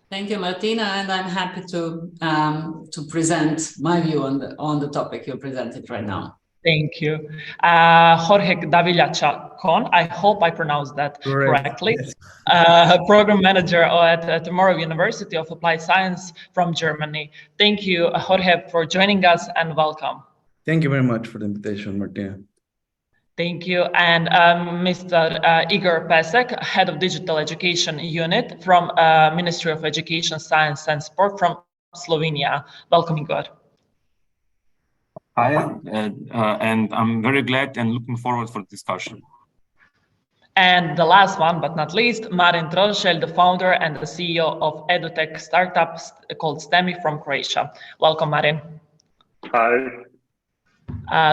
Thank you, Martina, and I'm happy to present my view on the topic you presented right now. Thank you. Jorge Davila-Chacon, I hope I pronounced that correctly. Yes. Program manager at Tomorrow University of Applied Science from Germany. Thank you, Jorge, for joining us and welcome. Thank you very much for the invitation, Martina. Thank you. And Mr. Igor Pesek, Head of Digital Education Unit from Ministry of Education, Science and Sport from Slovenia. Welcome, Igor. Hi, and I'm very glad and looking forward for the discussion. And the last one, but not least, Marin Trošelj, the founder and the CEO of edutech startup called STEMI from Croatia. Welcome, Marin. Hi.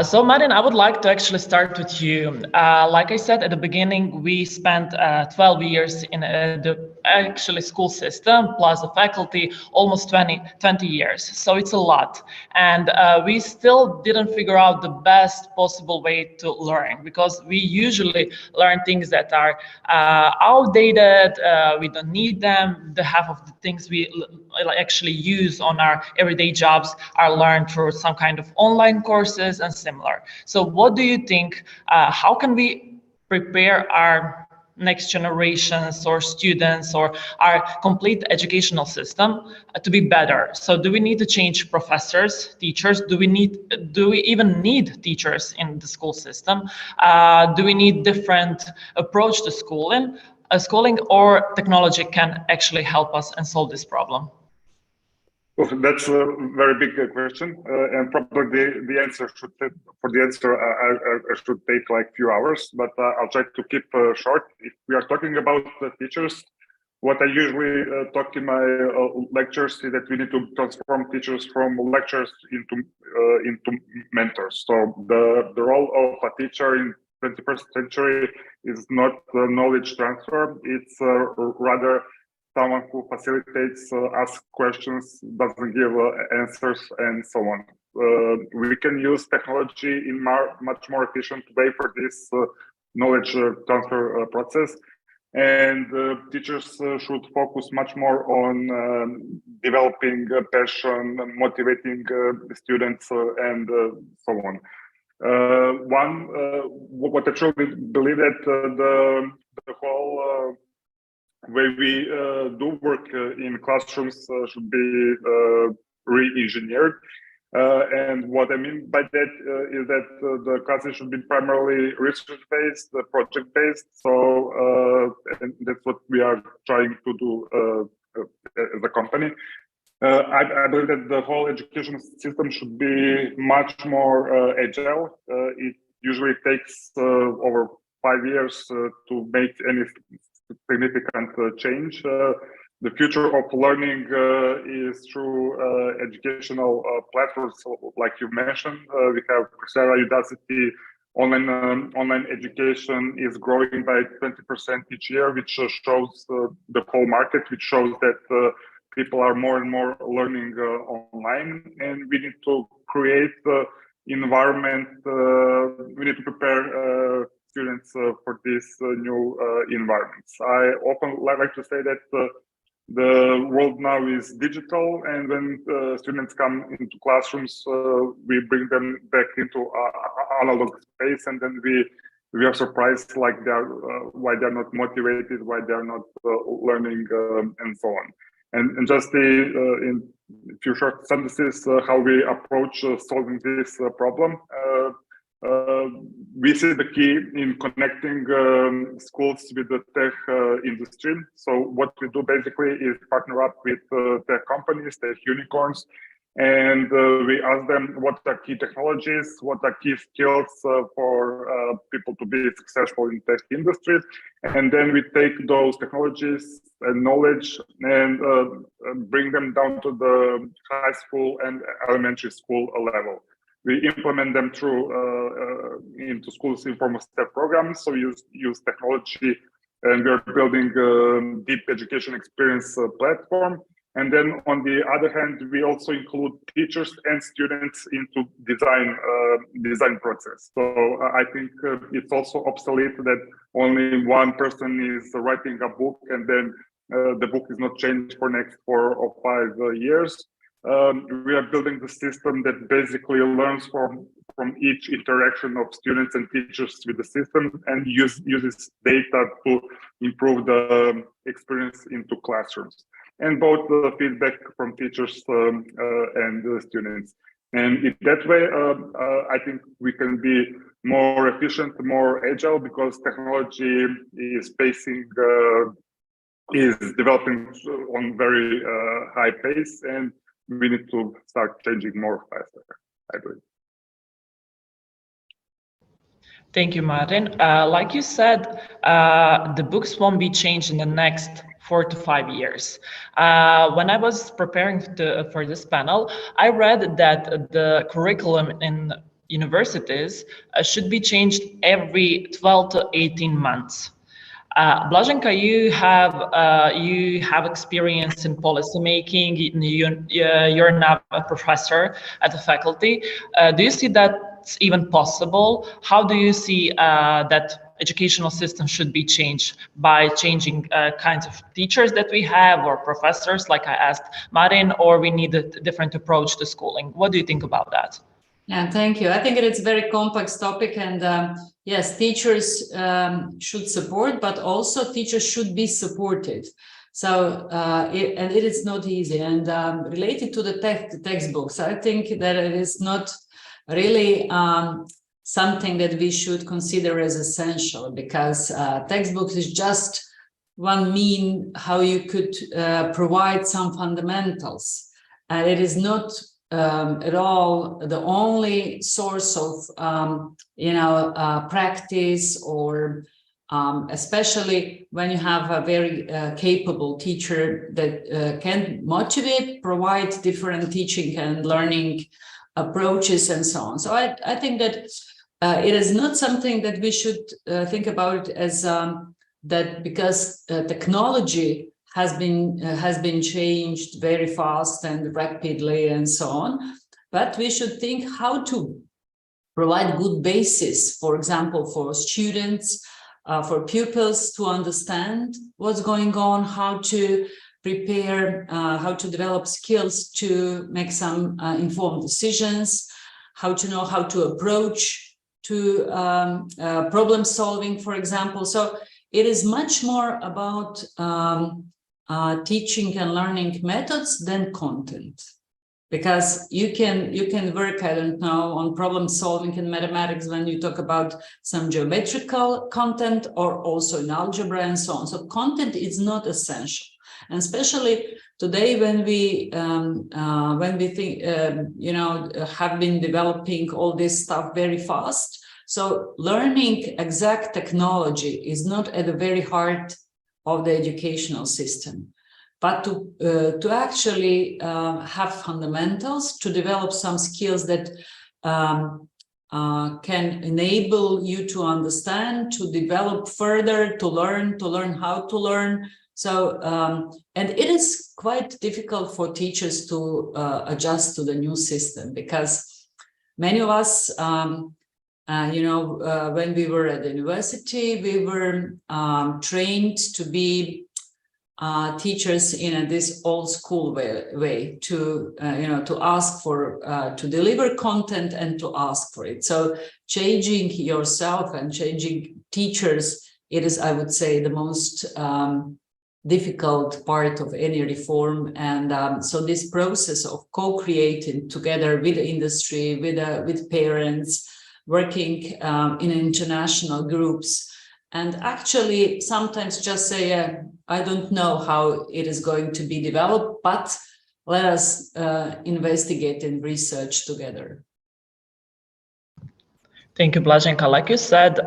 So Marin, I would like to actually start with you. Like I said at the beginning, we spent 12 years in the actually school system, plus the faculty, almost 20 years. So it's a lot. And we still didn't figure out the best possible way to learn, because we usually learn things that are outdated, we don't need them. The half of the things we actually use on our everyday jobs are learned through some kind of online courses and similar. So what do you think, how can we prepare our next generations or students or our complete educational system to be better? So do we need to change professors, teachers? Do we even need teachers in the school system? Do we need different approach to schooling, or technology can actually help us and solve this problem? Well, that's a very big question, and probably the answer should I should take like few hours, but I'll try to keep short. If we are talking about the teachers, what I usually talk in my lectures is that we need to transform teachers from lecturers into mentors. So the role of a teacher in 21st century is not knowledge transfer; it's rather someone who facilitates, asks questions, doesn't give answers, and so on. We can use technology in much more efficient way for this knowledge transfer process. And teachers should focus much more on developing passion, motivating the students, and so on. What I truly believe that the whole way we do work in classrooms should be re-engineered. And what I mean by that is that the classes should be primarily research-based, project-based. So and that's what we are trying to do as a company. I believe that the whole education system should be much more agile. It usually takes over 5 years to make any significant change. The future of learning is through educational platforms, like you mentioned. We have Coursera, Udacity. Online education is growing by 20% each year, which shows the whole market, which shows that people are more and more learning online, and we need to create the environment. We need to prepare students for these new environments. I often like to say that the world now is digital, and when students come into classrooms, we bring them back into analog space, and then we are surprised, like why they're not motivated, why they're not learning, and so on. And just in a few short sentences, how we approach solving this problem. We see the key in connecting schools with the tech industry. So what we do basically is partner up with tech companies, tech unicorns, and we ask them what are key technologies, what are key skills for people to be successful in tech industry. And then we take those technologies and knowledge and bring them down to the high school and elementary school level. We implement them through into schools informal step programs. So we use technology, and we're building a deep education experience platform. And then on the other hand, we also include teachers and students into design process. So I think it's also obsolete that only one person is writing a book and then the book is not changed for next 4 or 5 years. We are building the system that basically learns from each interaction of students and teachers with the system and uses data to improve the experience into classrooms. And both the feedback from teachers and the students. And in that way, I think we can be more efficient, more agile, because technology is developing on very high pace, and we need to start changing more faster, I believe. Thank you, Martin. Like you said, the books won't be changed in the next 4 to 5 years. When I was preparing for this panel, I read that the curriculum in universities should be changed every 12 to 18 months. Blaženka, you have experience in policymaking. You're now a professor at the faculty. Do you see that's even possible? How do you see that educational system should be changed by changing kinds of teachers that we have, or professors, like I asked Martin, or we need a different approach to schooling? What do you think about that? Yeah, thank you. I think it's a very complex topic, and yes, teachers should support, but also teachers should be supported. So, it is not easy. And related to the textbooks, I think that it is not really something that we should consider as essential, because textbooks is just one mean how you could provide some fundamentals. And it is not at all the only source of practice, or especially when you have a very capable teacher that can motivate, provide different teaching and learning approaches and so on. So I think that it is not something that we should think about as that, because technology has been changed very fast and rapidly and so on. But we should think how to provide good basis, for example, for students, for pupils to understand what's going on, how to prepare, how to develop skills to make some informed decisions, how to know how to approach to problem solving, for example. So it is much more about teaching and learning methods than content, because you can work, I don't know, on problem solving in mathematics when you talk about some geometrical content, or also in algebra and so on. So content is not essential, and especially today when we think have been developing all this stuff very fast. So learning exact technology is not at the very heart of the educational system, but to actually have fundamentals, to develop some skills that can enable you to understand, to develop further, to learn how to learn. So, and it is quite difficult for teachers to adjust to the new system, because many of us, when we were at the university, we were trained to be teachers in this old school way to ask for, to deliver content and to ask for it. So changing yourself and changing teachers, it is, I would say, the most difficult part of any reform. And so this process of co-creating together with the industry, with parents, working in international groups, and actually sometimes just say, I don't know how it is going to be developed, but let us investigate and research together. Thank you, Blaženka. Like you said,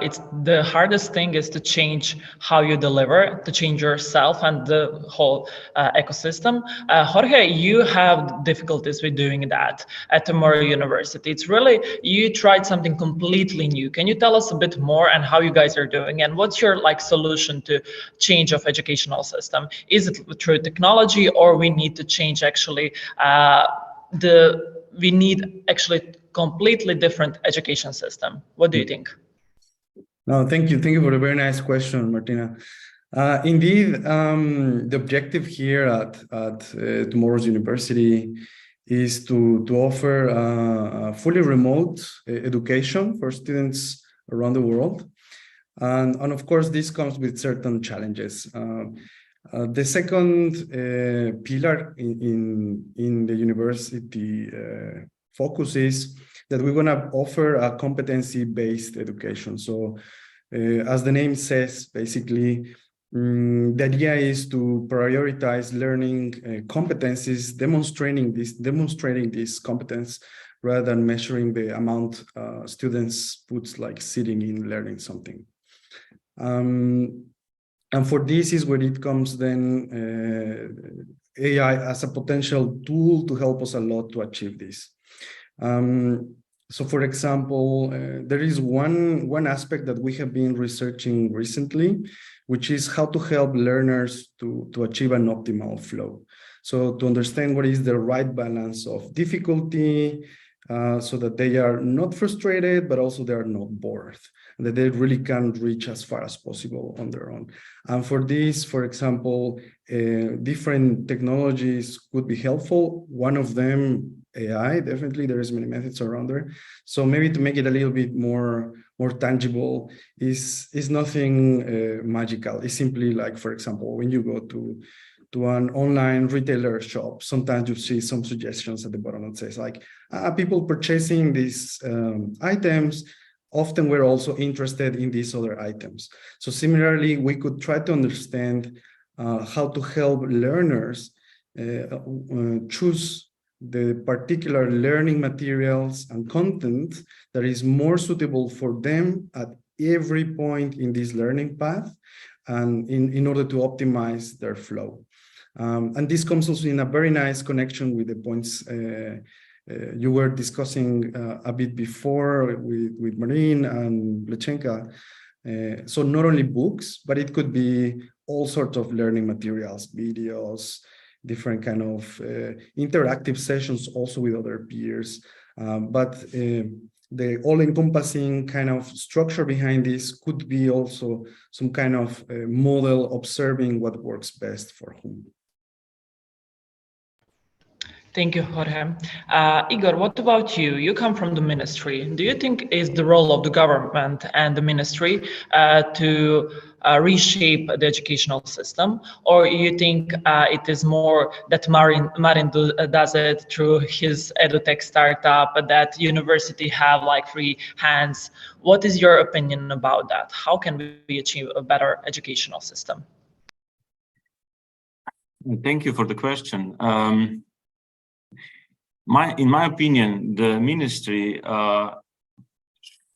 it's the hardest thing is to change how you deliver, to change yourself and the whole ecosystem. Jorge, you have difficulties with doing that at Tomorrow University. It's really, you tried something completely new. Can you tell us a bit more on how you guys are doing and what's your solution to change of educational system? Is it through technology, or we need to change actually we need actually completely different education system? What do you think? No, thank you. Thank you for a very nice question, Martina. Indeed, the objective here at Tomorrow's University is to offer a fully remote education for students around the world. And of course, this comes with certain challenges. The second pillar in the university focus is that we're going to offer a competency-based education. So as the name says, basically, the idea is to prioritize learning competencies, demonstrating this competence rather than measuring the amount students put sitting in learning something. And for this is where it comes then AI as a potential tool to help us a lot to achieve this. So for example, there is one aspect that we have been researching recently, which is how to help learners to achieve an optimal flow. So to understand what is the right balance of difficulty, so that they are not frustrated, but also they are not bored, and that they really can reach as far as possible on their own. And for this, for example, different technologies could be helpful. One of them, AI, definitely, there is many methods around there. So maybe to make it a little bit more tangible is nothing magical. It's simply like, for example, when you go to an online retailer shop, sometimes you see some suggestions at the bottom that says people purchasing these items, often we're also interested in these other items. So similarly, we could try to understand how to help learners choose the particular learning materials and content that is more suitable for them at every point in this learning path, and in order to optimize their flow. And this comes also in a very nice connection with the points you were discussing a bit before with Marin and Blaženka. So not only books, but it could be all sorts of learning materials, videos, different kind of interactive sessions also with other peers. But the all-encompassing kind of structure behind this could be also some kind of model observing what works best for whom. Thank you, Jorge. Igor, what about you? You come from the ministry. Do you think is the role of the government and the ministry to reshape the educational system, or you think it is more that Marin does it through his edutech startup, that university have free hands? What is your opinion about that? How can we achieve a better educational system? Thank you for the question. In my opinion, the ministry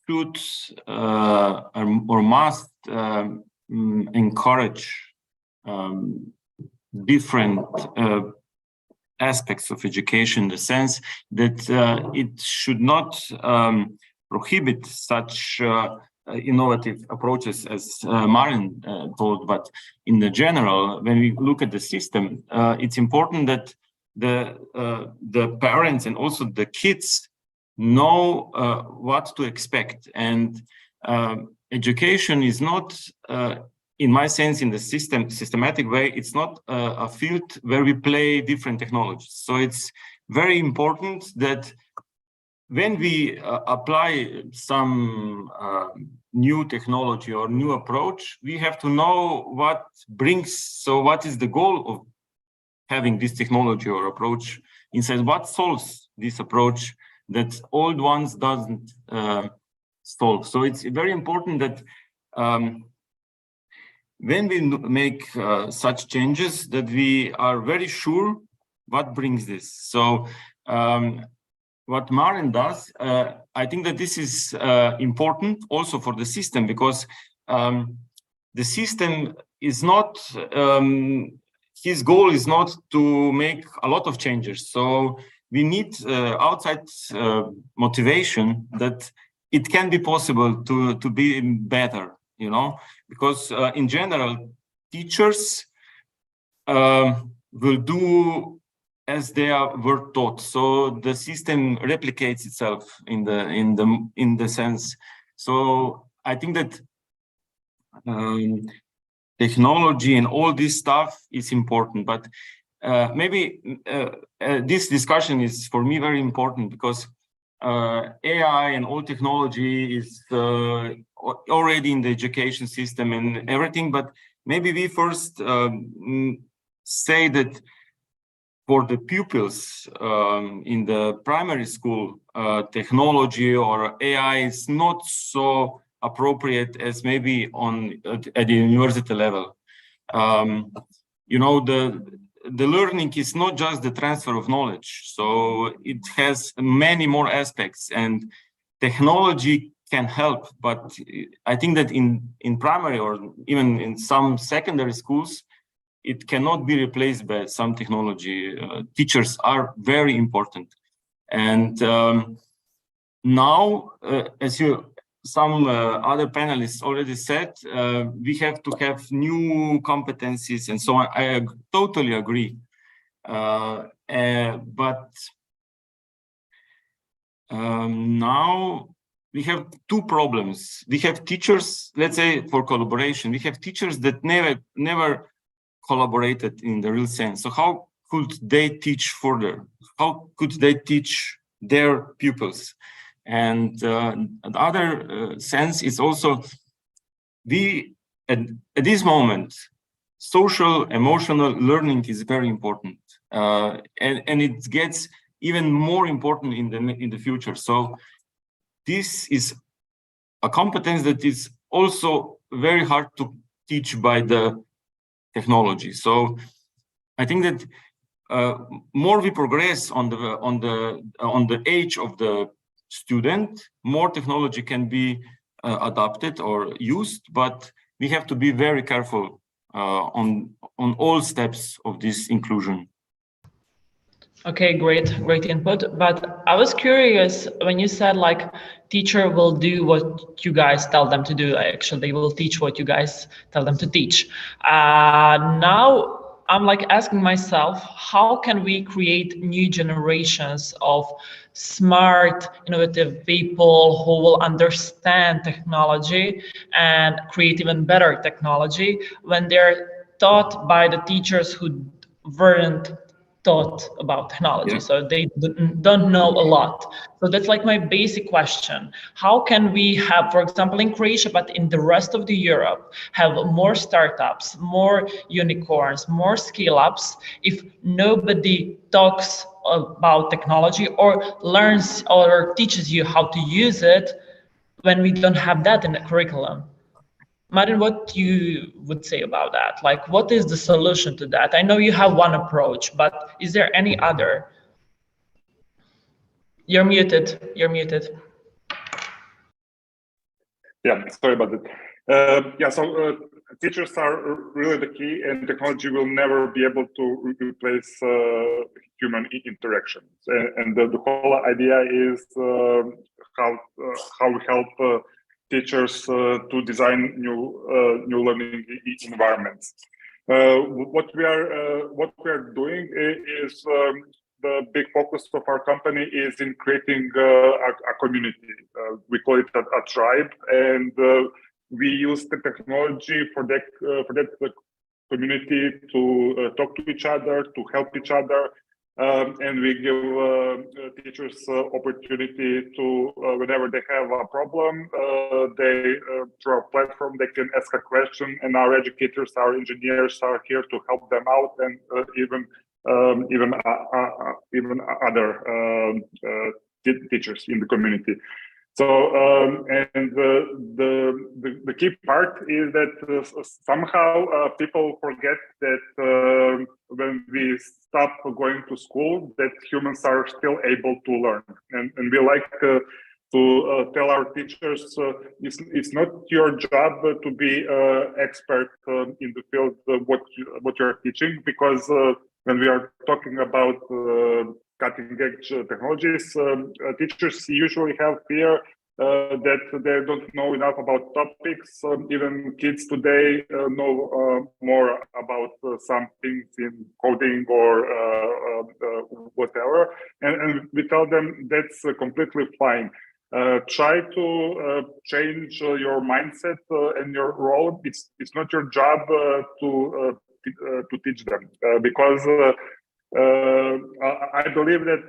should or must encourage different aspects of education, in the sense that it should not prohibit such innovative approaches as Marin told, but in the general, when we look at the system, it's important that the parents and also the kids know what to expect. And education is not, in my sense, in the systematic way, it's not a field where we play different technologies. So it's very important that when we apply some new technology or new approach, we have to know what brings, so what is the goal of having this technology or approach inside, what solves this approach that old ones doesn't solve. So it's very important that when we make such changes, that we are very sure what brings this. So what Maren does, I think that this is important also for the system, because the system is not, his goal is not to make a lot of changes. So we need outside motivation that it can be possible to be better, you know, because in general, teachers will do as they were taught. So the system replicates itself in the sense. So I think that technology and all this stuff is important, but maybe this discussion is for me very important, because AI and all technology is already in the education system and everything, but maybe we first say that for the pupils in the primary school, technology or AI is not so appropriate as maybe at the university level. You know, the learning is not just the transfer of knowledge, so it has many more aspects, and technology can help. But I think that in primary or even in some secondary schools, it cannot be replaced by some technology. Teachers are very important, and now, as some other panelists already said, we have to have new competencies and so on. I totally agree. But now we have two problems. We have teachers, let's say for collaboration, we have teachers that never collaborated in the real sense. So how could they teach further? How could they teach their pupils? And the other sense is also, at this moment, social emotional learning is very important, and it gets even more important in the future. So this is a competence that is also very hard to teach by the technology. So I think that more we progress on the age of the student, more technology can be adopted or used, but we have to be very careful on all steps of this inclusion. Okay, great input. But I was curious when you said like teacher will do what you guys tell them to do. Actually, they will teach what you guys tell them to teach. Now I'm like asking myself, how can we create new generations of smart, innovative people who will understand technology and create even better technology when they're taught by the teachers who weren't taught about technology? Yeah. So they don't know a lot. So that's like my basic question. How can we have, for example, in Croatia, but in the rest of the Europe, have more startups, more unicorns, more scale ups, if nobody talks about technology or learns or teaches you how to use it when we don't have that in the curriculum? Martin, what you would say about that? Like, what is the solution to that? I know you have one approach, but is there any other? You're muted. Yeah, sorry about that. Teachers are really the key, and technology will never be able to replace human interactions. And the whole idea is how we help teachers to design new learning environments. What we are doing is the big focus of our company is in creating a community. We call it a tribe, and we use the technology for that community to talk to each other, to help each other, and we give teachers opportunity to, whenever they have a problem, they through our platform they can ask a question, and our educators, our engineers are here to help them out, and even other teachers in the community. So and the key part is that somehow people forget that when we stop going to school, that humans are still able to learn, and we like to tell our teachers it's not your job to be expert in the field what you're teaching, because when we are talking about cutting-edge technologies, teachers usually have fear that they don't know enough about topics. Even kids today know more about some things in coding or whatever, and we tell them that's completely fine. Try to change your mindset and your role. It's not your job to teach them, because I believe that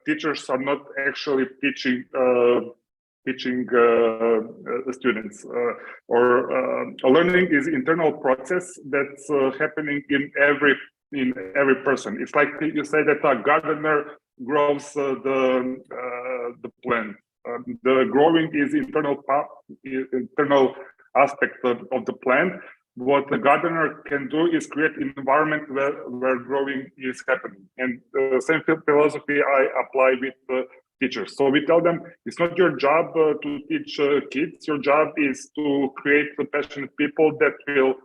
teachers are not actually teaching students, or learning is internal process that's happening in every person. It's like you say that a gardener grows the plant. The growing is internal aspect of the plant. What the gardener can do is create an environment where growing is happening. And the same philosophy I apply with teachers. So we tell them it's not your job to teach kids. Your job is to create passionate people that will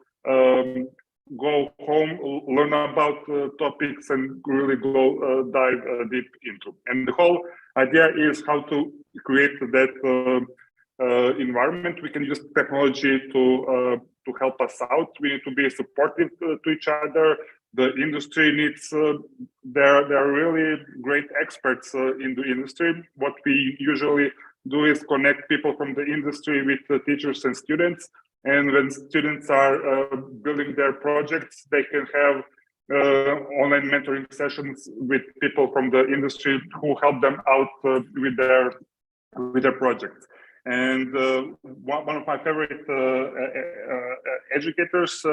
go home, learn about topics, and really go dive deep into. And the whole idea is how to create that environment. We can use technology to help us out. We need to be supportive to each other. The industry needs, they're really great experts in the industry. What we usually do is connect people from the industry with the teachers and students. And when students are building their projects, they can have online mentoring sessions with people from the industry who help them out with their projects. And one of my favorite educators,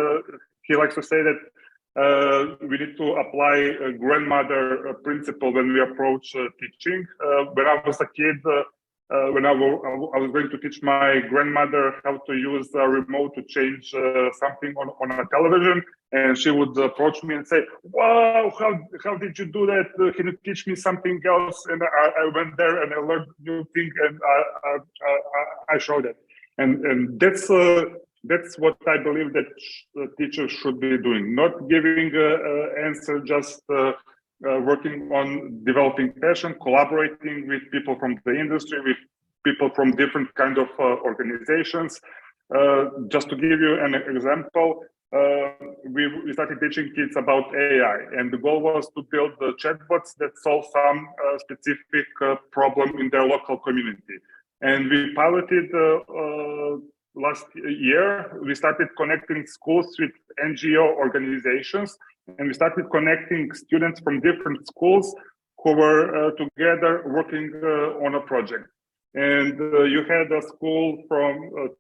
he likes to say that we need to apply a grandmother principle when we approach teaching. When I was a kid, when I was going to teach my grandmother how to use a remote to change something on a television, and she would approach me and say, "Wow, how did you do that? Can you teach me something else?" And I went there and I learned new thing, and I showed it. And that's what I believe that teachers should be doing, not giving answer, just working on developing passion, collaborating with people from the industry, with people from different kind of organizations. Just to give you an example, we started teaching kids about AI, and the goal was to build the chatbots that solve some specific problem in their local community. And we piloted last year. We started connecting schools with NGO organizations, and we started connecting students from different schools who were together working on a project. And you had a school from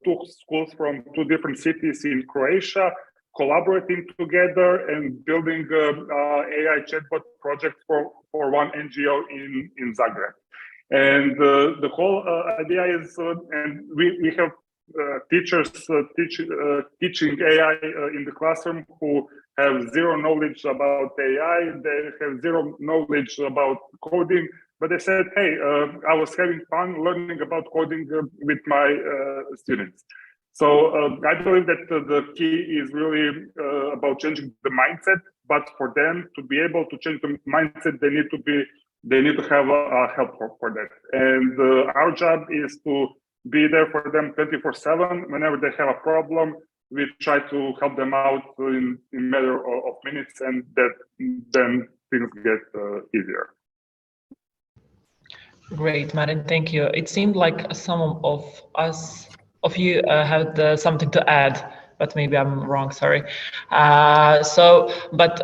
two schools from two different cities in Croatia collaborating together and building AI chatbot project for one NGO in Zagreb. And the whole idea is, and we have teachers teaching AI in the classroom who have zero knowledge about AI, they have zero knowledge about coding, but they said, hey, I was having fun learning about coding with my students. So I believe that the key is really about changing the mindset, but for them to be able to change the mindset, they need to have help for that. And our job is to be there for them 24/7. Whenever they have a problem, we try to help them out in a matter of minutes, and then things get easier. Great, Martin, thank you. It seemed like some of you had something to add but maybe I'm wrong, sorry. But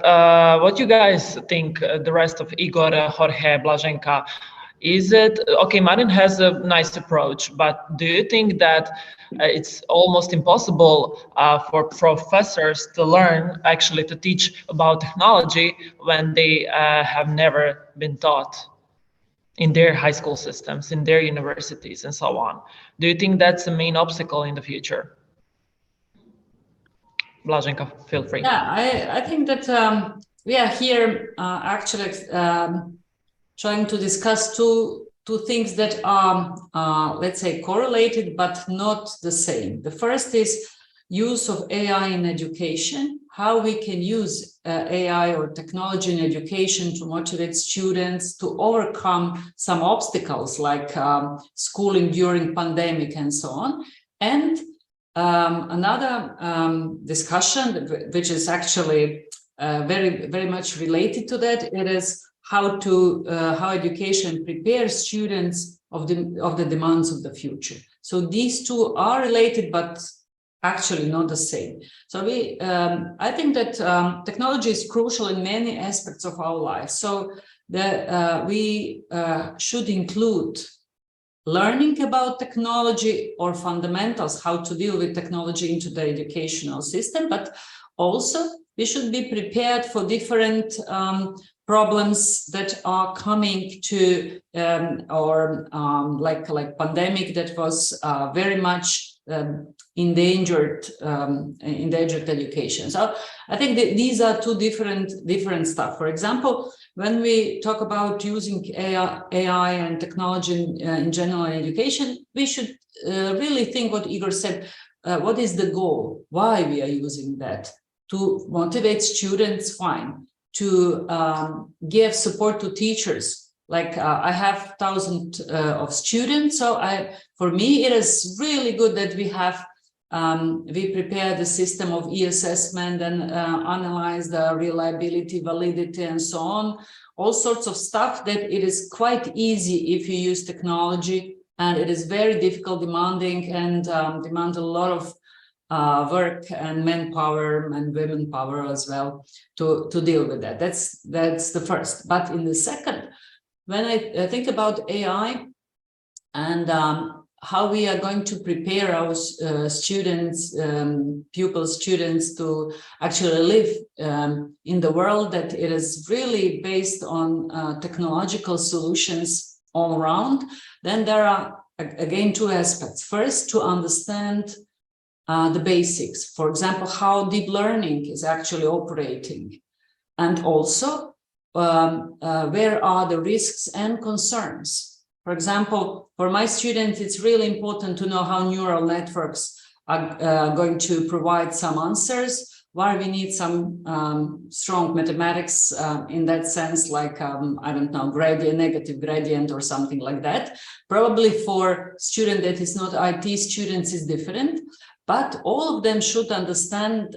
what you guys think, the rest of Igor, Jorge, Blaženka, is it, okay, Marin has a nice approach, but do you think that it's almost impossible for professors to learn, actually to teach about technology when they have never been taught in their high school systems, in their universities and so on? Do you think that's the main obstacle in the future? Blaženka, feel free. Yeah, I think that we are here actually trying to discuss two things that are, let's say, correlated, but not the same. The first is use of AI in education, how we can use AI or technology in education to motivate students to overcome some obstacles like schooling during pandemic and so on. And another discussion, which is actually very much related to that, it is how education prepares students of the demands of the future. So these two are related, but actually not the same. So I think that technology is crucial in many aspects of our life. So we should include learning about technology or fundamentals, how to deal with technology into the educational system, but also we should be prepared for different problems that are coming to like pandemic that was very much endangered education. So I think that these are two different stuff. For example, when we talk about using AI and technology in general education, we should really think what Igor said. What is the goal? Why we are using that? To motivate students, fine. To give support to teachers. Like I have thousands of students, so for me it is really good that we have we prepare the system of e-assessment and analyze the reliability, validity, and so on. All sorts of stuff that it is quite easy if you use technology, and it is very difficult, demanding, and demand a lot of work and manpower and women power as well to deal with that. That's the first. But in the second, when I think about AI and how we are going to prepare our students, pupils, students to actually live in the world that it is really based on technological solutions all around, then there are, again, two aspects. First, to understand the basics, for example, how deep learning is actually operating, and also where are the risks and concerns. For example, for my students, it's really important to know how neural networks are going to provide some answers, why we need some strong mathematics in that sense, like, I don't know, gradient, negative gradient or something like that. Probably for student that is not IT students is different. But all of them should understand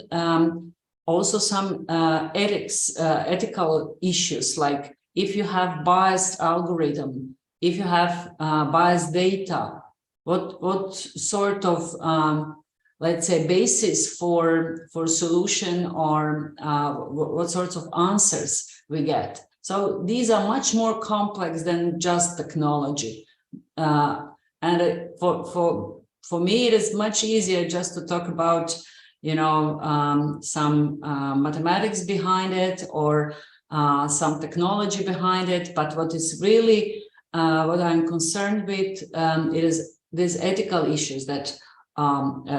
also some ethical issues, like if you have biased algorithm, if you have biased data, what sort of, let's say, basis for solution, or what sorts of answers we get. So these are much more complex than just technology. And for me, it is much easier just to talk about, you know, some mathematics behind it, or some technology behind it. But what is really what I'm concerned with is these ethical issues that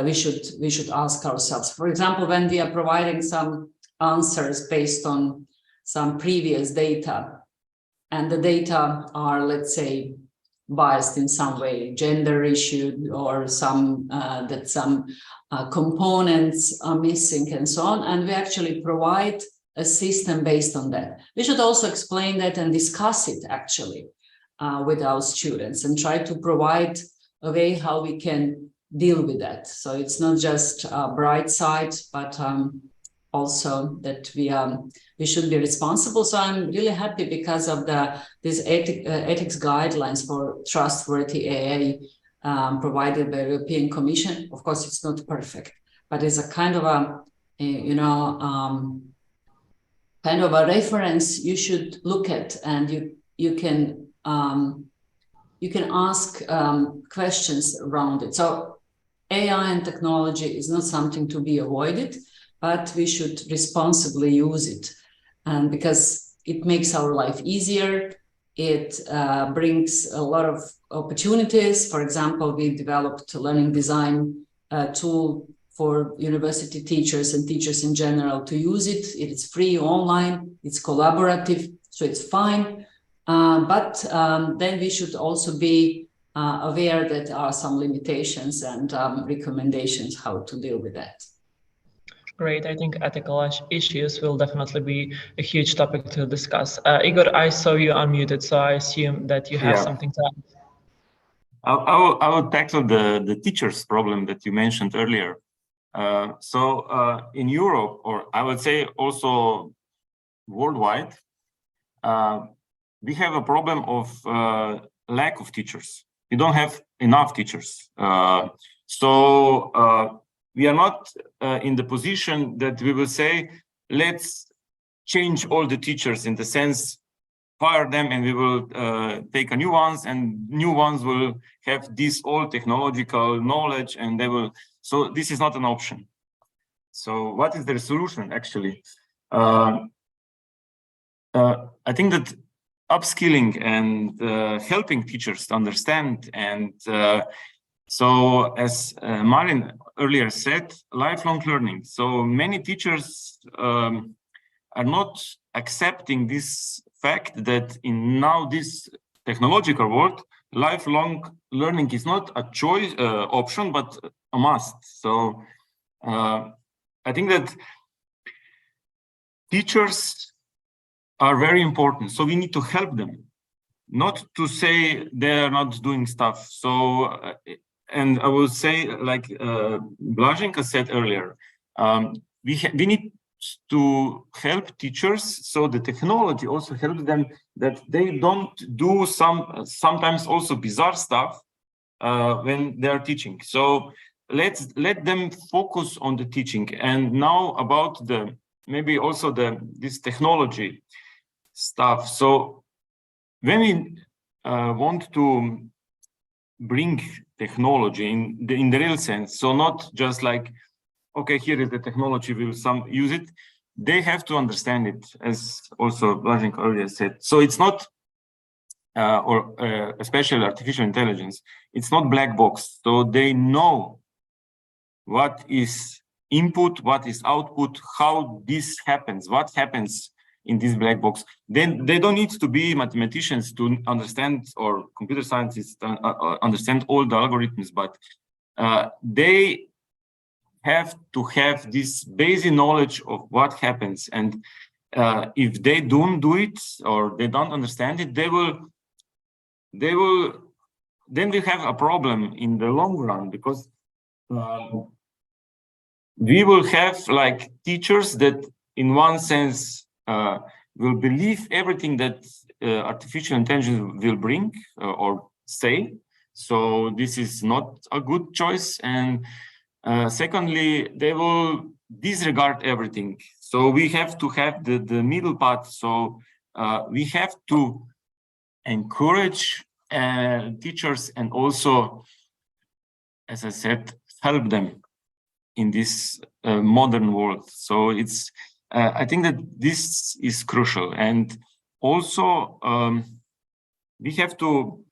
we should ask ourselves. For example, when we are providing some answers based on some previous data, and the data are, let's say, biased in some way, gender issue, or some components are missing and so on, and we actually provide a system based on that. We should also explain that and discuss it actually with our students, and try to provide a way how we can deal with that. So it's not just a bright side, but also that we should be responsible. So I'm really happy because of these ethics guidelines for trustworthy AI provided by the European Commission. Of course, it's not perfect, but as a kind of a kind of a reference you should look at, and you can ask questions around it. So AI and technology is not something to be avoided, but we should responsibly use it, because it makes our life easier. It brings a lot of opportunities. For example, we developed a learning design tool for university teachers and teachers in general to use it. It's free online, it's collaborative, so it's fine. But then we should also be aware that there are some limitations and recommendations how to deal with that. Great. I think ethical issues will definitely be a huge topic to discuss. Igor, I saw you unmuted, so I assume that you have something to add. I will tackle the teachers problem that you mentioned earlier. In Europe, or I would say also worldwide, we have a problem of lack of teachers. We don't have enough teachers. We are not in the position that we will say, let's change all the teachers in the sense, fire them and we will take a new ones, and new ones will have this all technological knowledge and they will. So this is not an option. So what is the solution actually? I think that upskilling and helping teachers to understand, and so as Marin earlier said, lifelong learning. So many teachers are not accepting this fact that in now this technological world, lifelong learning is not a choice option, but a must. So I think that teachers are very important. So we need to help them, not to say they are not doing stuff. So, and I will say, like Blaženka said earlier, we need to help teachers, so the technology also helps them that they don't do sometimes also bizarre stuff when they are teaching. So let them focus on the teaching. And now about the maybe also this technology stuff. So when we want to bring technology in the real sense, so not just like, okay, here is the technology, we will use it. They have to understand it, as also Blaženka earlier said. So it's not, especially artificial intelligence, it's not black box. So they know what is input, what is output, how this happens, what happens in this black box. Then they don't need to be mathematicians to understand, or computer scientists to understand all the algorithms, but they have to have this basic knowledge of what happens. And if they don't do it, or they don't understand it, then we have a problem in the long run, because we will have like teachers that in one sense will believe everything that artificial intelligence will bring or say. So this is not a good choice. And secondly, they will disregard everything. So we have to have the middle path. So we have to encourage teachers and also, as I said, help them in this modern world. So it's, I think that this is crucial. And also we have to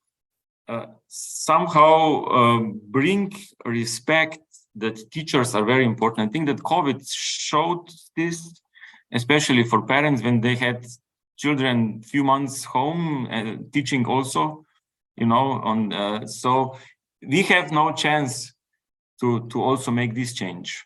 somehow bring respect that teachers are very important. I think that COVID showed this, especially for parents when they had children few months home and teaching also, you know, so we have no chance to also make this change.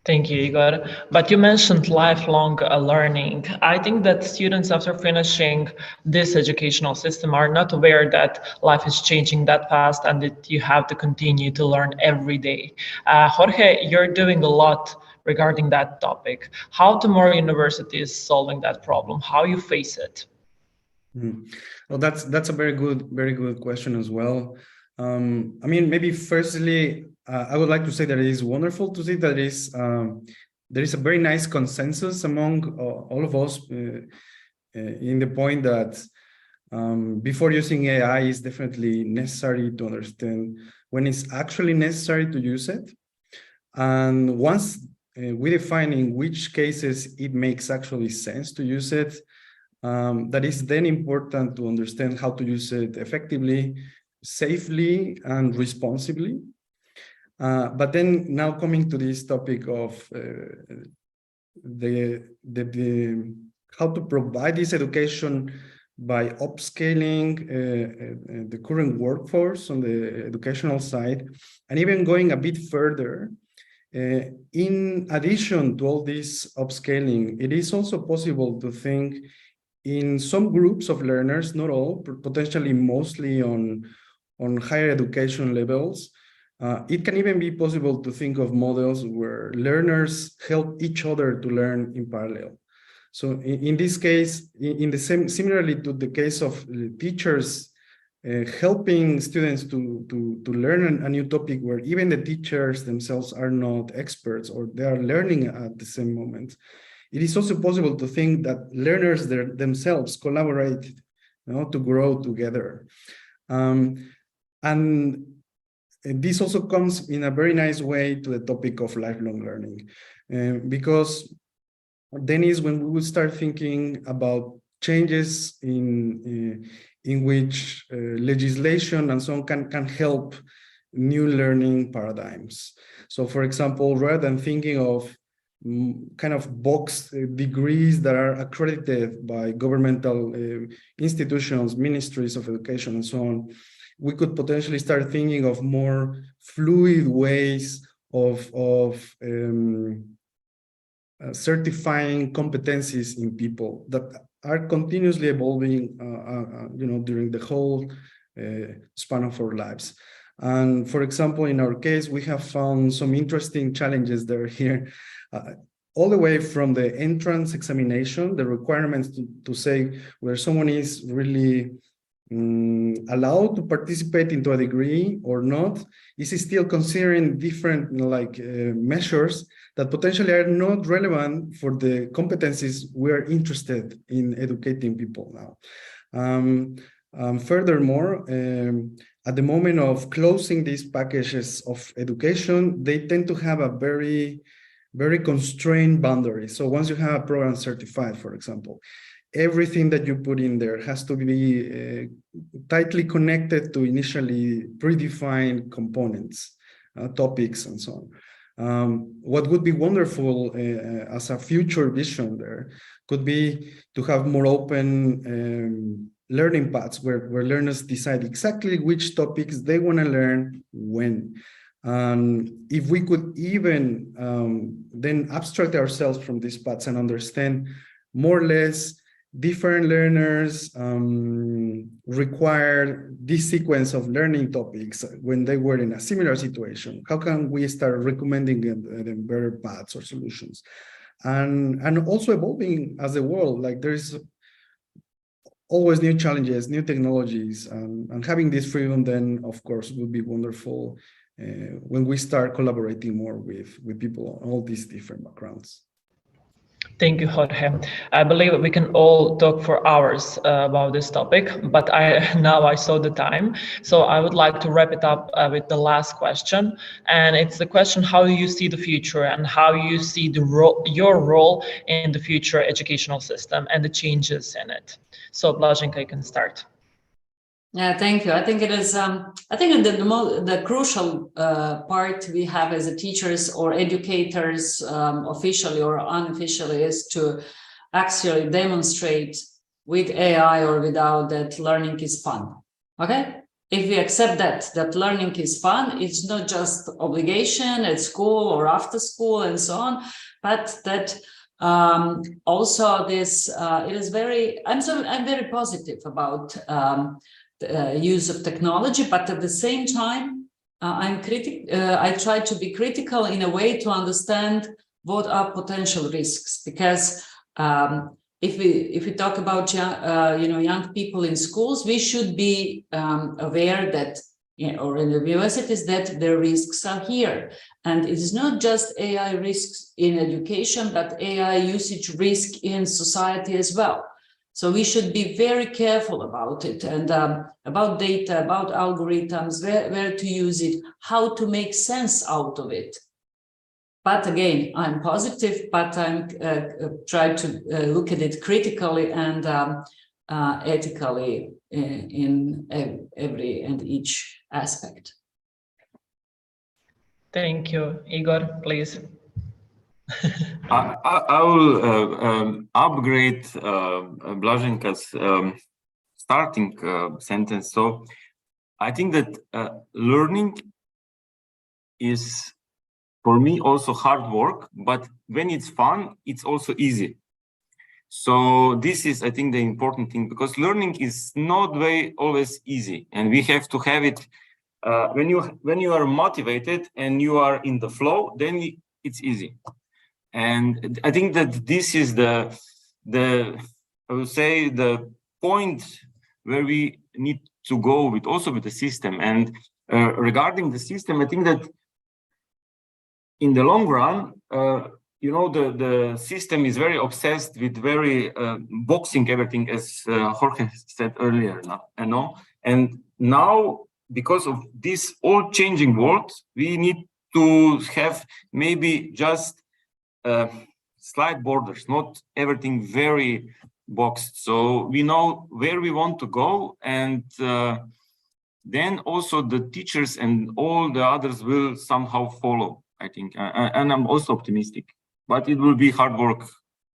Thank you, Igor. But you mentioned lifelong learning. I think that students after finishing this educational system are not aware that life is changing that fast and that you have to continue to learn every day. Jorge, you're doing a lot regarding that topic. How do more universities solving that problem? How you face it? Well, that's a very good question as well. I mean, maybe firstly, I would like to say that it is wonderful to see that there is a very nice consensus among all of us in the point that before using AI, it's definitely necessary to understand when it's actually necessary to use it. And once we define in which cases it makes actually sense to use it, that is then important to understand how to use it effectively, safely, and responsibly. But then now coming to this topic of how to provide this education by upscaling the current workforce on the educational side, and even going a bit further. In addition to all this upscaling, it is also possible to think in some groups of learners, not all, but potentially mostly on higher education levels. It can even be possible to think of models where learners help each other to learn in parallel. So in this case, similarly to the case of teachers helping students to learn a new topic where even the teachers themselves are not experts or they are learning at the same moment. It is also possible to think that learners themselves collaborate, to grow together. And this also comes in a very nice way to the topic of lifelong learning, because then is when we will start thinking about changes in which legislation and so on can help new learning paradigms. So for example, rather than thinking of kind of box degrees that are accredited by governmental institutions, ministries of education and so on, we could potentially start thinking of more fluid ways of certifying competencies in people that are continuously evolving, during the whole span of our lives. And for example, in our case, we have found some interesting challenges that are here, all the way from the entrance examination, the requirements to say whether someone is really allowed to participate into a degree or not, is still considering different measures that potentially are not relevant for the competencies we're interested in educating people now. Furthermore, at the moment of closing these packages of education, they tend to have a very constrained boundary. So once you have a program certified, for example, everything that you put in there has to be tightly connected to initially predefined components, topics, and so on. What would be wonderful as a future vision there could be to have more open learning paths where learners decide exactly which topics they want to learn when. If we could even then abstract ourselves from these paths and understand more or less different learners require this sequence of learning topics when they were in a similar situation. How can we start recommending them better paths or solutions? And also evolving as a world, like there's always new challenges, new technologies, and having this freedom then, of course, would be wonderful when we start collaborating more with people on all these different backgrounds. Thank you, Jorge. I believe we can all talk for hours about this topic, but now I saw the time. So I would like to wrap it up with the last question. And it's the question, how do you see the future and how you see your role in the future educational system and the changes in it? So Blaženka, you can start. Yeah, thank you. I think it is. I think the crucial part we have as a teachers or educators, officially or unofficially, is to actually demonstrate with AI or without that learning is fun. Okay, if we accept that learning is fun, it's not just obligation at school or after school and so on, but that also this it is very. I'm very positive about. Use of technology, but at the same time, I try to be critical in a way to understand what are potential risks. Because if we talk about young people in schools, we should be aware that or in the universities, that the risks are here. And it is not just AI risks in education, but AI usage risk in society as well. So we should be very careful about it, and about data, about algorithms, where to use it, how to make sense out of it. But again, I'm positive, but I'm trying to look at it critically and ethically in every and each aspect. Thank you. Igor, please. I will upgrade Blaženka's starting sentence. So I think that learning is, for me, also hard work, but when it's fun, it's also easy. So this is, I think, the important thing, because learning is not always easy, and we have to have it when you are motivated and you are in the flow, then it's easy. And I think that this is the I would say the point where we need to go with the system. And regarding the system, I think that in the long run, you know, the system is very obsessed with very boxing everything, as Jorge said earlier. And now, because of this all changing world, we need to have maybe just slight borders, not everything very boxed. So we know where we want to go, and then also the teachers and all the others will somehow follow, I think. And I'm also optimistic, but it will be hard work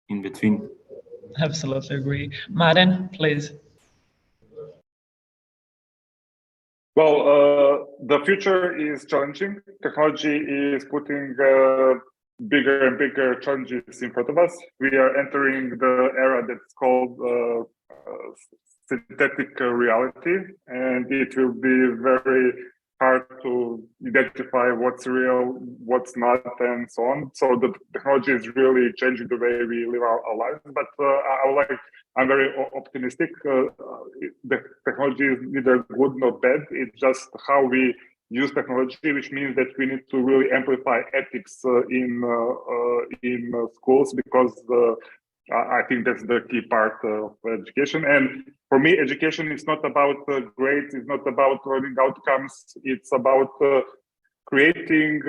in between. Absolutely agree. Maren, please. Well, the future is challenging. Technology is putting bigger and bigger challenges in front of us. We are entering the era that's called synthetic reality, and it will be very hard to identify what's real, what's not, and so on. So the technology is really changing the way we live our lives. But I'm very optimistic. The technology is neither good nor bad. It's just how we use technology, which means that we need to really amplify ethics in schools, because I think that's the key part of education. And for me, education is not about grades, it's not about learning outcomes, it's about creating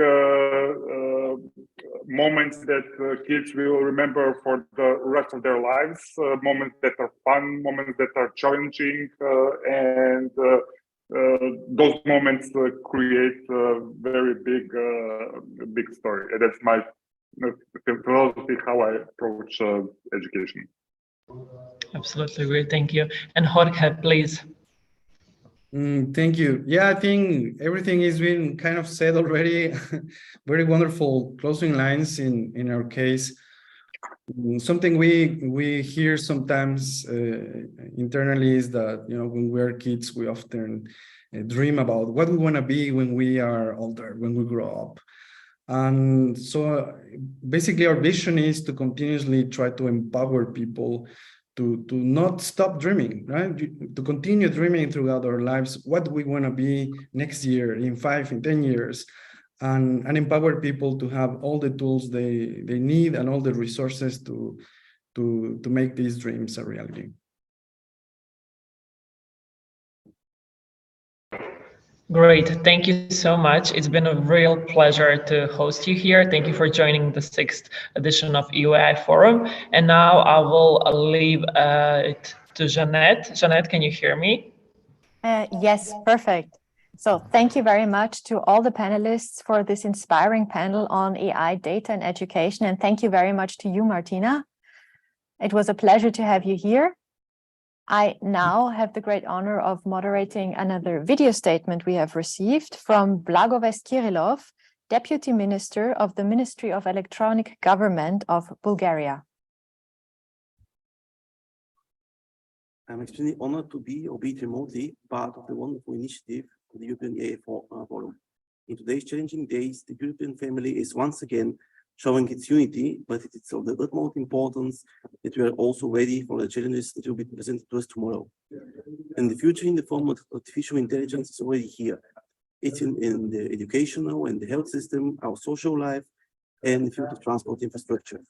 moments that kids will remember for the rest of their lives, moments that are fun, moments that are challenging, and those moments create a very big story. And that's my philosophy, how I approach education. Absolutely great, thank you. And Jorge, please. Thank you. Yeah, I think everything has been kind of said already. Very wonderful closing lines in our case. Something we hear sometimes internally is that, you know, when we're kids, we often dream about what we want to be when we are older, when we grow up. And so basically our vision is to continuously try to empower people to not stop dreaming, right? To continue dreaming throughout our lives, what we want to be next year, in 5, in 10 years, and empower people to have all the tools they need and all the resources to make these dreams a reality. Great, thank you so much. It's been a real pleasure to host you here. Thank you for joining the 6th edition of EU AI Forum. And now I will leave it to Jeanette. Jeanette, can you hear me? Yes, perfect. So thank you very much to all the panelists for this inspiring panel on AI, data, and education. And thank you very much to you, Martina. It was a pleasure to have you here. I now have the great honor of moderating another video statement we have received from Blagoves Kirillov, Deputy Minister of the Ministry of Electronic Government of Bulgaria. I'm extremely honored to be, albeit remotely, part of the wonderful initiative of the European AI Forum. In today's challenging days, the European family is once again showing its unity, but it is of the utmost importance that we are also ready for the challenges that will be presented to us tomorrow. And the future in the form of artificial intelligence is already here. It's in the educational and the health system, our social life, and the field of transport infrastructure.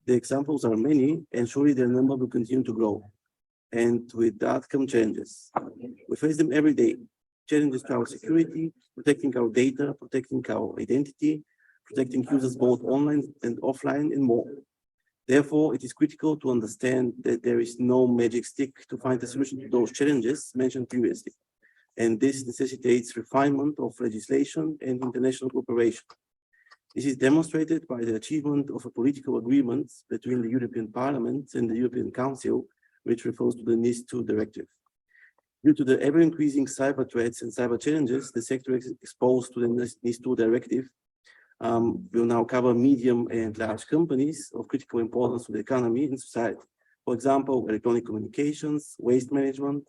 The examples are many, and surely their number will continue to grow. And with that come challenges. We face them every day. Challenges to our security, protecting our data, protecting our identity, protecting users both online and offline, and more. Therefore, it is critical to understand that there is no magic stick to find a solution to those challenges mentioned previously. And this necessitates refinement of legislation and international cooperation. This is demonstrated by the achievement of a political agreement between the European Parliament and the European Council, which refers to the NIS2 directive. Due to the ever-increasing cyber threats and cyber challenges, the sector exposed to the NIS2 directive will now cover medium and large companies of critical importance to the economy and society. For example, electronic communications, waste management,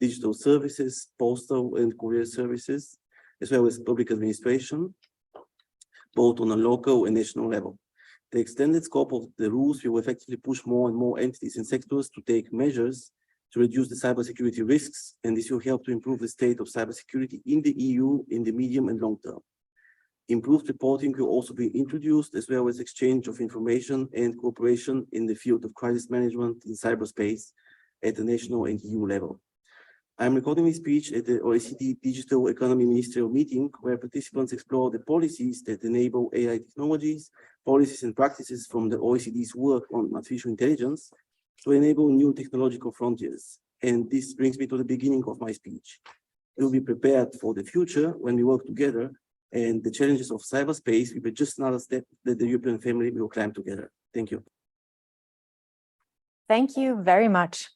digital services, postal and courier services, as well as public administration, both on a local and national level. The extended scope of the rules will effectively push more and more entities and sectors to take measures to reduce the cybersecurity risks, and this will help to improve the state of cybersecurity in the EU in the medium and long term. Improved reporting will also be introduced, as well as exchange of information and cooperation in the field of crisis management in cyberspace at the national and EU level. I'm recording this speech at the OECD Digital Economy Ministerial Meeting, where participants explore the policies that enable AI technologies, policies and practices from the OECD's work on artificial intelligence to enable new technological frontiers. And this brings me to the beginning of my speech. We'll be prepared for the future when we work together, and the challenges of cyberspace will be just another step that the European family will climb together. Thank you. Thank you very much.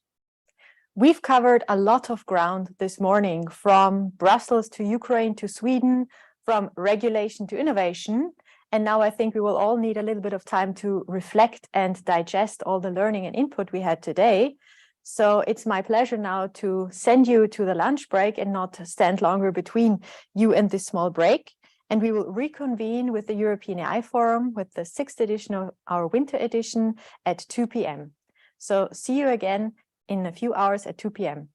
We've covered a lot of ground this morning, from Brussels to Ukraine to Sweden, from regulation to innovation. And now I think we will all need a little bit of time to reflect and digest all the learning and input we had today. So it's my pleasure now to send you to the lunch break and not stand longer between you and this small break. And we will reconvene with the European AI Forum with the 6th edition of our winter edition at 2 p.m. So see you again in a few hours at 2 p.m.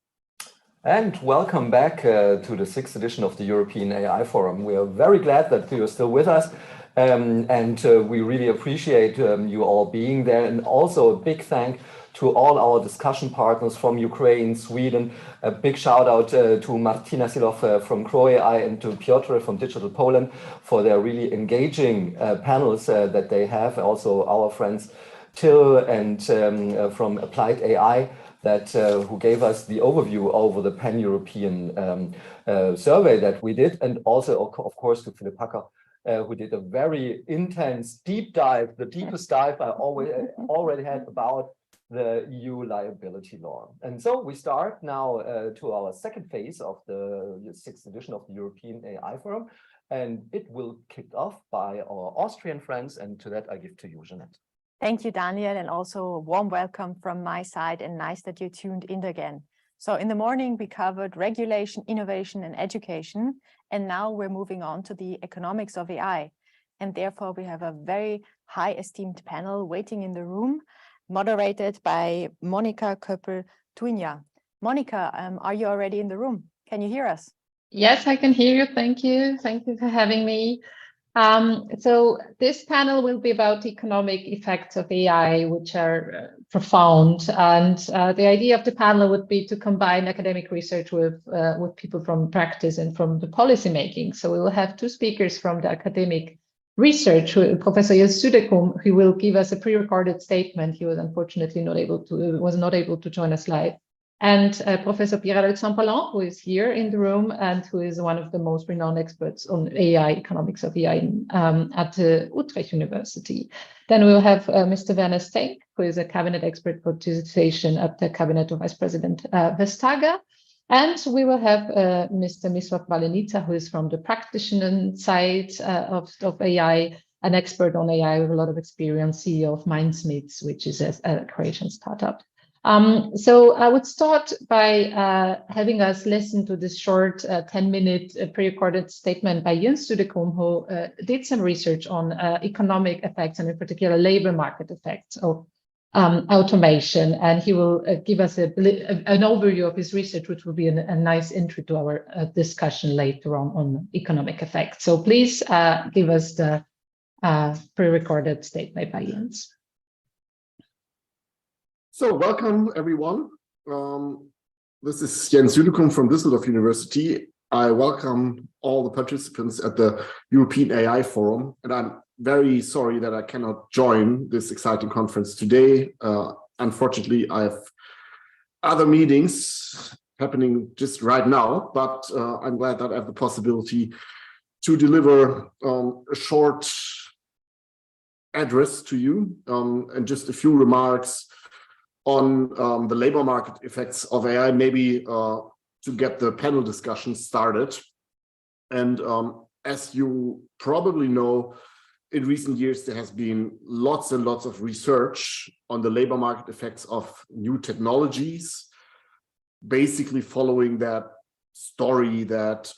And welcome back to the 6th edition of the European AI Forum. We are very glad that you're still with us. We really appreciate you all being there. And also a big thank to all our discussion partners from Ukraine, Sweden. A big shout out to Martina Silov from CroAI and to Piotr from Digital Poland for their really engaging panels that they have. Also our friends Till and from appliedAI that who gave us the overview over the pan-European survey that we did. And also, of course, to Philipp who did a very intense deep dive, the deepest dive I already had about the EU liability law. And so we start now to our second phase of the 6th edition of the European AI Forum, and it will kick off by our Austrian friends, and to that I give to you, Jeanette. Thank you, Daniel, and also a warm welcome from my side, and nice that you tuned in again. So in the morning, we covered regulation, innovation, and education, and now we're moving on to the economics of AI. And therefore, we have a very high esteemed panel waiting in the room, moderated by Monica Köppl-Turyna. Monica, are you already in the room? Can you hear us? Yes, I can hear you. Thank you. Thank you for having me. So this panel will be about economic effects of AI, which are profound. And the idea of the panel would be to combine academic research with people from practice and from the policy making. So we will have two speakers from the academic research, Professor Jens Südekum, who will give us a pre-recorded statement. He was unfortunately not able to join us live. And Professor Pierre-Alexandre, who is here in the room and who is one of the most renowned experts on AI, economics of AI at Utrecht University. Then we will have Mr. Werner Stenk, who is a cabinet expert for digitization at the cabinet of Vice President Vestager. And we will have Mr. Misław Walenica, who is from the practitioner side of AI, an expert on AI with a lot of experience, CEO of Mindsmiths, which is a Croatian startup. So I would start by having us listen to this short 10-minute pre-recorded statement by Jens Südekum, who did some research on economic effects and in particular labor market effects of automation, and he will give us an overview of his research, which will be a nice intro to our discussion later on economic effects. So please give us the pre-recorded statement by Jens. So welcome everyone. This is Jens Südekum from Düsseldorf University. I welcome all the participants at the European AI Forum, and I'm very sorry that I cannot join this exciting conference today. Unfortunately, I have other meetings happening just right now, but I'm glad that I have the possibility to deliver a short address to you and just a few remarks on the labor market effects of AI, maybe to get the panel discussion started. And as you probably know, in recent years, there has been lots and lots of research on the labor market effects of new technologies, basically following that story that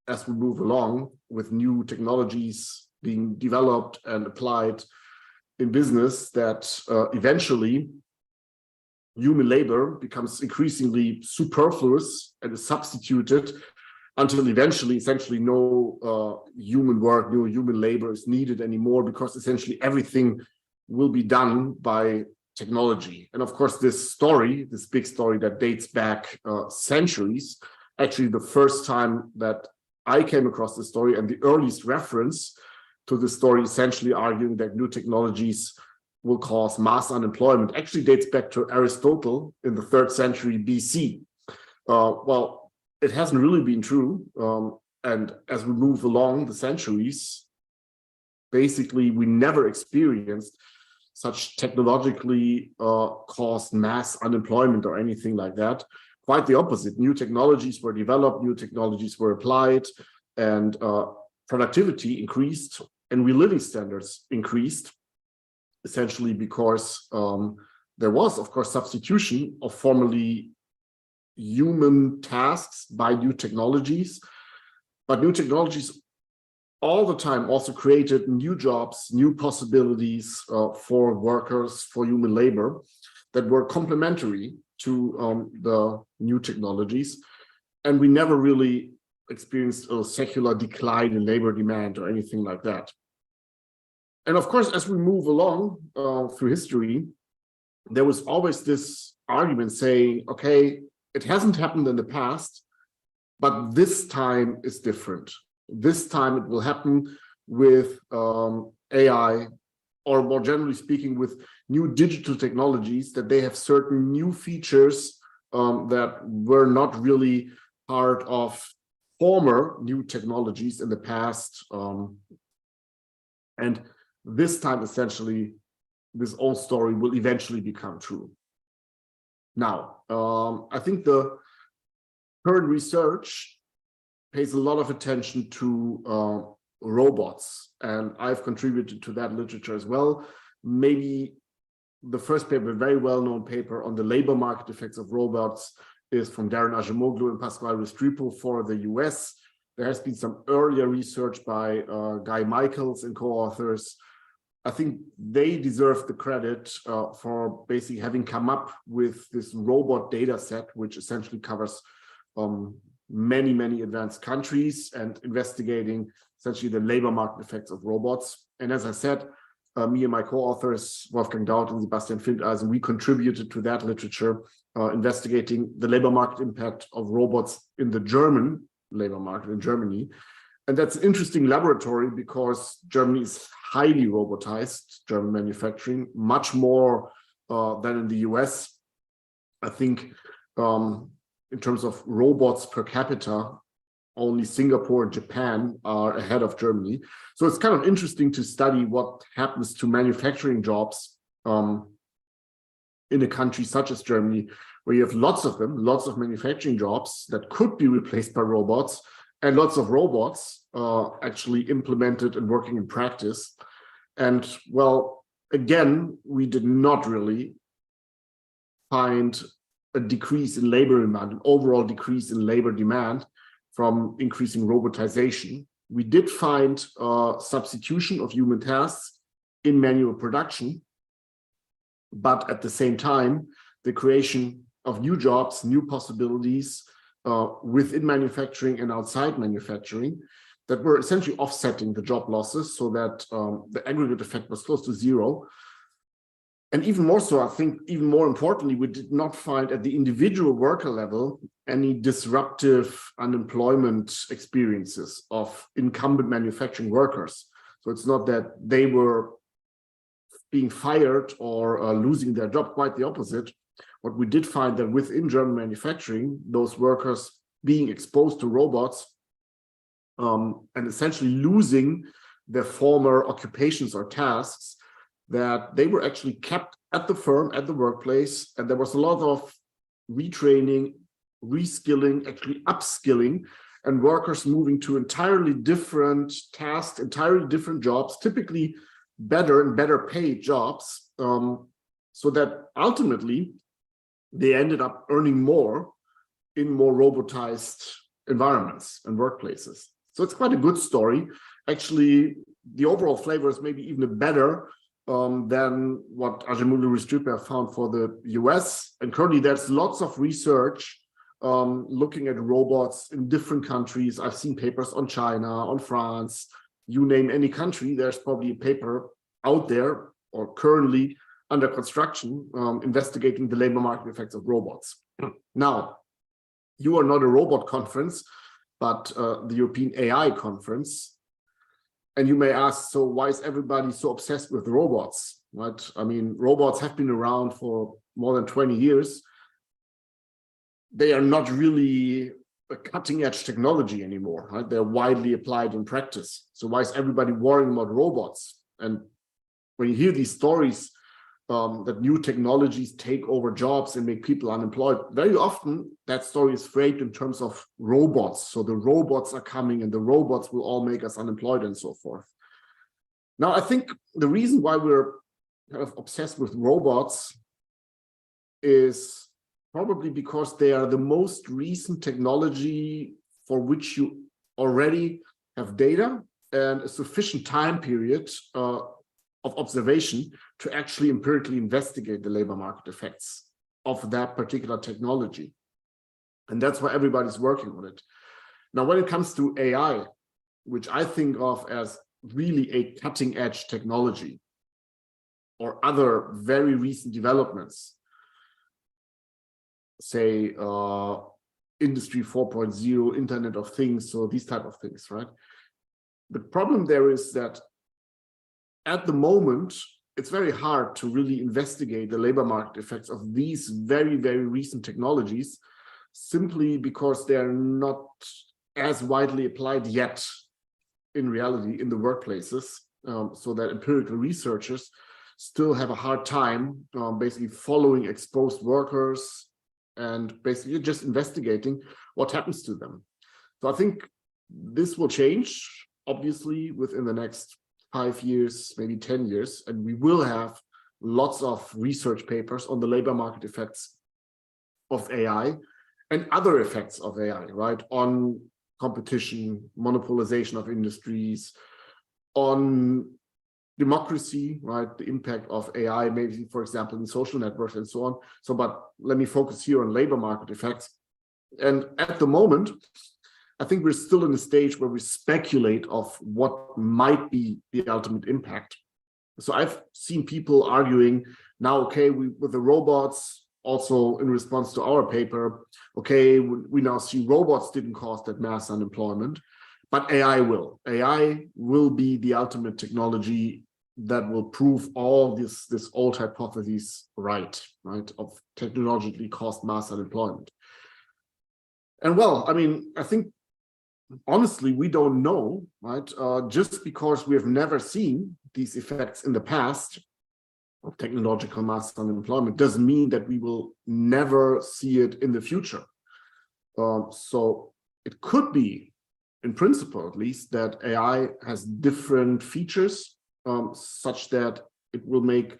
as we move along with new technologies being developed and applied in business, that eventually human labor becomes increasingly superfluous and is substituted until eventually, essentially, no human work, no human labor is needed anymore, because essentially everything will be done by technology. And of course, this story, this big story that dates back centuries, actually the first time that I came across the story and the earliest reference to the story, essentially arguing that new technologies will cause mass unemployment, actually dates back to Aristotle in the 3rd century BC. Well, it hasn't really been true. And as we move along the centuries, basically, we never experienced such technologically caused mass unemployment or anything like that. Quite the opposite. New technologies were developed, new technologies were applied, and productivity increased, and living standards increased, essentially because there was, of course, substitution of formerly human tasks by new technologies, but new technologies all the time also created new jobs, new possibilities for workers, for human labor that were complementary to the new technologies. And we never really experienced a secular decline in labor demand or anything like that. And of course, as we move along through history, there was always this argument saying, okay, it hasn't happened in the past, but this time is different. This time it will happen with AI, or more generally speaking, with new digital technologies, that they have certain new features that were not really part of former new technologies in the past. And this time, essentially, this old story will eventually become true. Now, I think the current research pays a lot of attention to robots, and I've contributed to that literature as well. Maybe the first paper, a very well-known paper on the labor market effects of robots, is from Darren Acemoglu and Pasquale Restrepo for the US. There has been some earlier research by Guy Michaels and co-authors. I think they deserve the credit for basically having come up with this robot data set, which essentially covers many, many advanced countries and investigating essentially the labor market effects of robots. And as I said, me and my co-authors, Wolfgang Daut and Sebastian Findeisen, we contributed to that literature, investigating the labor market impact of robots in the German labor market in Germany. And that's an interesting laboratory because Germany is highly robotized, German manufacturing, much more than in the US. I think in terms of robots per capita, only Singapore and Japan are ahead of Germany. So it's kind of interesting to study what happens to manufacturing jobs in a country such as Germany, where you have lots of them, lots of manufacturing jobs that could be replaced by robots, and lots of robots actually implemented and working in practice. And well, again, we did not really find a decrease in labor demand, an overall decrease in labor demand from increasing robotization. We did find substitution of human tasks in manual production, but at the same time, the creation of new jobs, new possibilities within manufacturing and outside manufacturing that were essentially offsetting the job losses so that the aggregate effect was close to zero. And even more so, I think, even more importantly, we did not find at the individual worker level any disruptive unemployment experiences of incumbent manufacturing workers. So it's not that they were being fired or losing their job, quite the opposite. What we did find that within German manufacturing, those workers being exposed to robots and essentially losing their former occupations or tasks, that they were actually kept at the firm, at the workplace, and there was a lot of retraining, reskilling, actually upskilling, and workers moving to entirely different tasks, entirely different jobs, typically better and better paid jobs, so that ultimately they ended up earning more in more robotized environments and workplaces. So it's quite a good story. Actually, the overall flavor is maybe even better than what Ajemoglu found for the US. And currently there's lots of research looking at robots in different countries. I've seen papers on China, on France, you name any country, there's probably a paper out there or currently under construction investigating the labor market effects of robots. Now, you are not a robot conference, but the European AI conference. And you may ask, so why is everybody so obsessed with robots, right? I mean, robots have been around for more than 20 years. They are not really a cutting-edge technology anymore, right? They're widely applied in practice. So why is everybody worrying about robots? And when you hear these stories that new technologies take over jobs and make people unemployed, very often that story is framed in terms of robots. So the robots are coming and the robots will all make us unemployed and so forth. Now, I think the reason why we're kind of obsessed with robots is probably because they are the most recent technology for which you already have data and a sufficient time period of observation to actually empirically investigate the labor market effects of that particular technology. And that's why everybody's working on it. Now, when it comes to AI, which I think of as really a cutting edge technology or other very recent developments, say Industry 4.0, Internet of Things, so these type of things, right? The problem there is that at the moment, it's very hard to really investigate the labor market effects of these very, very recent technologies, simply because they're not as widely applied yet in reality in the workplaces, so that empirical researchers still have a hard time basically following exposed workers and basically just investigating what happens to them. So I think this will change, obviously, within the next 5 years, maybe 10 years, and we will have lots of research papers on the labor market effects of AI and other effects of AI, right? On competition, monopolization of industries, on democracy, right? The impact of AI, maybe, for example, in social networks and so on. So, but let me focus here on labor market effects. And at the moment, I think we're still in a stage where we speculate of what might be the ultimate impact. So I've seen people arguing now, okay, with the robots, also in response to our paper, okay, we now see robots didn't cause that mass unemployment, but AI will. AI will be the ultimate technology that will prove all this old hypotheses right, of technologically caused mass unemployment. And well, I mean, I think honestly, we don't know, right? Just because we have never seen these effects in the past of technological mass unemployment doesn't mean that we will never see it in the future. So it could be, in principle at least, that AI has different features such that it will make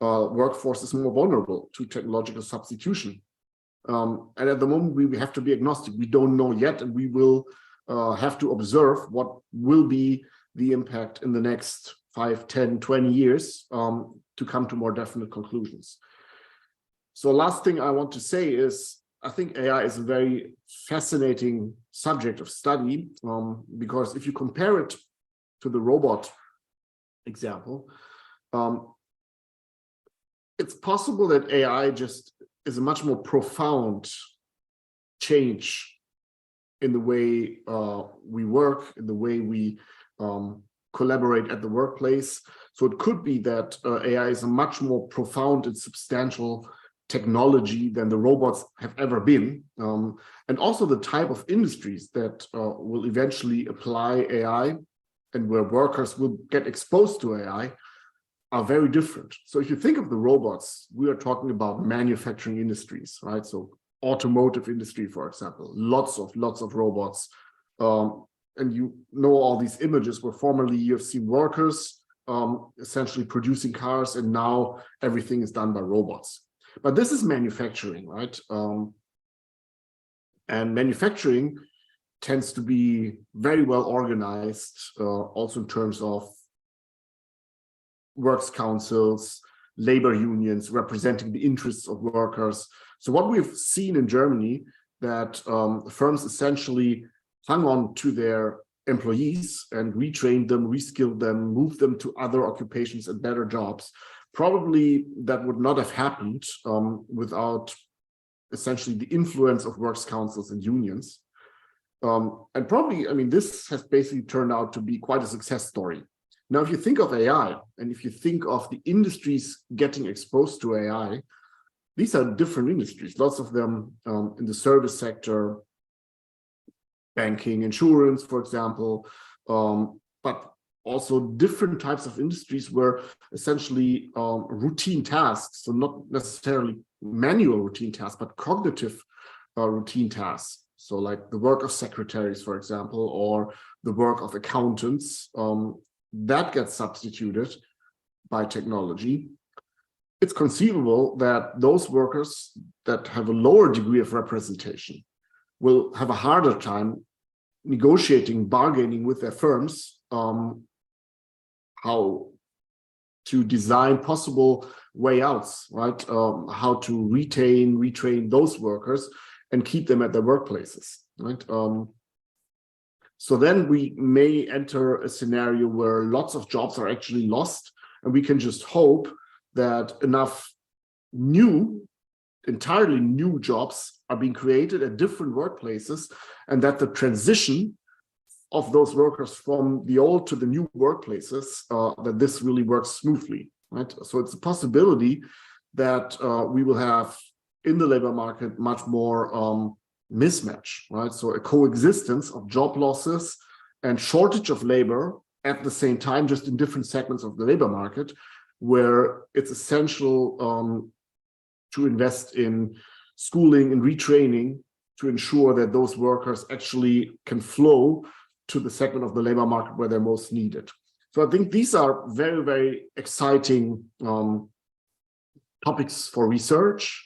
workforces more vulnerable to technological substitution. And at the moment, we have to be agnostic. We don't know yet, and we will have to observe what will be the impact in the next 5, 10, 20 years to come to more definite conclusions. So last thing I want to say is, I think AI is a very fascinating subject of study, because if you compare it to the robot example, it's possible that AI just is a much more profound change in the way we work, in the way we collaborate at the workplace. So it could be that AI is a much more profound and substantial technology than the robots have ever been. And also the type of industries that will eventually apply AI and where workers will get exposed to AI are very different. So if you think of the robots, we are talking about manufacturing industries, right? So automotive industry, for example, lots of robots. And you know all these images where formerly you have seen workers essentially producing cars, and now everything is done by robots. But this is manufacturing, right? And manufacturing tends to be very well organized, also in terms of works councils, labor unions representing the interests of workers. So what we've seen in Germany, that firms essentially hung on to their employees and retrained them, reskilled them, moved them to other occupations and better jobs. Probably that would not have happened without essentially the influence of works councils and unions. And probably, I mean, this has basically turned out to be quite a success story. Now, if you think of AI, and if you think of the industries getting exposed to AI, these are different industries, lots of them in the service sector, banking, insurance, for example, but also different types of industries where essentially routine tasks, so not necessarily manual routine tasks, but cognitive routine tasks. So like the work of secretaries, for example, or the work of accountants, that gets substituted by technology. It's conceivable that those workers that have a lower degree of representation will have a harder time negotiating, bargaining with their firms, how to design possible way outs, right? How to retrain those workers and keep them at their workplaces, right? So then we may enter a scenario where lots of jobs are actually lost, and we can just hope that enough entirely new jobs are being created at different workplaces, and that the transition of those workers from the old to the new workplaces, that this really works smoothly, right? So it's a possibility that we will have in the labor market much more mismatch, right? So a coexistence of job losses and shortage of labor at the same time, just in different segments of the labor market, where it's essential to invest in schooling and retraining to ensure that those workers actually can flow to the segment of the labor market where they're most needed. So I think these are very, very exciting topics for research,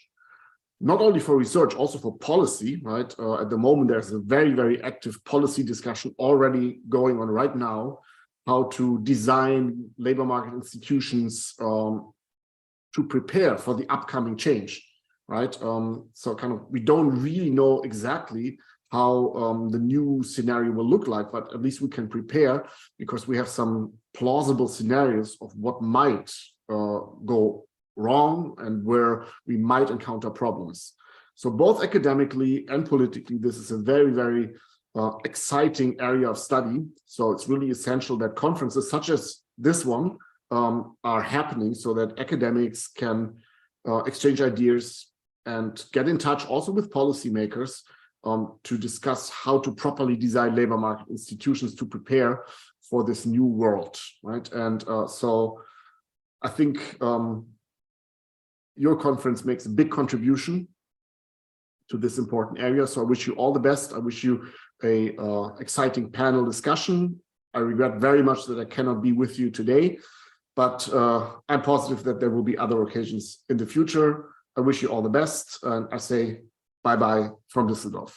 not only for research, also for policy, right? At the moment, there's a very, very active policy discussion already going on right now, how to design labor market institutions to prepare for the upcoming change, right? So kind of, we don't really know exactly how the new scenario will look like, but at least we can prepare because we have some plausible scenarios of what might go wrong and where we might encounter problems. So both academically and politically, this is a very, very exciting area of study. So it's really essential that conferences such as this one are happening so that academics can exchange ideas and get in touch also with policymakers to discuss how to properly design labor market institutions to prepare for this new world, right? And so I think your conference makes a big contribution to this important area. So I wish you all the best. I wish you a exciting panel discussion. I regret very much that I cannot be with you today, but I'm positive that there will be other occasions in the future. I wish you all the best, and I say bye-bye from Düsseldorf.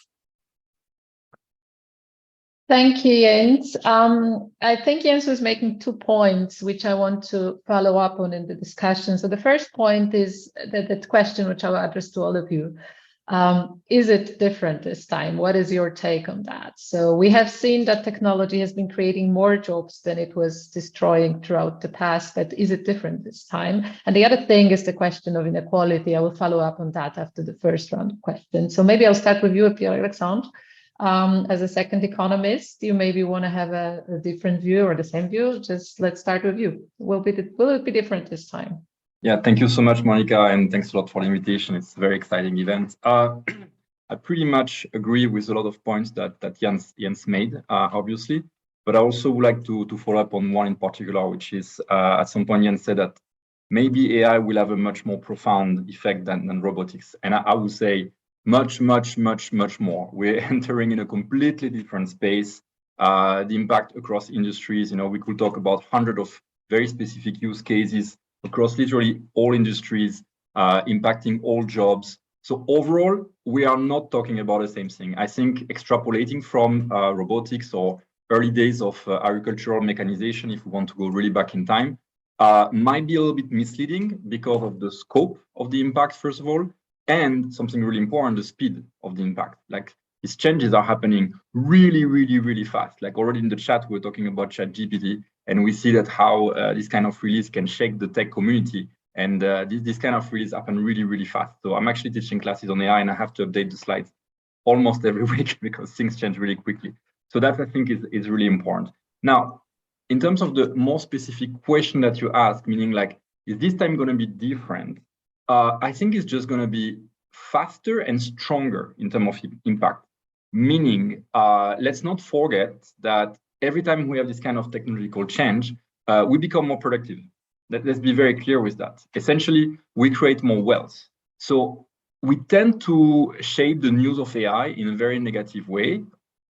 Thank you, Jens. I think Jens was making 2 points, which I want to follow up on in the discussion. So the first point is that question, which I'll address to all of you. Is it different this time? What is your take on that? So we have seen that technology has been creating more jobs than it was destroying throughout the past, but is it different this time? And the other thing is the question of inequality. I will follow up on that after the first round of questions. So maybe I'll start with you, Pierre-Alexandre. As a second economist, you maybe want to have a different view or the same view. Just let's start with you. Will it be different this time? Yeah, thank you so much, Monica, and thanks a lot for the invitation. It's a very exciting event. I pretty much agree with a lot of points that Jens made, obviously, but I also would like to follow up on one in particular, which is at some point Jens said that maybe AI will have a much more profound effect than robotics. And I would say much more. We're entering in a completely different space. The impact across industries, we could talk about hundreds of very specific use cases across literally all industries, impacting all jobs. So overall, we are not talking about the same thing. I think extrapolating from robotics or early days of agricultural mechanization, if we want to go really back in time, might be a little bit misleading because of the scope of the impact, first of all, and something really important, the speed of the impact. Like these changes are happening really fast. Like already in the chat, we're talking about ChatGPT, and we see that how this kind of release can shake the tech community. And this kind of release happen really fast. So I'm actually teaching classes on AI, and I have to update the slides almost every week because things change really quickly. So that I think is really important. Now, in terms of the more specific question that you asked, meaning like, is this time going to be different? I think it's just going to be faster and stronger in terms of impact. Meaning, let's not forget that every time we have this kind of technological change, we become more productive. Let's be very clear with that. Essentially, we create more wealth. So we tend to shape the news of AI in a very negative way,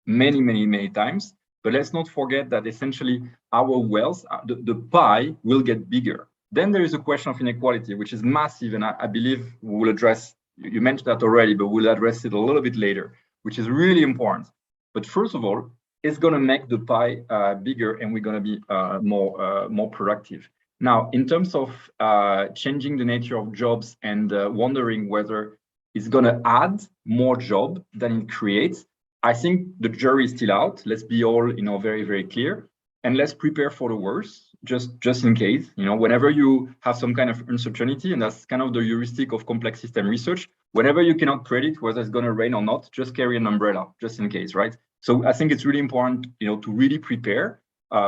many times. But let's not forget that essentially our wealth, the pie will get bigger. Then there is a question of inequality, which is massive, and I believe we will address, you mentioned that already, but we'll address it a little bit later, which is really important. But first of all, it's going to make the pie bigger, and we're going to be more productive. Now, in terms of changing the nature of jobs and wondering whether it's going to add more job than it creates, I think the jury is still out. Let's be all, very clear, and let's prepare for the worst. Just in case, whenever you have some kind of uncertainty, and that's kind of the heuristic of complex system research, whenever you cannot predict whether it's going to rain or not, just carry an umbrella, just in case, right? So I think it's really important, to really prepare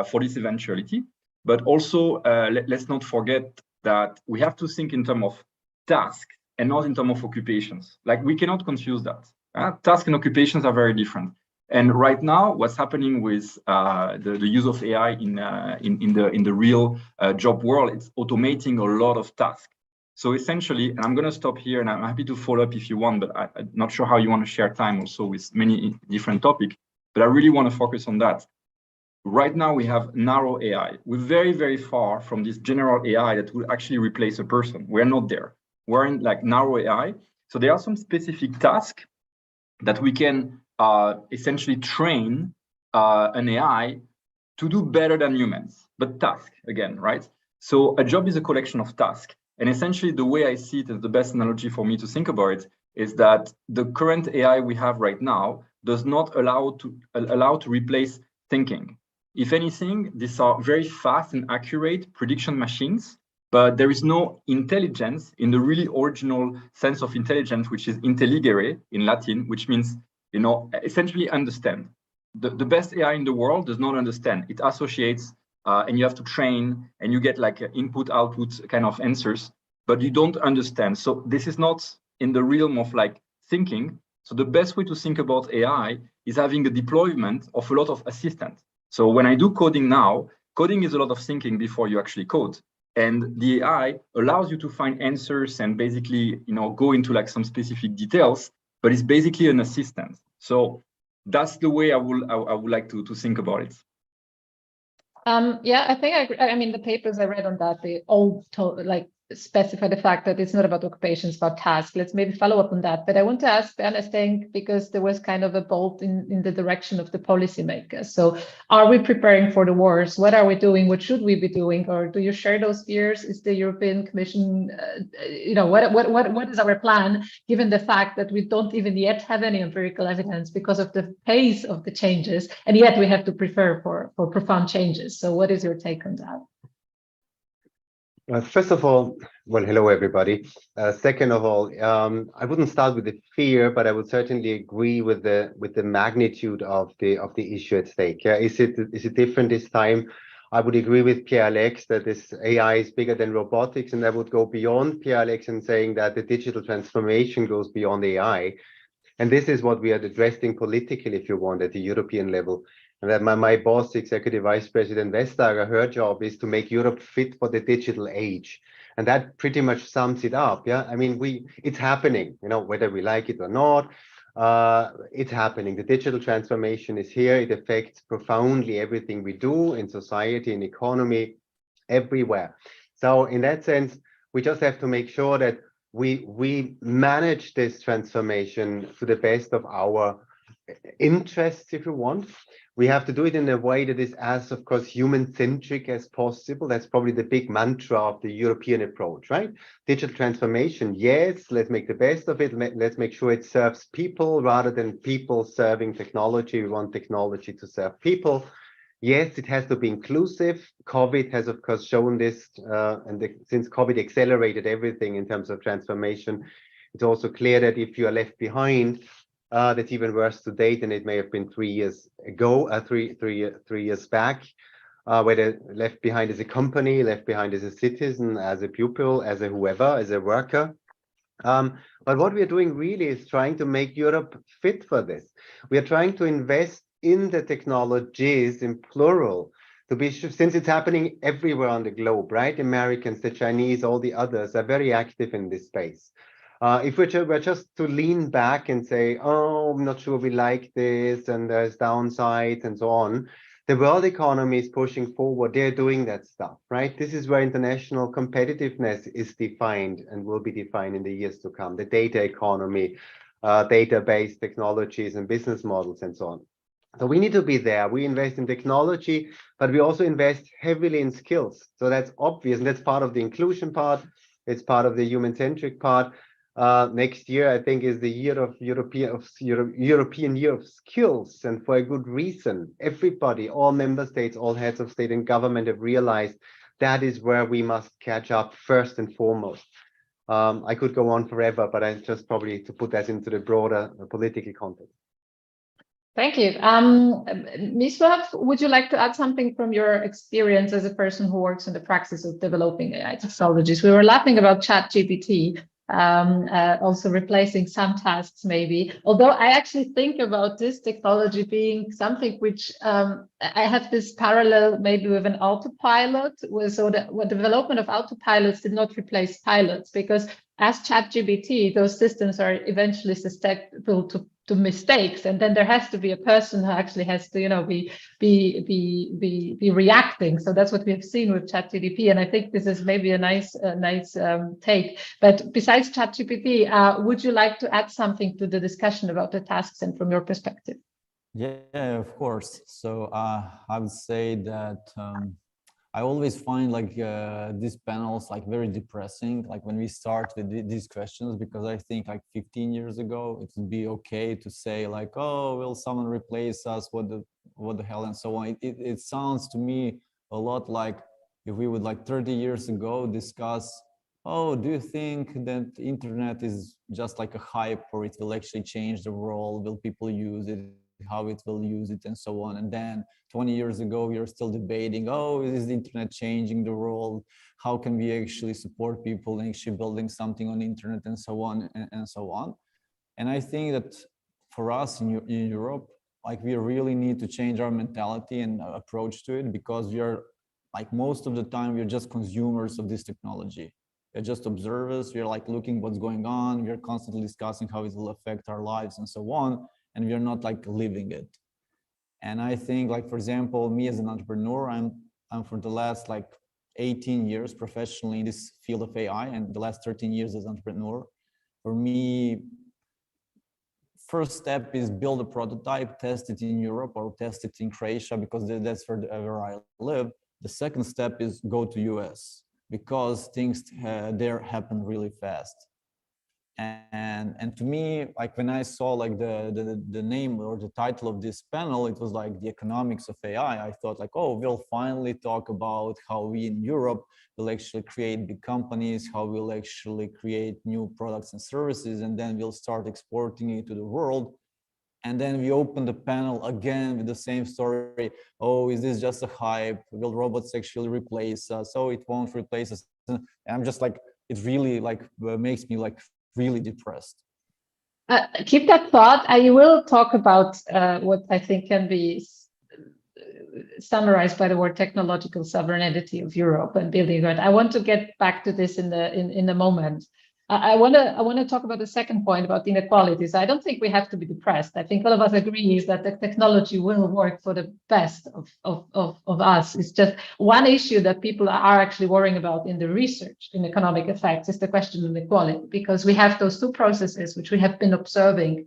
for this eventuality. But also, let's not forget that we have to think in terms of tasks and not in terms of occupations. Like we cannot confuse that. Tasks and occupations are very different. And right now, what's happening with the use of AI in the real job world, it's automating a lot of tasks. So essentially, and I'm going to stop here, and I'm happy to follow up if you want, but I'm not sure how you want to share time also with many different topics. But I really want to focus on that. Right now, we have narrow AI. We're very far from this general AI that will actually replace a person. We're not there. We're in like narrow AI. So there are some specific tasks that we can essentially train an AI to do better than humans, but task again, right? So a job is a collection of tasks. And essentially the way I see it is the best analogy for me to think about it is that the current AI we have right now does not allow to replace thinking. If anything, these are very fast and accurate prediction machines, but there is no intelligence in the really original sense of intelligence, which is intelligere in Latin, which means essentially understand. The best AI in the world does not understand. It associates, and you have to train, and you get like input-output kind of answers, but you don't understand. So this is not in the realm of like thinking. So the best way to think about AI is having a deployment of a lot of assistants. So when I do coding now, coding is a lot of thinking before you actually code. And the AI allows you to find answers and basically, go into like some specific details, but it's basically an assistant. So that's the way I would like to think about it. Yeah, I think I mean the papers I read on that, they all specify the fact that it's not about occupations, about tasks. Let's maybe follow up on that. But I want to ask Ben, I think, because there was kind of a bolt in the direction of the policymakers. So are we preparing for the wars? What are we doing? What should we be doing? Or do you share those fears? Is the European Commission, what is our plan, given the fact that we don't even yet have any empirical evidence because of the pace of the changes, and yet we have to prepare for profound changes? So what is your take on that? First of all, well, hello everybody. Second of all, I wouldn't start with the fear, but I would certainly agree with the magnitude of the issue at stake. Yeah, is it different this time? I would agree with Pierre-Alex that this AI is bigger than robotics, and I would go beyond Pierre-Alex in saying that the digital transformation goes beyond AI, and this is what we are addressing politically, if you want, at the European level. And that my boss, Executive Vice President Vestager, her job is to make Europe fit for the digital age. And that pretty much sums it up. Yeah, I mean, it's happening, whether we like it or not, it's happening. The digital transformation is here. It affects profoundly everything we do in society and economy, everywhere. So in that sense, we just have to make sure that we manage this transformation to the best of our interests, if you want. We have to do it in a way that is as, of course, human-centric as possible. That's probably the big mantra of the European approach, right? Digital transformation, yes, let's make the best of it. Let's make sure it serves people rather than people serving technology. We want technology to serve people. Yes, it has to be inclusive. COVID has, of course, shown this, since COVID accelerated everything in terms of transformation, it's also clear that if you are left behind, that's even worse today than it may have been 3 years ago, 3 years back, whether left behind as a company, left behind as a citizen, as a pupil, as a whoever, as a worker. But what we are doing really is trying to make Europe fit for this. We are trying to invest in the technologies in plural, to be sure, since it's happening everywhere on the globe, right? Americans, the Chinese, all the others are very active in this space. If we're just to lean back and say, oh, I'm not sure we like this and there's downsides and so on, the world economy is pushing forward. They're doing that stuff, right? This is where international competitiveness is defined and will be defined in the years to come. The data economy, database technologies and business models and so on. So we need to be there. We invest in technology, but we also invest heavily in skills. So that's obvious, and that's part of the inclusion part. It's part of the human-centric part. Next year, I think, is the year of European Year of Skills, and for a good reason. Everybody, all member states, all heads of state and government have realized that is where we must catch up first and foremost. I could go on forever, but I just probably to put that into the broader political context. Thank you. Mislav, would you like to add something from your experience as a person who works in the practice of developing AI technologies? We were laughing about ChatGPT, also replacing some tasks maybe, although I actually think about this technology being something which I have this parallel maybe with an autopilot, so the development of autopilots did not replace pilots, because as ChatGPT, those systems are eventually susceptible to mistakes, and then there has to be a person who actually has to, be reacting. So that's what we have seen with ChatGPT, and I think this is maybe a nice take. But besides ChatGPT, would you like to add something to the discussion about the tasks and from your perspective? Yeah, of course. So I would say that I always find these panels very depressing, when we start with these questions, because I think 15 years ago it would be okay to say oh, will someone replace us, what the hell, and so on. It sounds to me a lot like if we would 30 years ago discuss, oh, do you think that the internet is just a hype, or it will actually change the world? Will people use it? How it will use it, and so on. And then 20 years ago, we are still debating, oh, is the internet changing the world? How can we actually support people in actually building something on the internet, and so on, and so on. And I think that for us in Europe, we really need to change our mentality and approach to it, because we are most of the time, we're just consumers of this technology. We're just observers. We're looking what's going on. We're constantly discussing how it will affect our lives and so on. And we are not living it. And I think for example, me as an entrepreneur, I'm for the last 18 years professionally in this field of AI and the last 13 years as entrepreneur. For me, first step is build a prototype, test it in Europe or test it in Croatia because that's where I live. The second step is go to US because things there happen really fast. And to me, like when I saw like the name or the title of this panel, it was like the economics of AI. I thought like, oh, we'll finally talk about how we in Europe will actually create big companies, how we'll actually create new products and services, and then we'll start exporting it to the world. And then we open the panel again with the same story. Oh, is this just a hype? Will robots actually replace us? Oh, it won't replace us. And I'm just like, it really like makes me like really depressed. Keep that thought. I will talk about what I think can be summarized by the word technological sovereignty of Europe and building it. I want to get back to this in a moment. I want to talk about the second point about inequalities. I don't think we have to be depressed. I think all of us agree is that the technology will work for the best of us. It's just one issue that people are actually worrying about in the research in economic effects is the question of inequality, because we have those two processes which we have been observing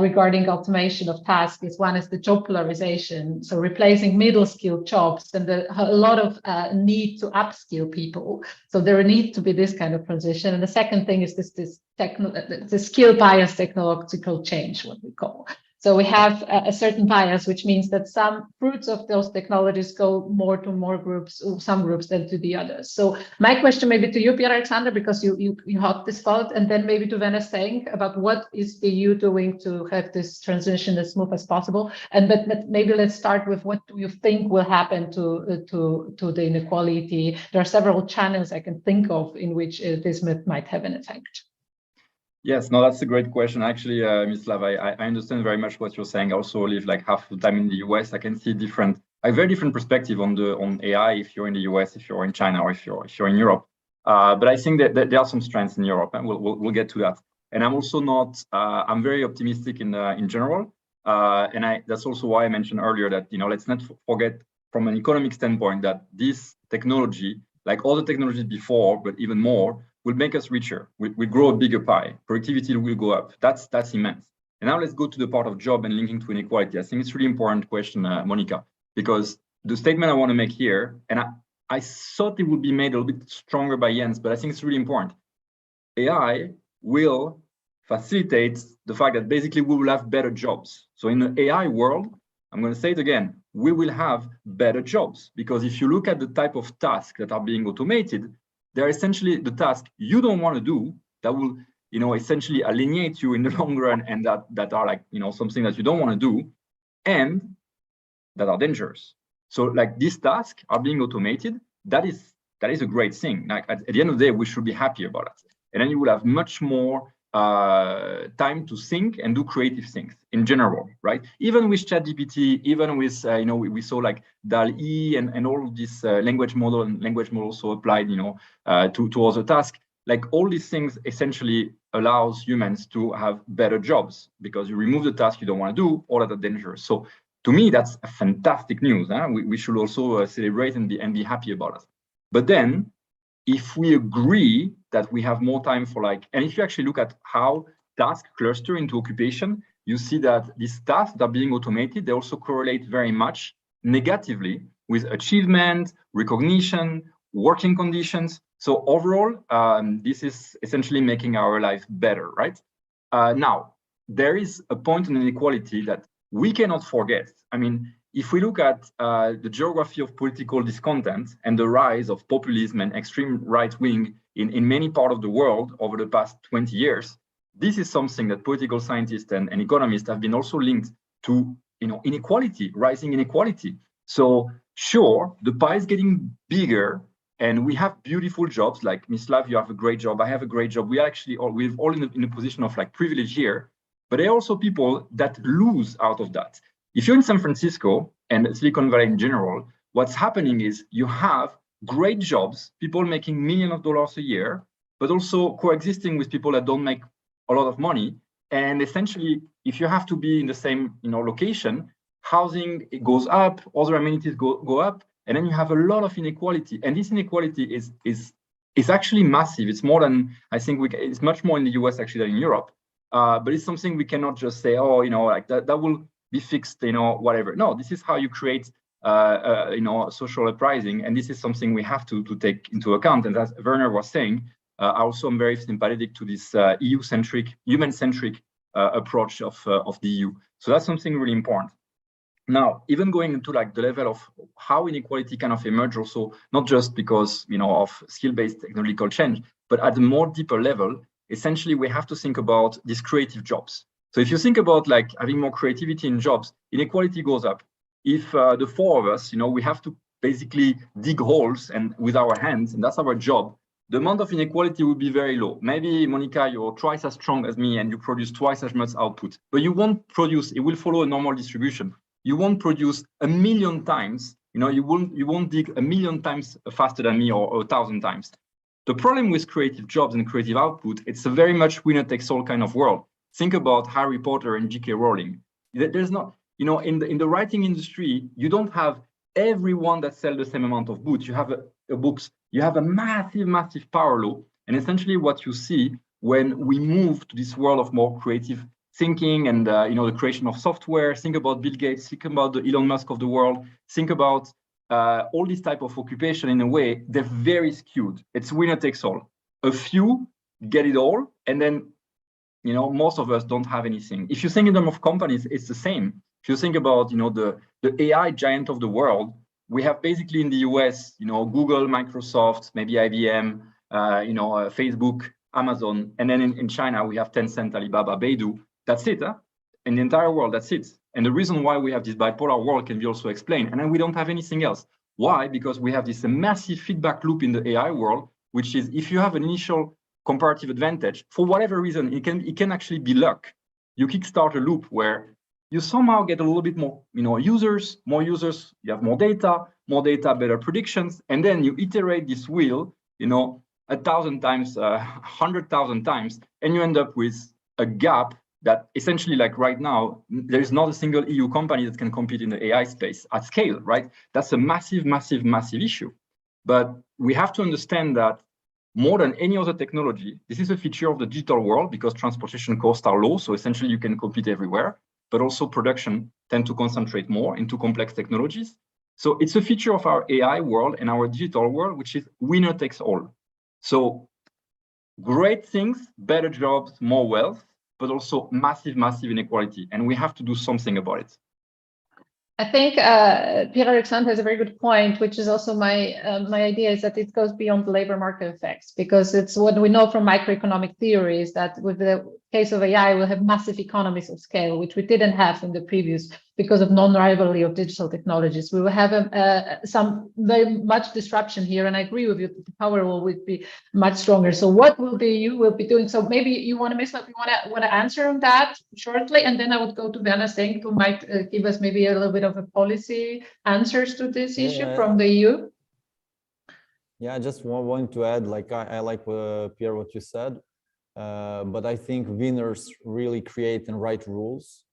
regarding automation of tasks. One is the job polarization, so replacing middle skilled jobs, and a lot of need to upskill people. So there needs to be this kind of transition. And the second thing is the skill bias technological change, what we call. So we have a certain bias, which means that some fruits of those technologies go more to more groups, some groups than to the others. So my question maybe to you, Pierre-Alexandre, because you had this thought, and then maybe to Vanessa about what is the EU doing to have this transition as smooth as possible. And but maybe let's start with what do you think will happen to the inequality? There are several channels I can think of in which this might have an effect. Yes, no, that's a great question. Actually, Ms. Lav, I understand very much what you're saying. I also live like half the time in the US. I can see a very different perspective on AI if you're in the US, if you're in China, or if you're in Europe. But I think that there are some strengths in Europe, and we'll get to that. And I'm also not. I'm very optimistic in general, and that's also why I mentioned earlier that let's not forget from an economic standpoint that this technology, like all the technologies before, but even more, will make us richer. We grow a bigger pie. Productivity will go up. That's immense. And now let's go to the part of job and linking to inequality. I think it's a really important question, Monica, because the statement I want to make here, and I thought it would be made a little bit stronger by Jens, but I think it's really important. AI will facilitate the fact that basically we will have better jobs. So in the AI world, I'm going to say it again, we will have better jobs, because if you look at the type of tasks that are being automated, they're essentially the tasks you don't want to do that will, essentially alienate you in the long run, and that are like, something that you don't want to do, and that are dangerous. So like these tasks are being automated. That is a great thing. Like at the end of the day, we should be happy about it. And then you will have much more time to think and do creative things in general, right? Even with ChatGPT, even with we saw like DALL-E and all of this language model, and language model also applied to other tasks. Like all these things essentially allows humans to have better jobs, because you remove the task you don't want to do, or that are dangerous. So to me, that's a fantastic news. Huh? We should also celebrate and be happy about it. But then, if we agree that we have more time for and if you actually look at how tasks cluster into occupation, you see that these tasks that are being automated, they also correlate very much negatively with achievement, recognition, working conditions. So overall, this is essentially making our life better, right? Now, there is a point in inequality that we cannot forget. I mean, if we look at the geography of political discontent and the rise of populism and extreme right wing in many parts of the world over the past 20 years, this is something that political scientists and economists have been also linked to, inequality, rising inequality. So sure, the pie is getting bigger, and we have beautiful jobs. Like Ms. Lav, you have a great job. I have a great job. We're all in a position of privilege here. But there are also people that lose out of that. If you're in San Francisco and Silicon Valley in general, what's happening is you have great jobs, people making millions of dollars a year, but also coexisting with people that don't make a lot of money. And essentially, if you have to be in the same location, housing goes up, other amenities go up, And then you have a lot of inequality, and this inequality is actually massive. It's more than, I think it's much more in the US actually than in Europe. But it's something we cannot just say, oh, like that will be fixed, whatever. No, this is how you create, social uprising, and this is something we have to take into account. And as Werner was saying, also I'm very sympathetic to this EU-centric, human-centric approach of the EU. So that's something really important. Now, even going into like the level of how inequality kind of emerge also, not just because, of skill-based technological change, but at a more deeper level, essentially we have to think about these creative jobs. So if you think about like having more creativity in jobs, inequality goes up. If the four of us, we have to basically dig holes and with our hands, and that's our job, the amount of inequality will be very low. Maybe, Monica, you're twice as strong as me and you produce twice as much output, but you won't produce, it will follow a normal distribution. You won't produce 1,000,000 times, you won't dig 1,000,000 times faster than me or 1,000 times. The problem with creative jobs and creative output, it's a very much winner-takes-all kind of world. Think about Harry Potter and J.K. Rowling. There's not, in the writing industry, you don't have everyone that sells the same amount of books. You have books. You have a massive, massive power law. And essentially what you see when we move to this world of more creative thinking and the creation of software, think about Bill Gates, think about the Elon Musk of the world, think about all these type of occupation. In a way, they're very skewed. It's winner takes all. A few get it all, and then most of us don't have anything. If you think in terms of companies, it's the same. If you think about the AI giant of the world, we have basically in the US, Google, Microsoft, maybe IBM, Facebook, Amazon, and then in China we have Tencent, Alibaba, Baidu. That's it. In the entire world, that's it. And the reason why we have this bipolar world can be also explained. And then we don't have anything else. Why? Because we have this massive feedback loop in the AI world, which is if you have an initial comparative advantage, for whatever reason, it can actually be luck. You kickstart a loop where you somehow get a little bit more, more users, you have more data, better predictions, and then you iterate this wheel, 1,000 times, 100,000 times, and you end up with a gap that essentially, like right now, there is not a single EU company that can compete in the AI space at scale, right? That's a massive, massive, massive issue. But we have to understand that more than any other technology, this is a feature of the digital world because transportation costs are low, so essentially you can compete everywhere, but also production tend to concentrate more into complex technologies. So it's a feature of our AI world and our digital world, which is winner takes all. So great things, better jobs, more wealth, but also massive, massive inequality. And we have to do something about it. I think Pierre-Alexandre has a very good point, which is also my idea is that it goes beyond the labor market effects, because it's what we know from macroeconomic theory is that with the case of AI, we'll have massive economies of scale, which we didn't have in the previous because of non-rivalry of digital technologies. We will have some very much disruption here, and I agree with you that the power will be much stronger. So what you will be doing? So maybe you want to answer on that shortly, and then I would go to Werner Senk, who might give us maybe a little bit of a policy answers to this issue from the EU. Yeah, I just want to add, like I like Pierre what you said, but I think winners really create and write rules.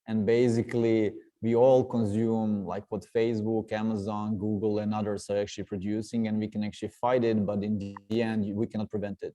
And basically, we all consume like what Facebook, Amazon, Google, and others are actually producing, and we can actually fight it, but in the end, we cannot prevent it.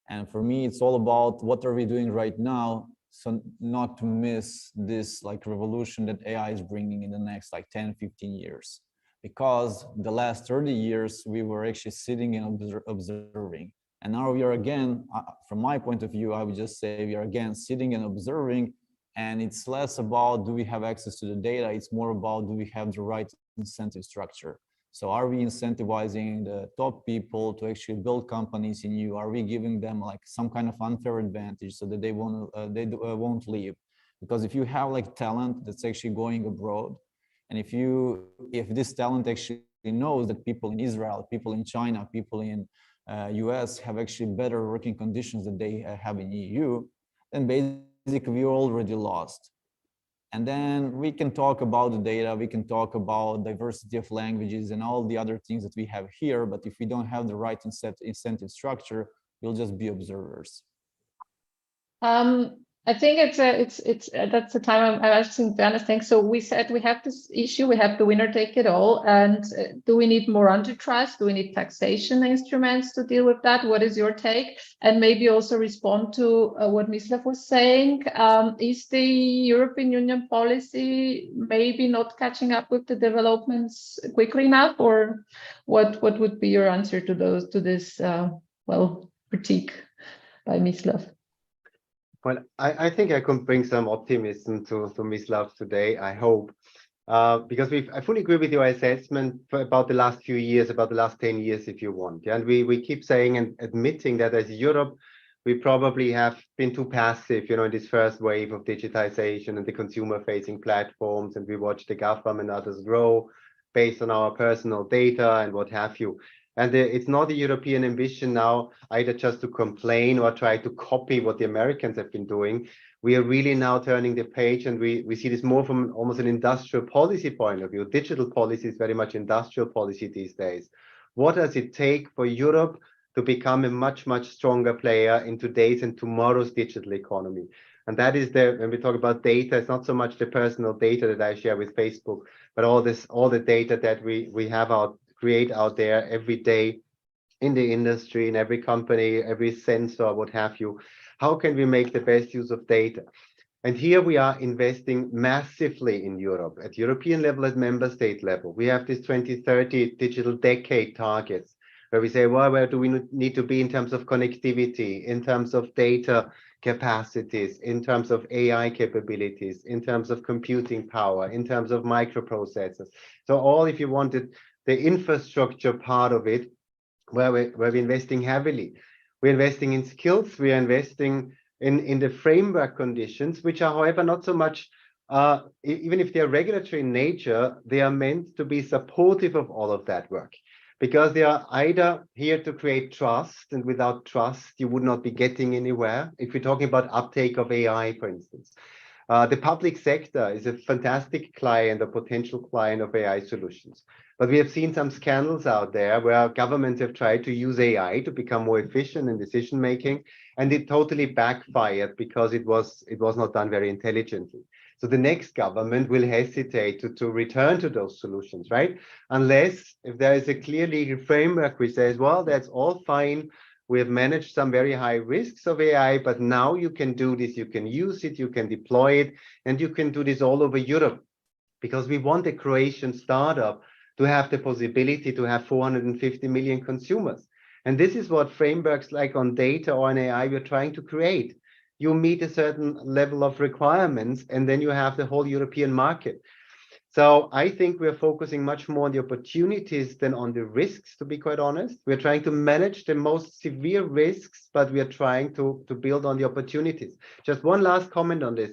And for me, it's all about what are we doing right now, so not to miss this like revolution that AI is bringing in the next like 10, 15 years. Because the last 30 years, we were actually sitting and observing. And now we are again, from my point of view, I would just say we are again sitting and observing. And it's less about do we have access to the data, it's more about do we have the right incentive structure. So are we incentivizing the top people to actually build companies in EU? Are we giving them like some kind of unfair advantage so that they won't leave? Because if you have like talent that's actually going abroad, and if this talent actually knows that people in Israel, people in China, people in US have actually better working conditions than they have in EU, then basically we're already lost. And then we can talk about the data, we can talk about diversity of languages and all the other things that we have here, but if we don't have the right incentive structure, we'll just be observers. I think it's that's the time I'm asking to understand. So we said we have this issue, we have the winner take it all, and do we need more antitrust? Do we need taxation instruments to deal with that? What is your take? And maybe also respond to what Mislav was saying. Is the European Union policy maybe not catching up with the developments quickly enough, or what would be your answer to this critique by Mislav? Well, I think I can bring some optimism to Mislav today, I hope, because I fully agree with your assessment about the last few years, about the last 10 years, if you want. Yeah? And we keep saying and admitting that as Europe, we probably have been too passive, in this first wave of digitization and the consumer-facing platforms, and we watch the GAFAM and others grow based on our personal data and what have you. And it's not a European ambition now either just to complain or try to copy what the Americans have been doing. We are really now turning the page, and we see this more from almost an industrial policy point of view. Digital policy is very much industrial policy these days. What does it take for Europe to become a much, much stronger player in today's and tomorrow's digital economy? And that is when we talk about data, it's not so much the personal data that I share with Facebook, but all the data that we have create out there every day in the industry, in every company, every sensor, what have you. How can we make the best use of data? And here we are investing massively in Europe, at European level, at member state level. We have this 2030 digital decade targets, where we say, well, where do we need to be in terms of connectivity, in terms of data capacities, in terms of AI capabilities, in terms of computing power, in terms of microprocessors. So all, if you wanted, the infrastructure part of it, where we're investing heavily. We're investing in skills, we are investing in the framework conditions, which are, however, not so much, even if they're regulatory in nature, they are meant to be supportive of all of that work. Because they are either here to create trust, and without trust, you would not be getting anywhere. If we're talking about uptake of AI, for instance. The public sector is a fantastic client, a potential client of AI solutions. But we have seen some scandals out there where governments have tried to use AI to become more efficient in decision making, and it totally backfired because it was not done very intelligently. So the next government will hesitate to return to those solutions, right? Unless if there is a clear legal framework which says, well, that's all fine. We have managed some very high risks of AI, but now you can do this, you can use it, you can deploy it, and you can do this all over Europe. Because we want a Croatian startup to have the possibility to have 450 million consumers. And this is what frameworks like on data or on AI we're trying to create. You meet a certain level of requirements, and then you have the whole European market. So I think we're focusing much more on the opportunities than on the risks, to be quite honest. We're trying to manage the most severe risks, but we are trying to build on the opportunities. Just one last comment on this.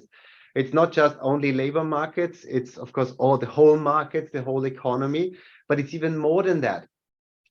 It's not just only labor markets, it's of course all the whole markets, the whole economy, but it's even more than that.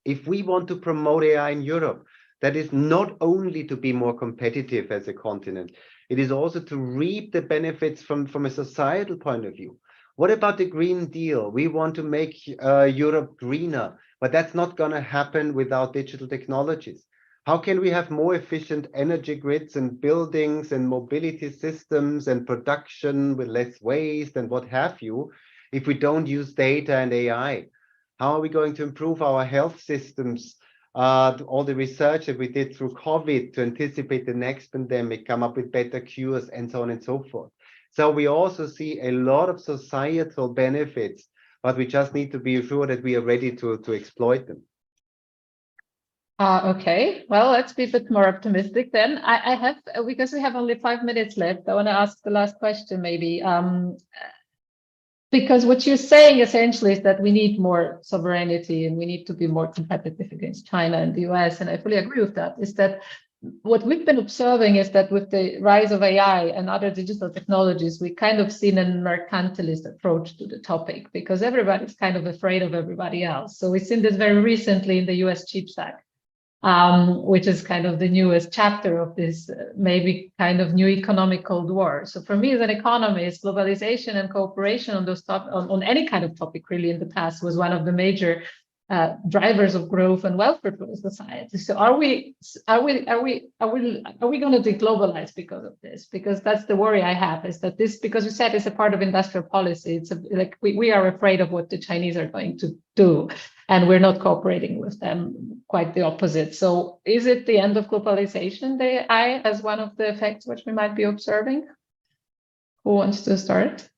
If we want to promote AI in Europe, that is not only to be more competitive as a continent, it is also to reap the benefits from a societal point of view. What about the Green Deal? We want to make Europe greener, but that's not going to happen without digital technologies. How can we have more efficient energy grids and buildings and mobility systems and production with less waste and what have you, if we don't use data and AI? How are we going to improve our health systems? All the research that we did through COVID to anticipate the next pandemic, come up with better cures and so on and so forth. So we also see a lot of societal benefits, but we just need to be sure that we are ready to exploit them. Okay, well, let's be a bit more optimistic then. I have, because we have only 5 minutes left, I want to ask the last question maybe. Because what you're saying essentially is that we need more sovereignty and we need to be more competitive against China and the US, and I fully agree with that, is that what we've been observing is that with the rise of AI and other digital technologies, we kind of seen a mercantilist approach to the topic because everybody's kind of afraid of everybody else. So we've seen this very recently in the US CHIPS Act. Which is kind of the newest chapter of this maybe kind of new economic Cold War. So for me as an economist, globalization and cooperation on those on any kind of topic really in the past was one of the major drivers of growth and welfare for the society. So are we going to deglobalize because of this? Because that's the worry I have, is that this, because you said it's a part of industrial policy, it's like we are afraid of what the Chinese are going to do, and we're not cooperating with them, quite the opposite. So is it the end of globalization, the AI, as one of the effects which we might be observing? Who wants to start?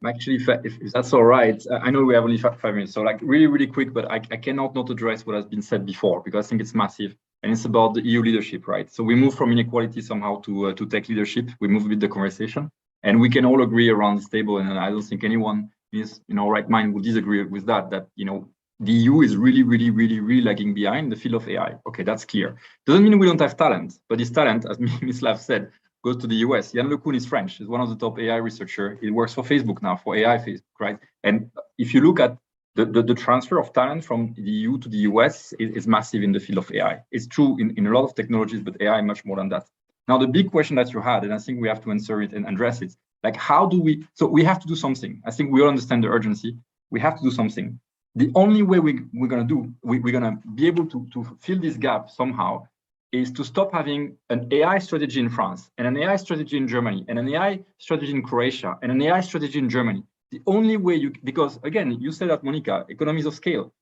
Actually, if that's all right, I know we have only 5 minutes, so like really quick, but I cannot not address what has been said before, because I think it's massive, and it's about the EU leadership, right? So we move from inequality somehow to tech leadership. We move with the conversation, and we can all agree around this table, and I don't think anyone is, right mind would disagree with that, the EU is really lagging behind the field of AI. Okay, that's clear. Doesn't mean we don't have talent, but this talent, as Ms. Lav said, goes to the US. Yann LeCun is French. He's one of the top AI researchers. He works for Facebook now, for AI Facebook, right? And if you look at the transfer of talent from the EU to the US is massive in the field of AI. It's true in a lot of technologies, but AI much more than that. Now, the big question that you had, and I think we have to answer it and address it, like how do we, so we have to do something. I think we all understand the urgency. We have to do something. The only way we're going to be able to fill this gap somehow is to stop having an AI strategy in France and an AI strategy in Germany and an AI strategy in Croatia and an AI strategy in Germany. The only way because again, you said that, Monica, economies of scale.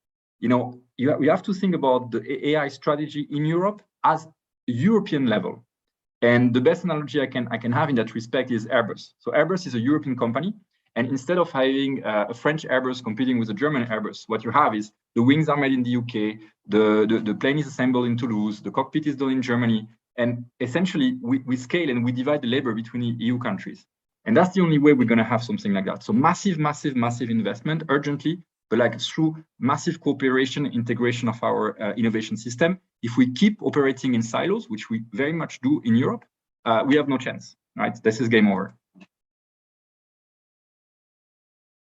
We have to think about the AI strategy in Europe as European level. And the best analogy I can have in that respect is Airbus. So Airbus is a European company. And instead of having a French Airbus competing with a German Airbus, what you have is the wings are made in the UK, the plane is assembled in Toulouse, the cockpit is done in Germany, and essentially we scale and we divide the labor between the EU countries. And that's the only way we're going to have something like that. So massive investment urgently, but like through massive cooperation, integration of our innovation system. If we keep operating in silos, which we very much do in Europe, we have no chance, right? This is game over.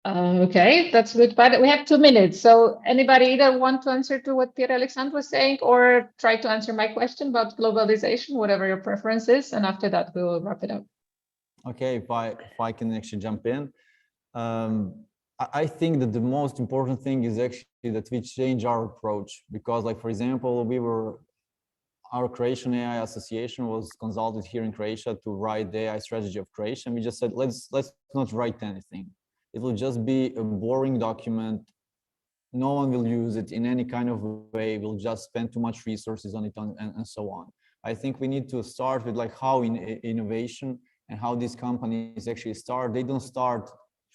Okay, that's good. But we have 2 minutes. So anybody either want to answer to what Pierre-Alexandre was saying or try to answer my question about globalization, whatever your preference is. And after that, we will wrap it up. Okay, if I can actually jump in. I think that the most important thing is actually that we change our approach, because like, for example, our Croatian AI Association was consulted here in Croatia to write the AI strategy of Croatia. And we just said, let's not write anything. It will just be a boring document. No one will use it in any kind of way. We'll just spend too much resources on it and so on. I think we need to start with like how innovation and how these companies actually start. They don't start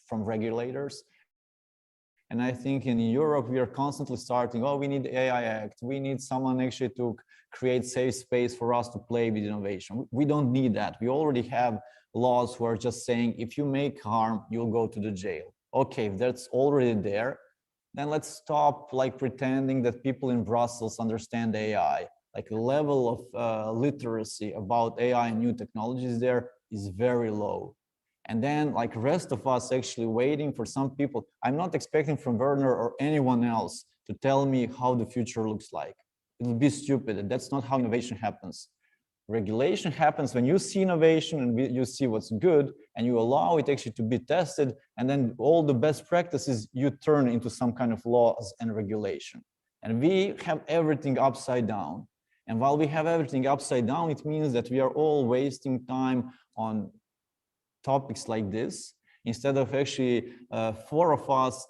from regulators. And I think in Europe, we are constantly starting, oh, we need the AI Act. We need someone actually to create safe space for us to play with innovation. We don't need that. We already have laws who are just saying, if you make harm, you'll go to the jail. Okay, if that's already there, then let's stop like pretending that people in Brussels understand AI. Like the level of literacy about AI and new technologies there is very low. And then like rest of us actually waiting for some people. I'm not expecting from Werner or anyone else to tell me how the future looks like. It would be stupid. That's not how innovation happens. Regulation happens when you see innovation and you see what's good and you allow it actually to be tested, and then all the best practices you turn into some kind of laws and regulation. And we have everything upside down. And while we have everything upside down, it means that we are all wasting time on topics like this, instead of actually 4 of us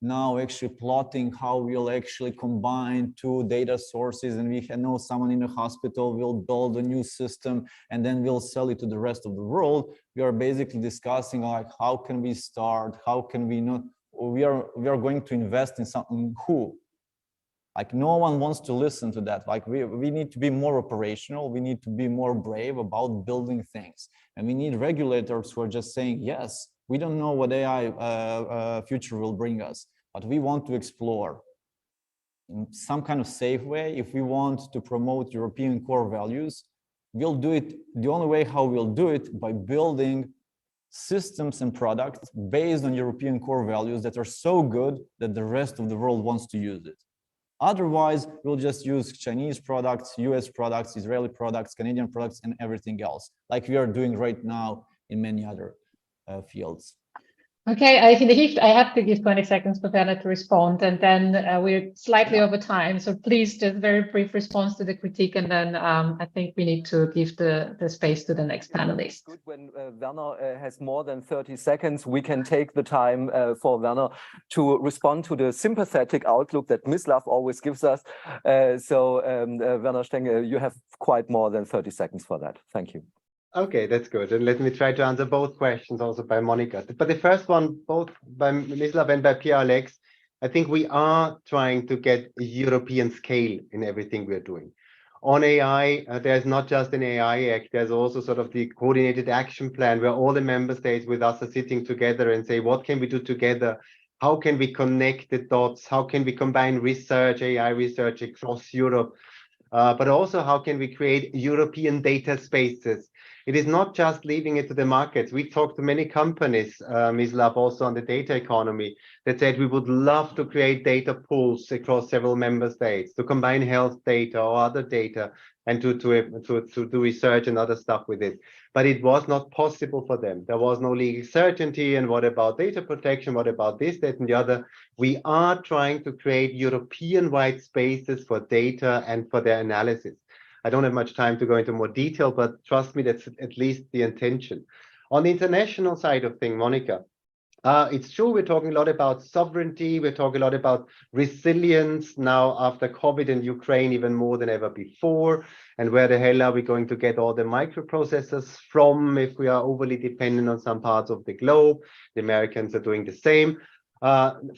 now actually plotting how we'll actually combine 2 data sources, and we know someone in a hospital will build a new system and then we'll sell it to the rest of the world. We are basically discussing like, how can we start? How can we not? We are going to invest in something who? Like no one wants to listen to that. Like we need to be more operational. We need to be more brave about building things. And we need regulators who are just saying, yes, we don't know what AI future will bring us, but we want to explore in some kind of safe way. If we want to promote European core values, we'll do it. The only way how we'll do it by building systems and products based on European core values that are so good that the rest of the world wants to use it. Otherwise, we'll just use Chinese products, US products, Israeli products, Canadian products, and everything else, like we are doing right now in many other fields. Okay, I have to give 20 seconds for Werner to respond, and then we're slightly over time. So please, just very brief response to the critique, and then I think we need to give the space to the next panelist. Good. When Werner has more than 30 seconds, we can take the time for Werner to respond to the sympathetic outlook that Mislav always gives us. Werner Stenge, you have quite more than 30 seconds for that. Thank you. Okay, that's good. And let me try to answer both questions also by Monica. But the first one, both by Mislav and by Pierre-Alex, I think we are trying to get a European scale in everything we're doing. On AI, there's not just an AI Act, there's also sort of the coordinated action plan where all the member states with us are sitting together and say, what can we do together? How can we connect the dots? How can we combine research, AI research across Europe? But also, how can we create European data spaces? It is not just leaving it to the markets. We talked to many companies, Mislav, also on the data economy, that said we would love to create data pools across several member states to combine health data or other data and to do research and other stuff with it. But it was not possible for them. There was no legal certainty. And what about data protection? What about this, that, and the other? We are trying to create European-wide spaces for data and for their analysis. I don't have much time to go into more detail, but trust me, that's at least the intention. On the international side of things, Monica, it's true we're talking a lot about sovereignty, we're talking a lot about resilience now after COVID and Ukraine even more than ever before, and where the hell are we going to get all the microprocessors from if we are overly dependent on some parts of the globe? The Americans are doing the same.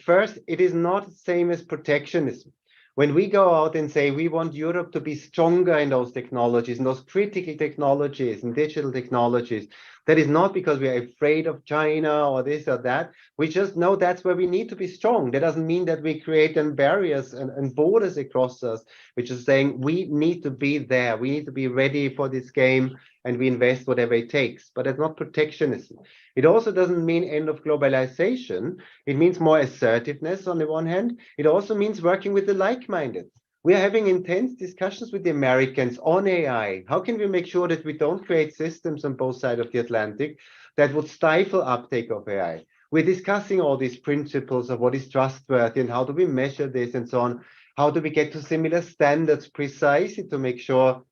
First, it is not the same as protectionism. When we go out and say we want Europe to be stronger in those technologies, in those critical technologies and digital technologies, that is not because we are afraid of China or this or that. We just know that's where we need to be strong. That doesn't mean that we create barriers and borders across us, which is saying we need to be there. We need to be ready for this game and we invest whatever it takes. But it's not protectionism. It also doesn't mean end of globalization. It means more assertiveness on the one hand. It also means working with the like-minded. We are having intense discussions with the Americans on AI. How can we make sure that we don't create systems on both sides of the Atlantic that would stifle uptake of AI? We're discussing all these principles of what is trustworthy and how do we measure this and so on. How do we get to similar standards precisely to make sure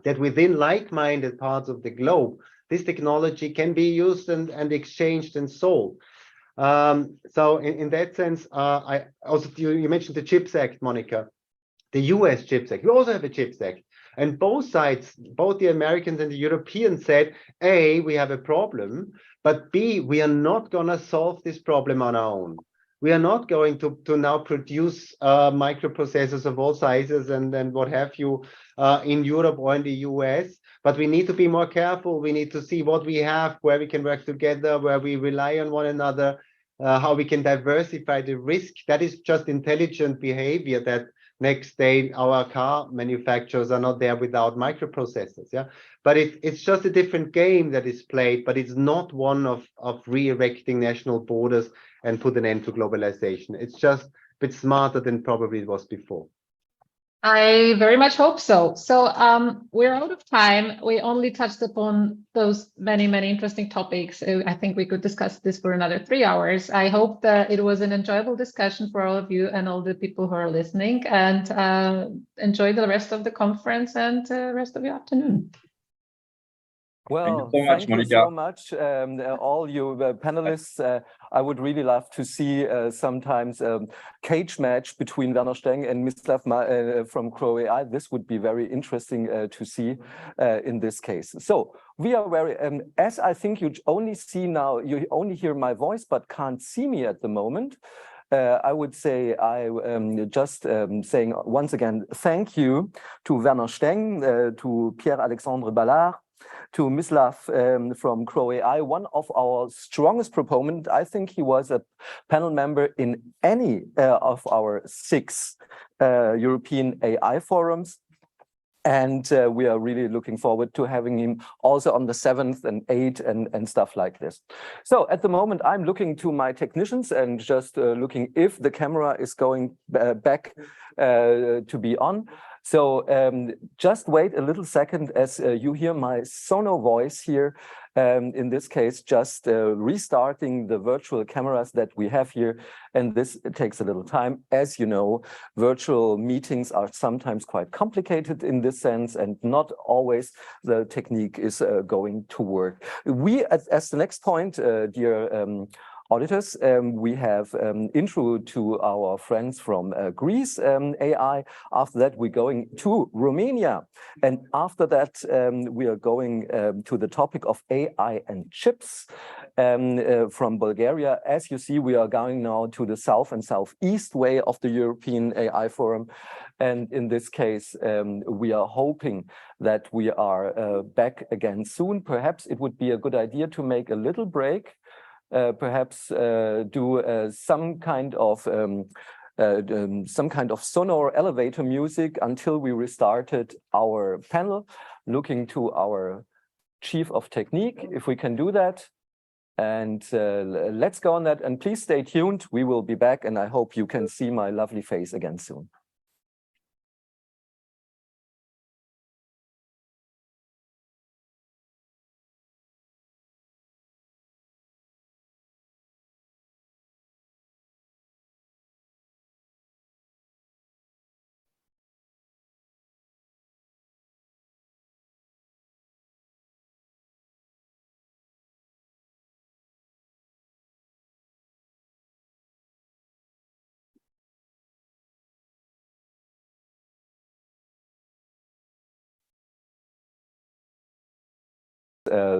that within like-minded parts of the globe, this technology can be used and exchanged and sold. So in that sense, I also, you mentioned the CHIPS Act, Monica, the US CHIPS Act. We also have a CHIPS Act. And both sides, both the Americans and the Europeans said, A, we have a problem, but B, we are not going to solve this problem on our own. We are not going to now produce microprocessors of all sizes and what have you in Europe or in the US, but we need to be more careful. We need to see what we have, where we can work together, where we rely on one another, how we can diversify the risk. That is just intelligent behavior that next day our car manufacturers are not there without microprocessors. Yeah, but it's just a different game that is played, but it's not one of re-erecting national borders and put an end to globalization. It's just a bit smarter than probably it was before. I very much hope so. So we're out of time. We only touched upon those many interesting topics. I think we could discuss this for another 3 hours. I hope that it was an enjoyable discussion for all of you and all the people who are listening, and enjoy the rest of the conference and the rest of your afternoon. Well, thank you so much, all you panelists. I would really love to see sometimes cage match between Werner Steng and Mislav from Crow.ai. This would be very interesting to see in this case. So we are very, as I think you only see now, you only hear my voice, but can't see me at the moment. I would say just saying once again, thank you to Werner Steng, to Pierre-Alexandre Ballard, to Mislav from Crow.ai, one of our strongest proponents. I think he was a panel member in any of our 6 European AI forums. And we are really looking forward to having him also on the 7th and 8th and stuff like this. So at the moment, I'm looking to my technicians and just looking if the camera is going back to be on. So just wait a little second as you hear my sono voice here In this case, just restarting the virtual cameras that we have here. And this takes a little time. As you know, virtual meetings are sometimes quite complicated in this sense, and not always the technique is going to work. We, as the next point, dear auditors, we have intro to our friends from Greece AI. After that, we're going to Romania. And after that, we are going to the topic of AI and chips from Bulgaria. As you see, we are going now to the south and southeast way of the European AI Forum. And in this case, we are hoping that we are back again soon. Perhaps it would be a good idea to make a little break. Perhaps do some kind of sonor elevator music until we restarted our panel, looking to our chief of technique, if we can do that. And let's go on that. And please stay tuned. We will be back, and I hope you can see my lovely face again soon.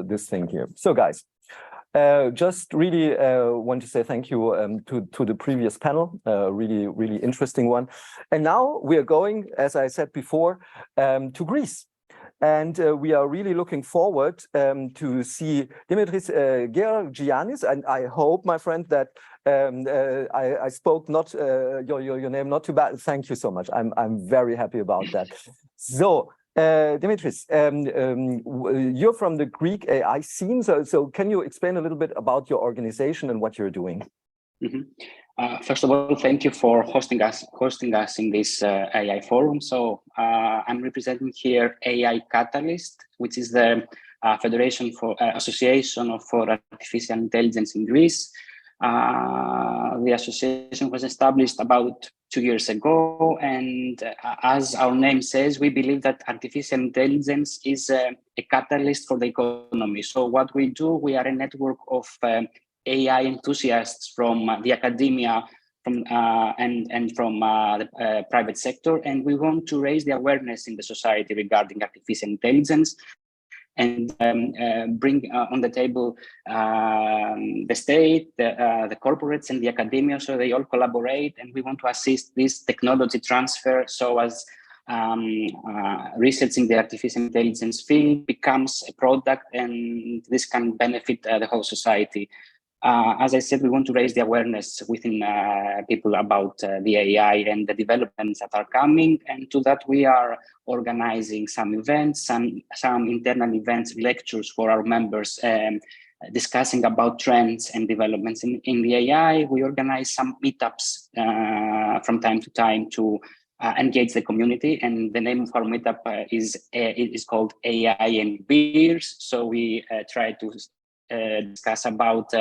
This thing here. So guys, just really want to say thank you to the previous panel, really interesting one. And now we are going, as I said before, to Greece. And we are really looking forward to see Dimitris Georgianis. And I hope, my friend, that I spoke not your name not too bad. Thank you so much. I'm very happy about that. So Dimitris, you're from the Greek AI scene, so can you explain a little bit about your organization and what you're doing? First of all, thank you for hosting us in this AI forum. So I'm representing here AI Catalyst, which is the Federation for Association for Artificial Intelligence in Greece. The association was established about 2 years ago, and as our name says, we believe that artificial intelligence is a catalyst for the economy. So what we do, we are a network of AI enthusiasts from the academia and from the private sector, and we want to raise the awareness in the society regarding artificial intelligence and bring on the table the state, the corporates, and the academia, so they all collaborate. And we want to assist this technology transfer so as research in the artificial intelligence field becomes a product, and this can benefit the whole society. As I said, we want to raise the awareness within people about the AI and the developments that are coming. And to that, we are organizing some events, some internal events, lectures for our members, discussing about trends and developments in the AI. We organize some meetups from time to time to engage the community. And the name of our meetup is called AI and Beers. So we try to discuss about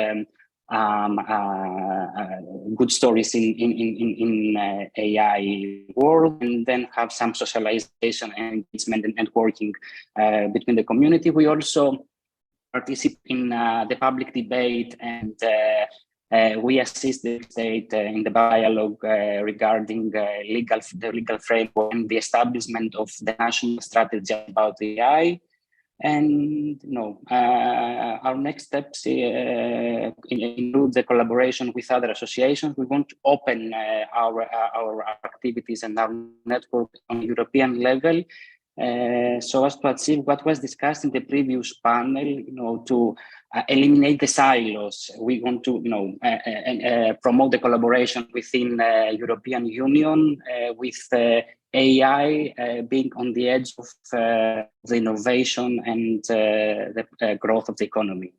good stories in AI world, and then have some socialization and engagement and networking between the community. We also participate in the public debate, and we assist the state in the dialogue regarding the legal framework and the establishment of the national strategy about AI. And our next steps include the collaboration with other associations. We want to open our activities and our network on European level, so as to achieve what was discussed in the previous panel. To eliminate the silos. We want to, promote the collaboration within the European Union with AI being on the edge of the innovation and the growth of the economy.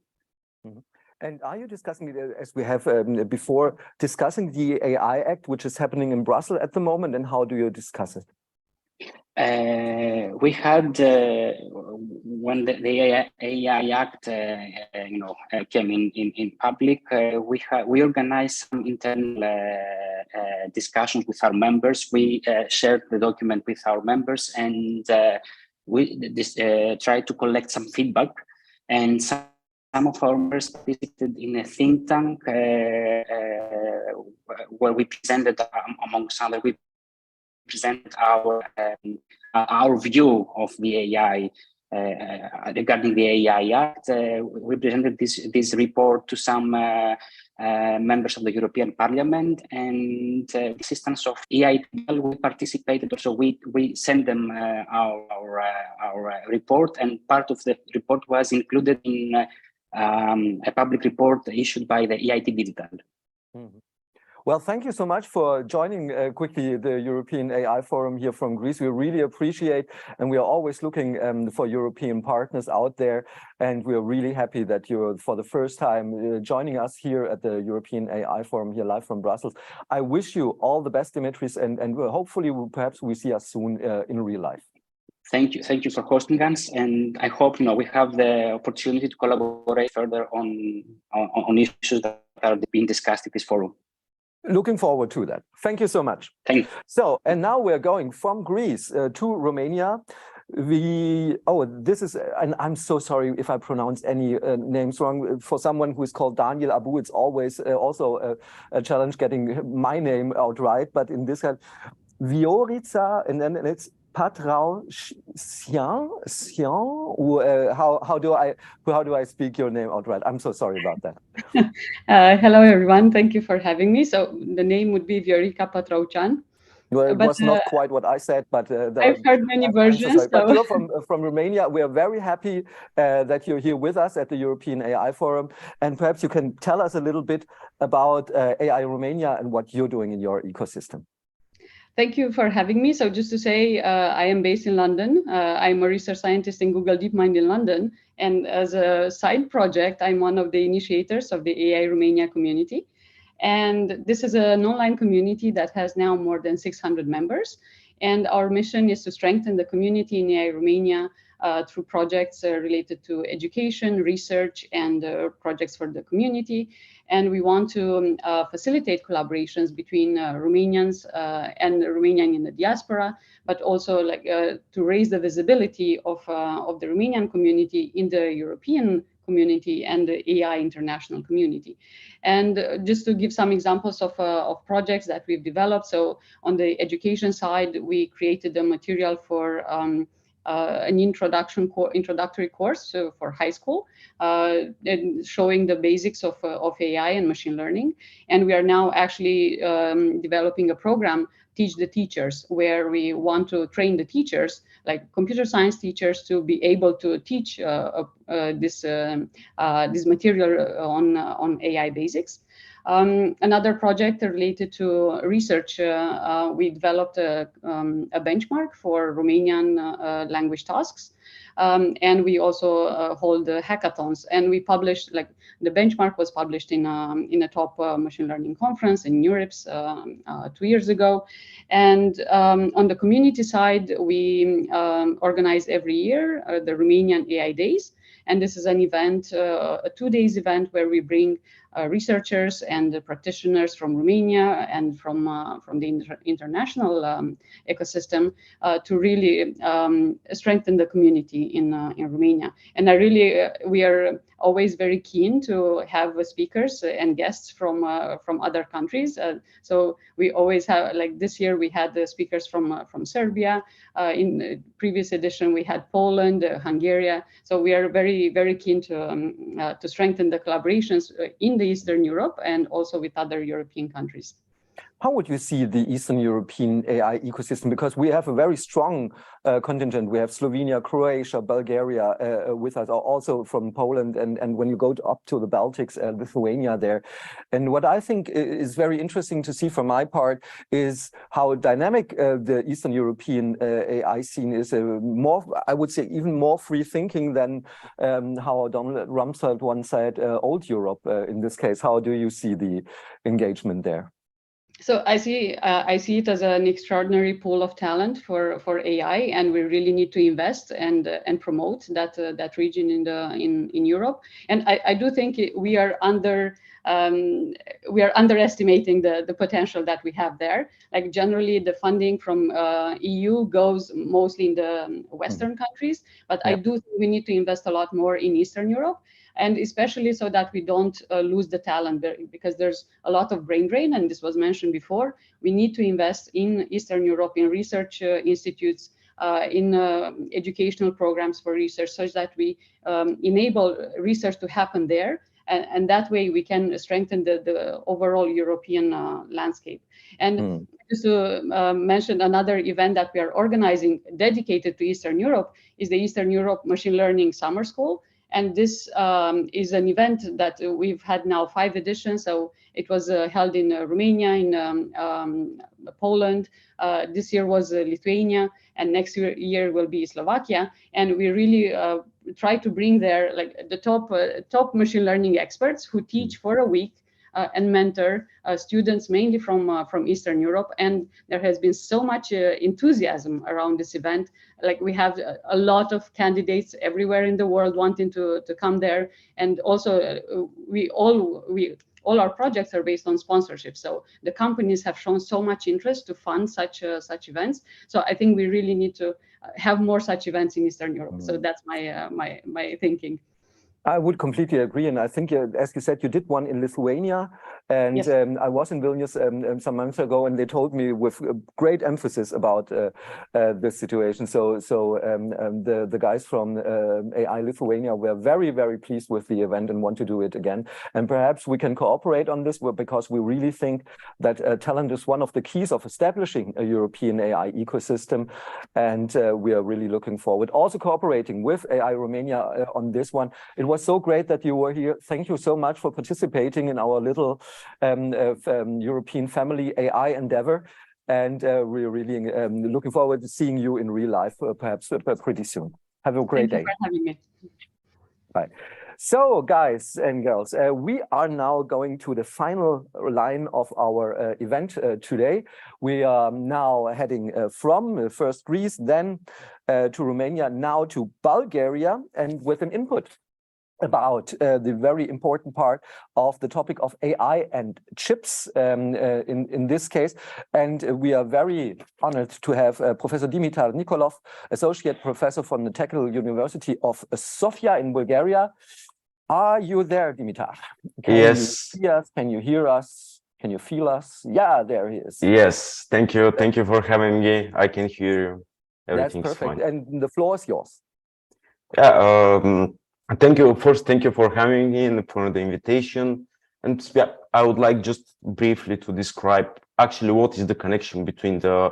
Mm-hmm. And are you discussing, as we have before, discussing the AI Act, which is happening in Brussels at the moment, and how do you discuss it? We had when the AI Act, came in public. We organized some internal discussions with our members. We shared the document with our members, and we tried to collect some feedback. And some of our members participated in a think tank where we presented, amongst others, we present our view of the AI regarding the AI Act. We presented this report to some members of the European Parliament, and the assistance of AI4Health, we participated also. We sent them our report, and part of the report was included in a public report issued by the EIT Digital. Mm-hmm. Well, thank you so much for joining quickly the European AI Forum here from Greece. We really appreciate, and we are always looking for European partners out there. And we are really happy that you're, for the first time, joining us here at the European AI Forum here live from Brussels. I wish you all the best, Dimitris, and hopefully perhaps we see us soon in real life. Thank you for hosting us, and I hope we have the opportunity to collaborate further on issues that are being discussed at this forum. Looking forward to that. Thank you so much. Thank you. So, and now we're going from Greece to Romania. This is, and I'm so sorry if I pronounce any names wrong. For someone who is called Daniel Abu, it's always also a challenge getting my name out right. But in this case, Viorica, and then it's Patrausian. How do I speak your name out right? I'm so sorry about that. Hello everyone, thank you for having me. So the name would be Viorica Patrausian. Well, it was not quite what I said, but I've heard many versions. So. But you're from Romania. We are very happy that you're here with us at the European AI Forum, and perhaps you can tell us a little bit about AI Romania and what you're doing in your ecosystem. Thank you for having me. So just to say, I am based in London. I'm a research scientist in Google DeepMind in London. And as a side project, I'm one of the initiators of the AI Romania community. And this is an online community that has now more than 600 members. And our mission is to strengthen the community in AI Romania through projects related to education, research, and projects for the community. And we want to facilitate collaborations between Romanians and Romanian in the diaspora, but also to raise the visibility of the Romanian community in the European community and the AI international community. And just to give some examples of projects that we've developed. So on the education side, we created a material for an introductory course for high school, and showing the basics of AI and machine learning. And we are now actually developing a program, Teach the Teachers, where we want to train the teachers, like computer science teachers, to be able to teach this material on AI basics. Another project related to research, we developed a benchmark for Romanian language tasks. And we also hold hackathons, and we published, the benchmark was published in a top machine learning conference in Europe 2 years ago. And on the community side, we organize every year the Romanian AI Days. And this is an event, a 2-day event where we bring researchers and practitioners from Romania and from the international ecosystem to really strengthen the community in Romania. And we are always very keen to have speakers and guests from other countries. So we always have, this year we had the speakers from Serbia. In the previous edition we had Poland, Hungary. So we are very, very keen to strengthen the collaborations in the Eastern Europe and also with other European countries. How would you see the Eastern European AI ecosystem? Because we have a very strong contingent. We have Slovenia, Croatia, Bulgaria with us, also from Poland, and when you go up to the Baltics, Lithuania there. And what I think is very interesting to see from my part is how dynamic the Eastern European AI scene is. More, I would say, even more free thinking than how Donald Rumsfeld once said, old Europe in this case. How do you see the engagement there? So I see it as an extraordinary pool of talent for AI, and we really need to invest and promote that region in Europe. And I do think we are underestimating the potential that we have there. Like generally, the funding from EU goes mostly in the Western countries, but I do think we need to invest a lot more in Eastern Europe. And especially so that we don't lose the talent there, because there's a lot of brain drain, and this was mentioned before. We need to invest in Eastern Europe, in research institutes, in educational programs for research, such that we enable research to happen there. And that way we can strengthen the overall European landscape. And just to mention another event that we are organizing dedicated to Eastern Europe is the Eastern Europe Machine Learning Summer School. And this is an event that we've had now 5 editions. So it was held in Romania, in Poland. This year was Lithuania, and next year will be Slovakia. And we really try to bring there like the top machine learning experts who teach for a week and mentor students mainly from Eastern Europe. And there has been so much enthusiasm around this event. Like we have a lot of candidates everywhere in the world wanting to come there. And also all our projects are based on sponsorship. So the companies have shown so much interest to fund such events. So I think we really need to have more such events in Eastern Europe. So that's my thinking. I would completely agree, and I think, as you said, you did one in Lithuania, and yes. I was in Vilnius some months ago, and they told me with great emphasis about this situation. So the guys from AI Lithuania were very, very pleased with the event and want to do it again. And perhaps we can cooperate on this, because we really think that talent is one of the keys of establishing a European AI ecosystem, and we are really looking forward also cooperating with AI Romania on this one. It was so great that you were here. Thank you so much for participating in our little European family AI endeavor. And we're really looking forward to seeing you in real life, perhaps pretty soon. Have a great day. Thank you for having me. Bye. So, guys and girls, we are now going to the final line of our event today. We are now heading from first Greece, then to Romania, now to Bulgaria, and with an input about the very important part of the topic of AI and chips in this case. And we are very honored to have Professor Dimitar Nikolov, Associate Professor from the Technical University of Sofia in Bulgaria. Are you there, Dimitar? Can yes. you see us? Can you hear us? Can you feel us? Yeah, there he is. Yes, thank you. Thank you for having me. I can hear you. Everything's That's perfect. Fine. And the floor is yours. Yeah, thank you. First, thank you for having me and for the invitation. And yeah, I would like just briefly to describe actually what is the connection between the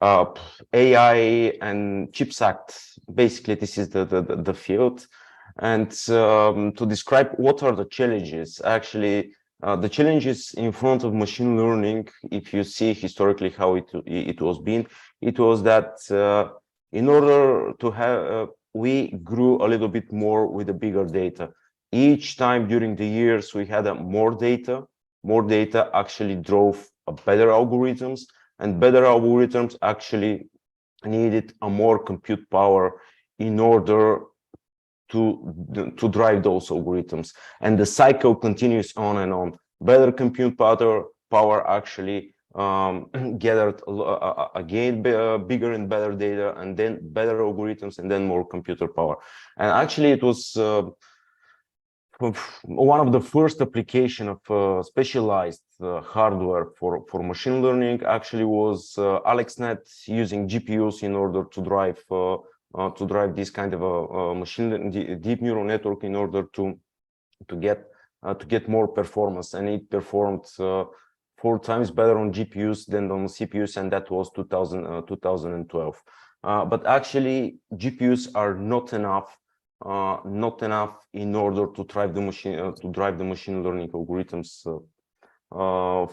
AI and Chips Act. Basically, this is the field. And to describe what are the challenges. Actually, the challenges in front of machine learning, if you see historically how it was been, it was that in order to have we grew a little bit more with the bigger data. Each time during the years we had more data. More data actually drove better algorithms, and better algorithms actually needed a more compute power in order to drive those algorithms. And the cycle continues on and on. Better compute power actually gathered again bigger and better data, and then better algorithms, and then more computer power. And actually it was one of the first application of specialized hardware for machine learning actually was AlexNet using GPUs in order to drive this kind of a deep neural network in order to get more performance, and it performed 4 times better on GPUs than on CPUs, and that was 2012. But actually, GPUs are not enough in order to drive the machine learning algorithms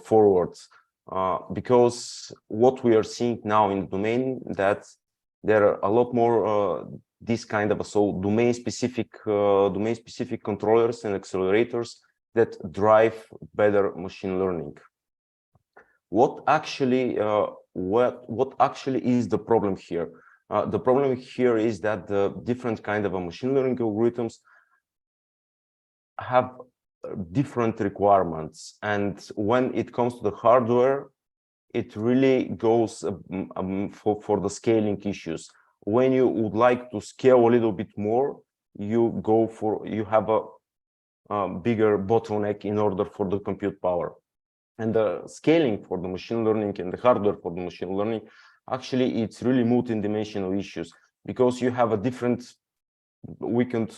forwards, because what we are seeing now in the domain that there are a lot more this kind of domain specific controllers and accelerators that drive better machine learning. what actually is the problem here? The problem here is that the different kind of machine learning algorithms have different requirements, and when it comes to the hardware, it really goes for the scaling issues. When you would like to scale a little bit more, you have a bigger bottleneck in order for the compute power. And the scaling for the machine learning and the hardware for the machine learning, actually, it's really multi-dimensional issues, because you have a different, we could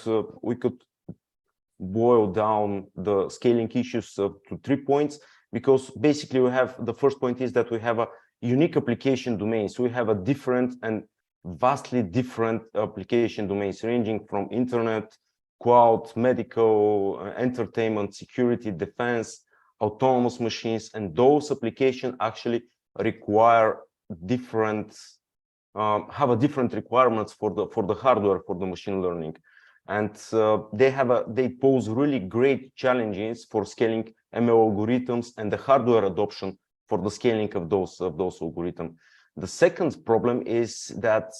boil down the scaling issues to 3 points, because basically we have, the first point is that we have a unique application domains. We have a different and vastly different application domains, ranging from internet, cloud, medical, entertainment, security, defense, autonomous machines, and those applications actually require different, have a different requirements for the hardware for the machine learning, and they pose really great challenges for scaling ML algorithms and the hardware adoption for the scaling of those algorithms. The second problem is that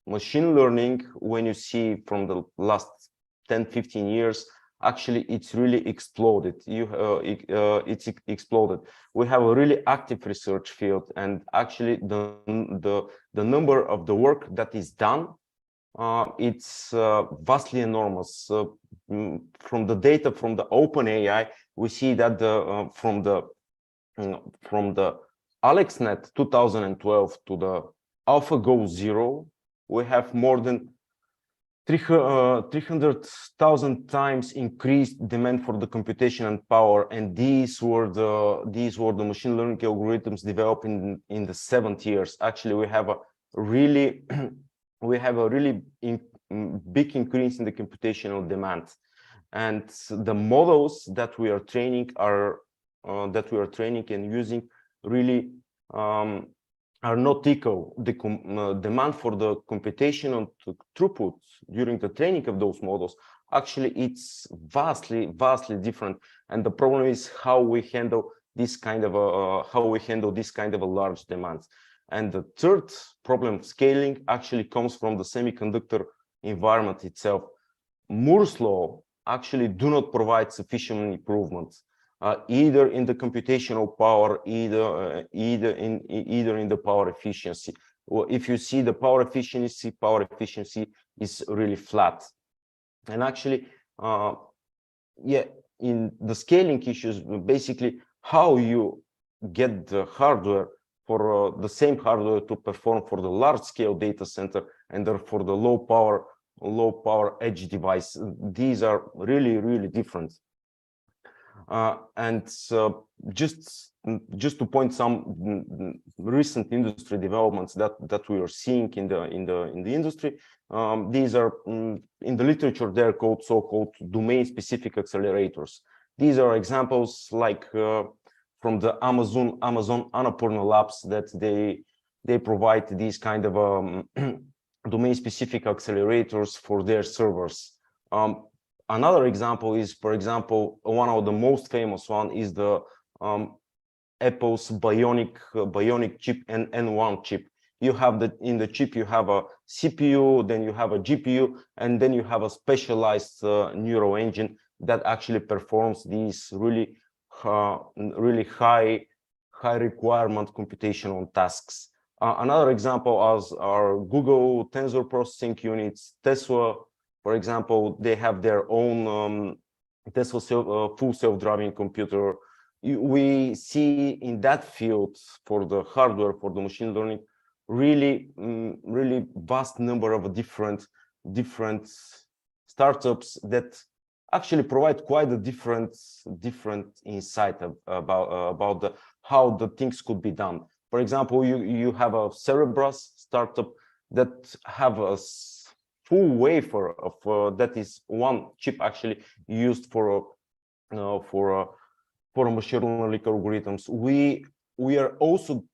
machine learning, when you see from the last 10-15 years, actually it's really exploded. It's exploded. We have a really active research field, and actually the number of the work that is done, it's vastly enormous. From the data from the OpenAI, we see that from the AlexNet 2012 to the AlphaGo 0, we have more than 300,000 times increased demand for the computation and power, and these were the machine learning algorithms developed in the 70s years. Actually, we have a really big increase in the computational demand, and the models that we are training and using really are not equal. The demand for the computational throughput during the training of those models, actually it's vastly different, and the problem is how we handle this kind of a large demands. And the third problem, scaling, actually comes from the semiconductor environment itself. Moore's law actually do not provide sufficient improvements, either in the computational power, either in the power efficiency. Well, if you see the power efficiency is really flat. And actually, in the scaling issues, basically how you get the hardware for the same hardware to perform for the large scale data center and for the low power edge device. These are really different. And just to point some recent industry developments that we are seeing in the industry, these are in the literature, they're called so-called domain-specific accelerators. These are examples like from the Amazon Annapurna Labs, that they provide these kind of domain-specific accelerators for their servers. Another example is, for example, one of the most famous one is the Apple's Bionic chip and N1 chip. You have in the chip you have a CPU, then you have a GPU, and then you have a specialized neural engine that actually performs these really high requirement computational tasks. Another example are Google Tensor Processing Units, Tesla. For example, they have their own Tesla full self-driving computer. We see in that field for the hardware, for the machine learning, really vast number of different startups that actually provide quite a different insight about how the things could be done. For example, you have a Cerebras startup that have a full wafer of that is one chip actually used for machine learning algorithms. We are also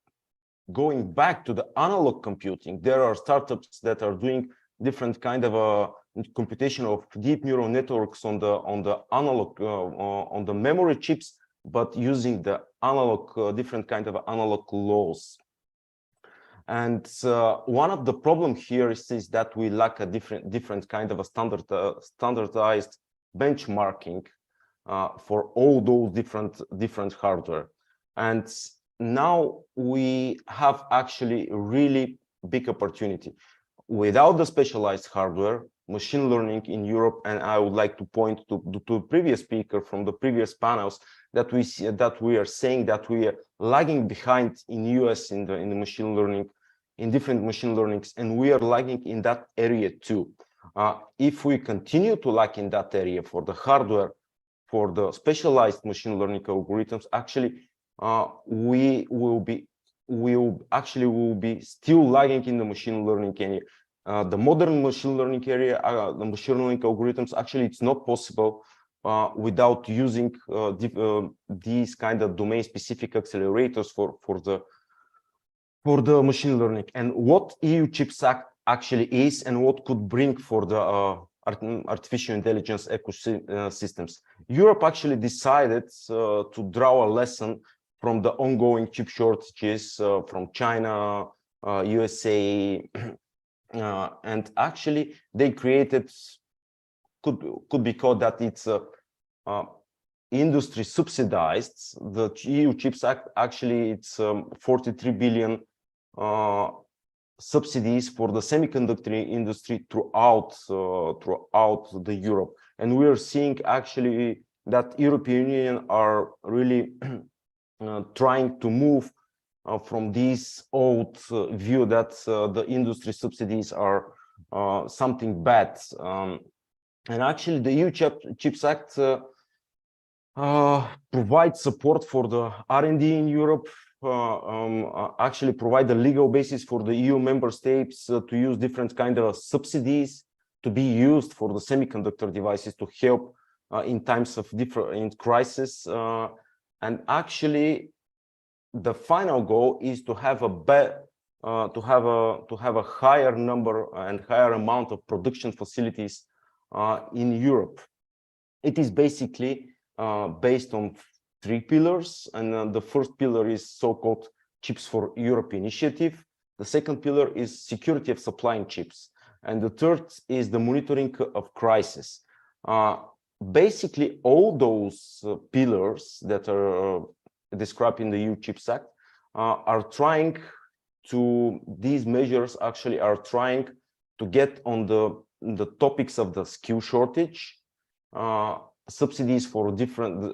going back to the analog computing. There are startups that are doing different kind of computation of deep neural networks on the analog on the memory chips but using the analog, different kind of analog laws. And one of the problem here is that we lack a different kind of a standardized benchmarking for all those different hardware. And now we have actually a really big opportunity. Without the specialized hardware, machine learning in Europe, and I would like to point to the previous speaker from the previous panels, that we see that we are saying that we are lagging behind in US in the machine learning, in different machine learnings, and we are lagging in that area too. If we continue to lag in that area for the hardware, for the specialized machine learning algorithms, actually we will be still lagging in the machine learning area. The modern machine learning area, the machine learning algorithms, actually it's not possible without using these kind of domain-specific accelerators for the machine learning. And what EU Chips Act actually is, and what could bring for the artificial intelligence ecosystems. Europe actually decided to draw a lesson from the ongoing chip shortages from China, USA, and actually they created, could be called that it's industry subsidized. The EU Chips Act, actually it's 43 billion subsidies for the semiconductor industry throughout the Europe. And we are seeing actually that European Union are really trying to move from this old view that the industry subsidies are something bad. And actually the EU Chips Act provides support for the R&D in Europe, actually provide the legal basis for the EU member states to use different kind of subsidies to be used for the semiconductor devices to help in times of different crisis. And actually, the final goal is to have a higher number and higher amount of production facilities in Europe. It is basically based on 3 pillars, and the first pillar is so-called Chips for Europe initiative. The second pillar is security of supplying chips, and the third is the monitoring of crisis. Basically, all those pillars that are described in the EU Chips Act are trying to, these measures actually are trying to get on the topics of the skill shortage, subsidies for different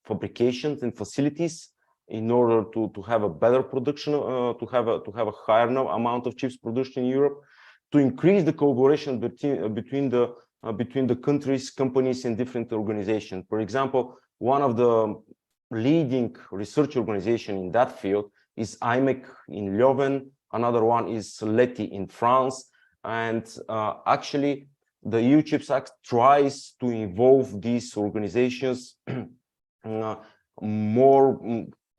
fabrications and facilities in order to have a better production, to have a higher amount of chips produced in Europe, to increase the collaboration between the countries, companies, and different organizations. For example, one of the leading research organizations in that field is IMEC in Leuven. Another one is Latifić in France, and actually, the EU Chips Act tries to involve these organizations more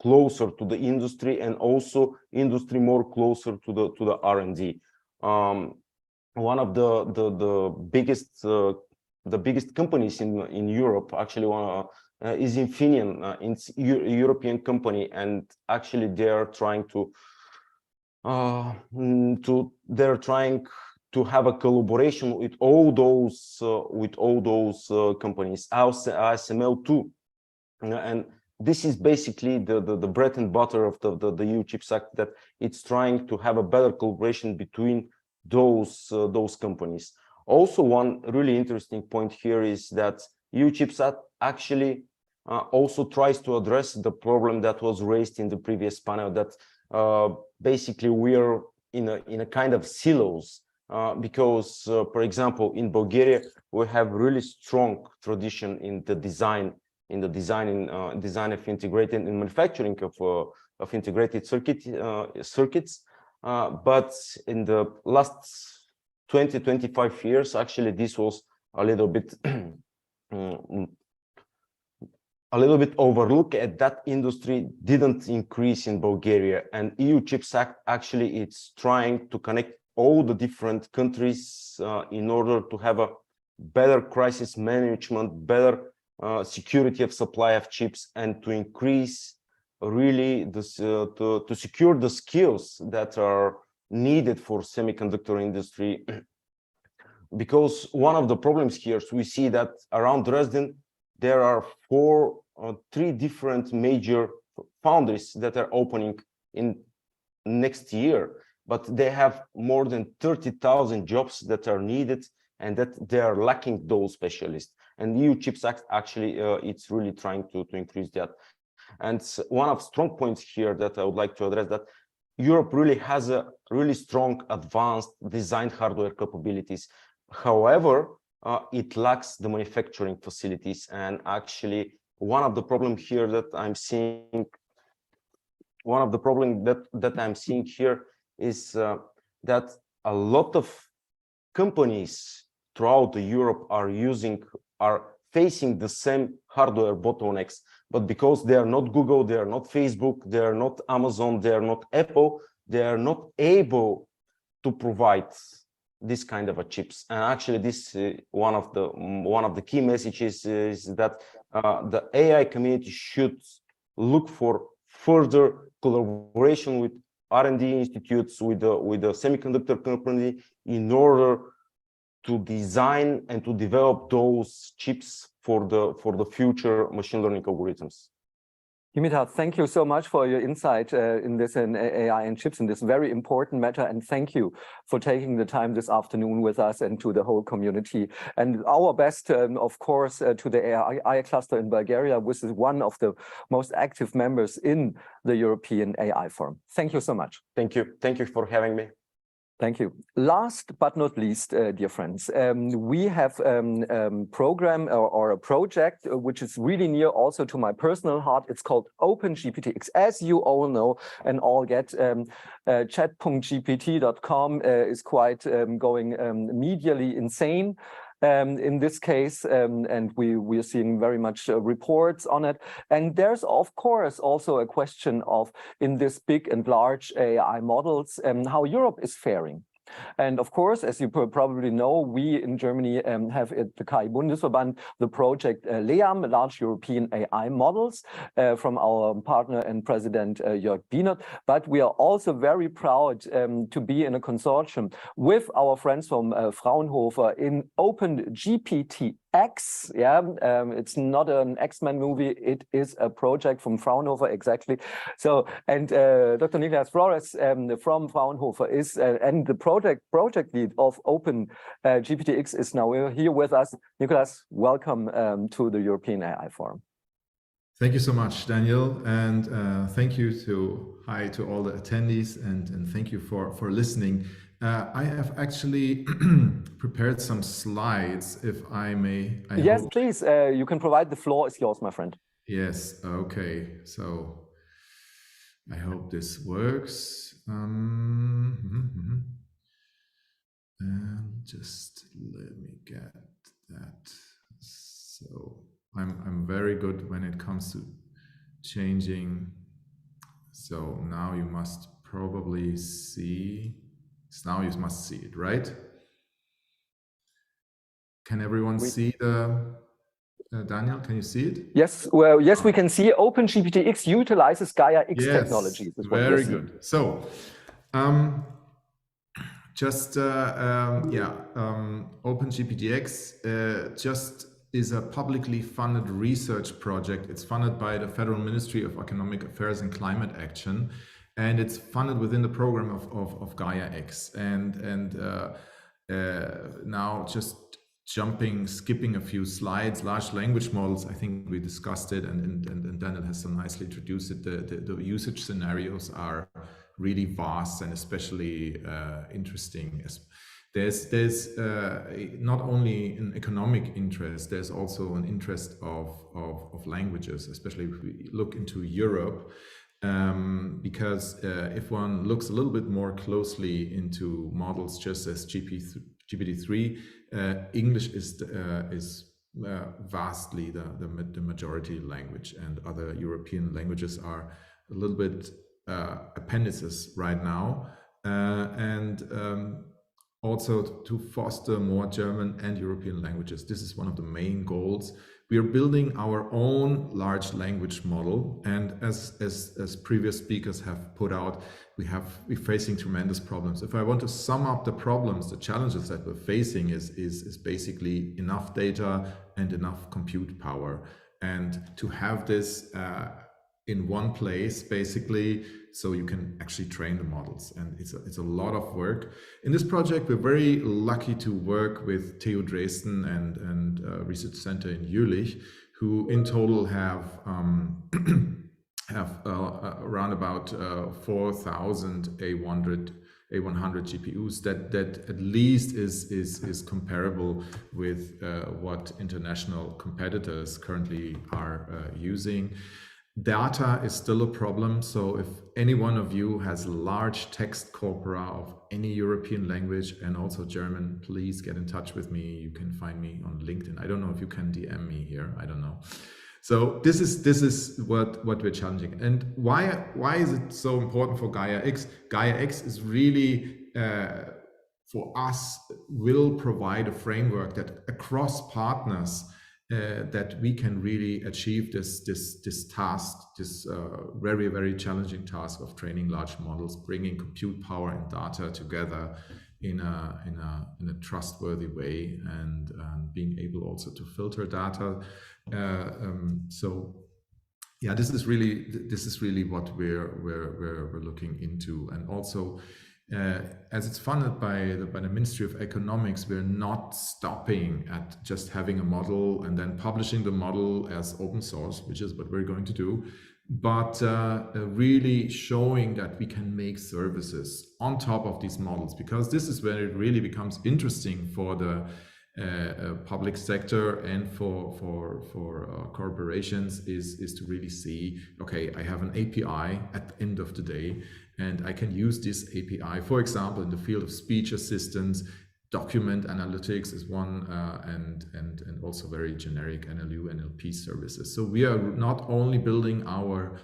closer to the industry, and also industry more closer to the R&D. One of the biggest companies in Europe, actually is Infineon. It's a European company, and actually they are trying to have a collaboration with all those companies, ASML too, and this is basically the bread and butter of the EU Chips Act, that it's trying to have a better collaboration between those companies. Also, one really interesting point here is that EU Chips Act actually also tries to address the problem that was raised in the previous panel, that basically we are in a kind of silos. Because, for example, in Bulgaria, we have really strong tradition in the design of integrated and manufacturing of integrated circuits. But in the last 20-25 years, actually, this was a little bit overlooked. At that industry didn't increase in Bulgaria, and EU Chips Act actually it's trying to connect all the different countries in order to have a better crisis management, better security of supply of chips and to increase really this, to secure the skills that are needed for semiconductor industry. Because one of the problems here is we see that around Dresden, there are three different major foundries that are opening in next year, but they have more than 30,000 jobs that are needed and that they are lacking those specialists. And EU Chips Act actually, it's really trying to increase that. And one of strong points here that I would like to address that Europe really has a really strong advanced designed hardware capabilities. However, it lacks the manufacturing facilities. And actually, one of the problems here that I'm seeing, here is that a lot of companies throughout Europe are facing the same hardware bottlenecks, but because they are not Google, they are not Facebook, they are not Amazon, they are not Apple, they are not able to provide this kind of a chips. And actually, this one of the key messages is that the AI community should look for further collaboration with R&D institutes, with the semiconductor company, in order to design and to develop those chips for the future machine learning algorithms. Dimitar, thank you so much for your insight in this in AI and chips in this very important matter, and thank you for taking the time this afternoon with us and to the whole community. And our best, of course, to the AI cluster in Bulgaria, which is one of the most active members in the European AI Forum. Thank you so much. Thank you. Thank you for having me. Thank you. Last but not least, dear friends, we have a program or a project which is really near also to my personal heart. It's called OpenGPTX. As you all know and all get, chat.gpt.com is quite going medially insane. In this case, and we are seeing very much reports on it. And there's, of course, also a question of, in this big and large AI models, how Europe is faring. And of course, as you probably know, we in Germany have at the KI Bundesverband the project LEAM, Large European AI Models, from our partner and president Jorge. But we are also very proud to be in a consortium with our friends from Fraunhofer in OpenGPTX. Yeah, it's not an X-Men movie, it is a project from Fraunhofer, exactly. So, and Dr. Nicolas Flores from Fraunhofer is, and the project lead of OpenGPTX is now here with us. Nicolas, welcome to the European AI Forum. Thank you so much, Daniel, and thank you to all the attendees, and thank you for listening. I have actually prepared some slides, if I may. Yes, please. You can provide. The floor is yours, my friend. Yes. Okay. So I hope this works. And just let me get that. So I'm very good when it comes to changing. So now you must probably see. Now you must see it, right? Can everyone see the Daniel? Can you see it? Yes. Well, yes, we can see OpenGPTX utilizes Gaia X technologies. Very good. So, OpenGPTX just is a publicly funded research project. It's funded by the Federal Ministry of Economic Affairs and Climate Action. And it's funded within the program of Gaia X. And now just skipping a few slides, large language models, I think we discussed it, and Daniel has so nicely introduced it. The usage scenarios are really vast and especially interesting. There's not only an economic interest, there's also an interest of languages, especially if we look into Europe. Because if one looks a little bit more closely into models, just as GPT-3, English is vastly the majority language, and other European languages are a little bit appendices right now, and also to foster more German and European languages. This is one of the main goals, we are building our own large language model. And as previous speakers have put out, we're facing tremendous problems. If I want to sum up the problems, the challenges that we're facing is basically enough data and enough compute power. And to have this in one place, basically, so you can actually train the models. And it's a lot of work. In this project, we're very lucky to work with TU Dresden and Research Center in Jülich, who in total have around about 4,000 A100 GPUs that at least is comparable with what international competitors currently are using. Data is still a problem, so if any one of you has large text corpora of any European language and also German, please get in touch with me. You can find me on LinkedIn. I don't know if you can DM me here, I don't know. So this is what we're challenging. And why is it so important for Gaia X? Gaia X is really for us will provide a framework that across partners that we can really achieve this task, this very, very challenging task of training large models, bringing compute power and data together in a trustworthy way, and being able also to filter data. So yeah, this is really what we're looking into. And also, as it's funded by the Ministry of Economics, we're not stopping at just having a model and then publishing the model as open source, which is what we're going to do, but really showing that we can make services on top of these models, because this is where it really becomes interesting for the public sector and for corporations is to really see, okay, I have an API at the end of the day, and I can use this API, for example, in the field of speech assistance. Document analytics is one, and also very generic NLU, NLP services. So we are not only building our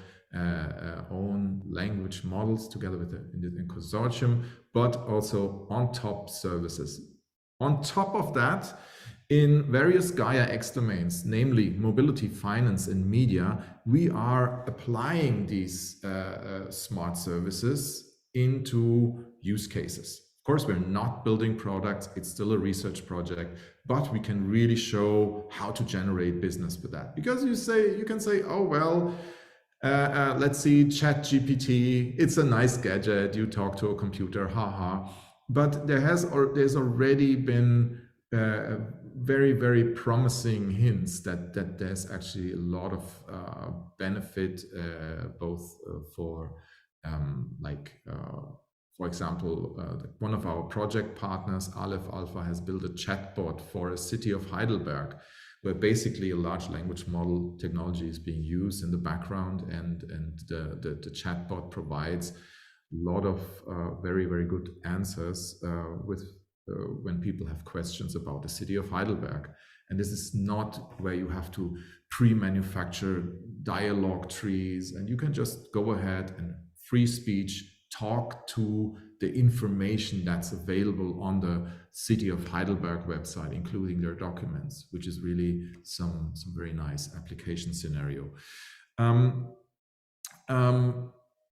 own language models together with the consortium, but also on top services. On top of that, in various Gaia X domains, namely mobility, finance, and media, we are applying these smart services into use cases. Of course, we're not building products, it's still a research project, but we can really show how to generate business with that. Because you can say, oh, well, let's see, ChatGPT, it's a nice gadget, you talk to a computer, haha. But there's already been very, very promising hints that there's actually a lot of benefit, both for for example, one of our project partners, Aleph Alpha, has built a chatbot for a city of Heidelberg, where basically a large language model technology is being used in the background, and the chatbot provides a lot of very, very good answers when people have questions about the city of Heidelberg. And this is not where you have to pre-manufacture dialogue trees, and you can just go ahead and free speech talk to the information that's available on the City of Heidelberg website, including their documents, which is really some very nice application scenario.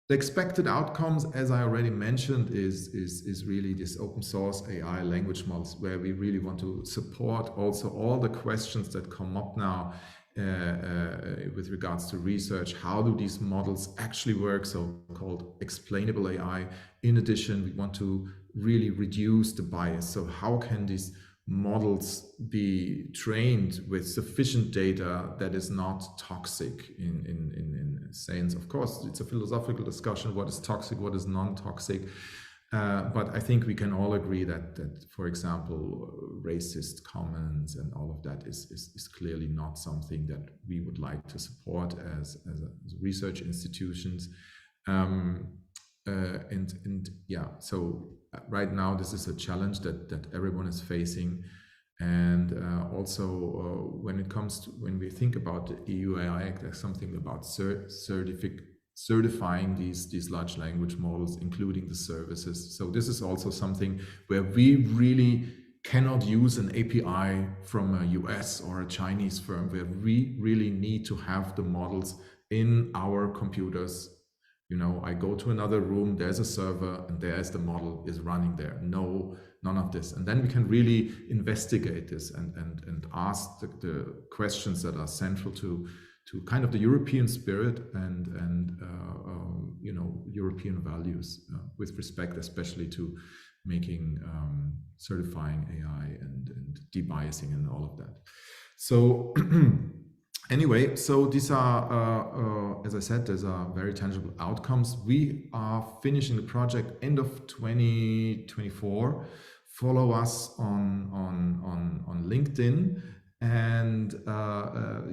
The expected outcomes, as I already mentioned, is really this open source AI language models, where we really want to support also all the questions that come up now with regards to research. How do these models actually work, so-called explainable AI? In addition, we want to really reduce the bias. So how can these models be trained with sufficient data that is not toxic in sense? Of course, it's a philosophical discussion, what is toxic, what is non-toxic. But I think we can all agree that for example, racist comments and all of that is clearly not something that we would like to support as research institutions. Yeah, so right now this is a challenge that everyone is facing. And also when we think about the EU AI Act, there's something about certifying these large language models, including the services. So this is also something where we really cannot use an API from a US or a Chinese firm, where we really need to have the models in our computers. You know, I go to another room, there's a server, and there's the model is running there. No, none of this. And then we can really investigate this and ask the questions that are central to kind of the European spirit and you know, European values with respect, especially to making certifying AI and debiasing and all of that. So anyway, so these are, as I said, these are very tangible outcomes. We are finishing the project end of 2024. Follow us on LinkedIn, and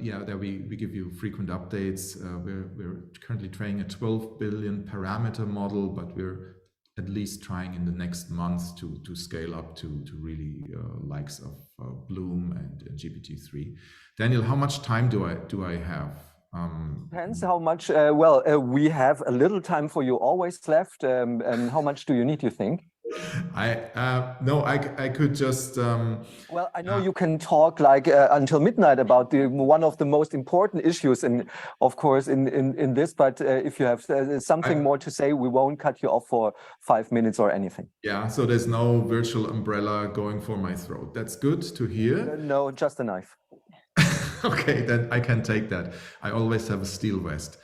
yeah, there we give you frequent updates. We're currently training a 12 billion parameter model, but we're at least trying in the next months to scale up to really likes of Bloom and GPT-3. Daniel, how much time do I have? Depends how much. Well, we have a little time for you always left. And how much do you need, you think? No, I could just. Well, I know you can talk like until midnight about one of the most important issues, of course, in this. But if you have something more to say, we won't cut you off for 5 minutes or anything. Yeah. So there's no virtual umbrella going for my throat. That's good to hear. No, just a knife. Okay, then I can take that. I always have a steel vest.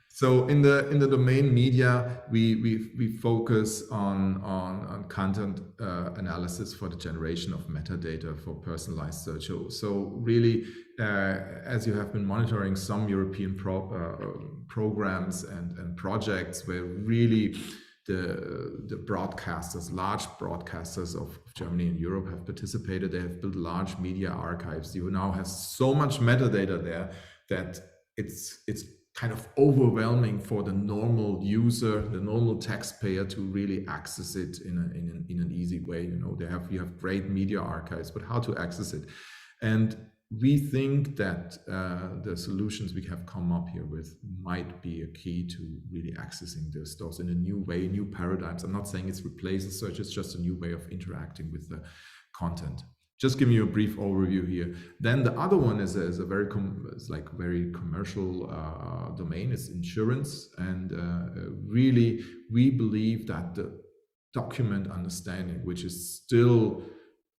So in the domain media, we focus on content analysis for the generation of metadata for personalized search. So really, as you have been monitoring some European programs and projects where really the broadcasters, large broadcasters of Germany and Europe have participated. They have built large media archives. You now have so much metadata there that it's kind of overwhelming for the normal user, the normal taxpayer, to really access it in an easy way. You know, you have great media archives, but how to access it? And we think that the solutions we have come up here with might be a key to really accessing the stores in a new way, new paradigms. I'm not saying it's replaces search, it's just a new way of interacting with the content. Just giving you a brief overview here. Then the other one is a very commercial domain. It's insurance, and really we believe that the document understanding, which is still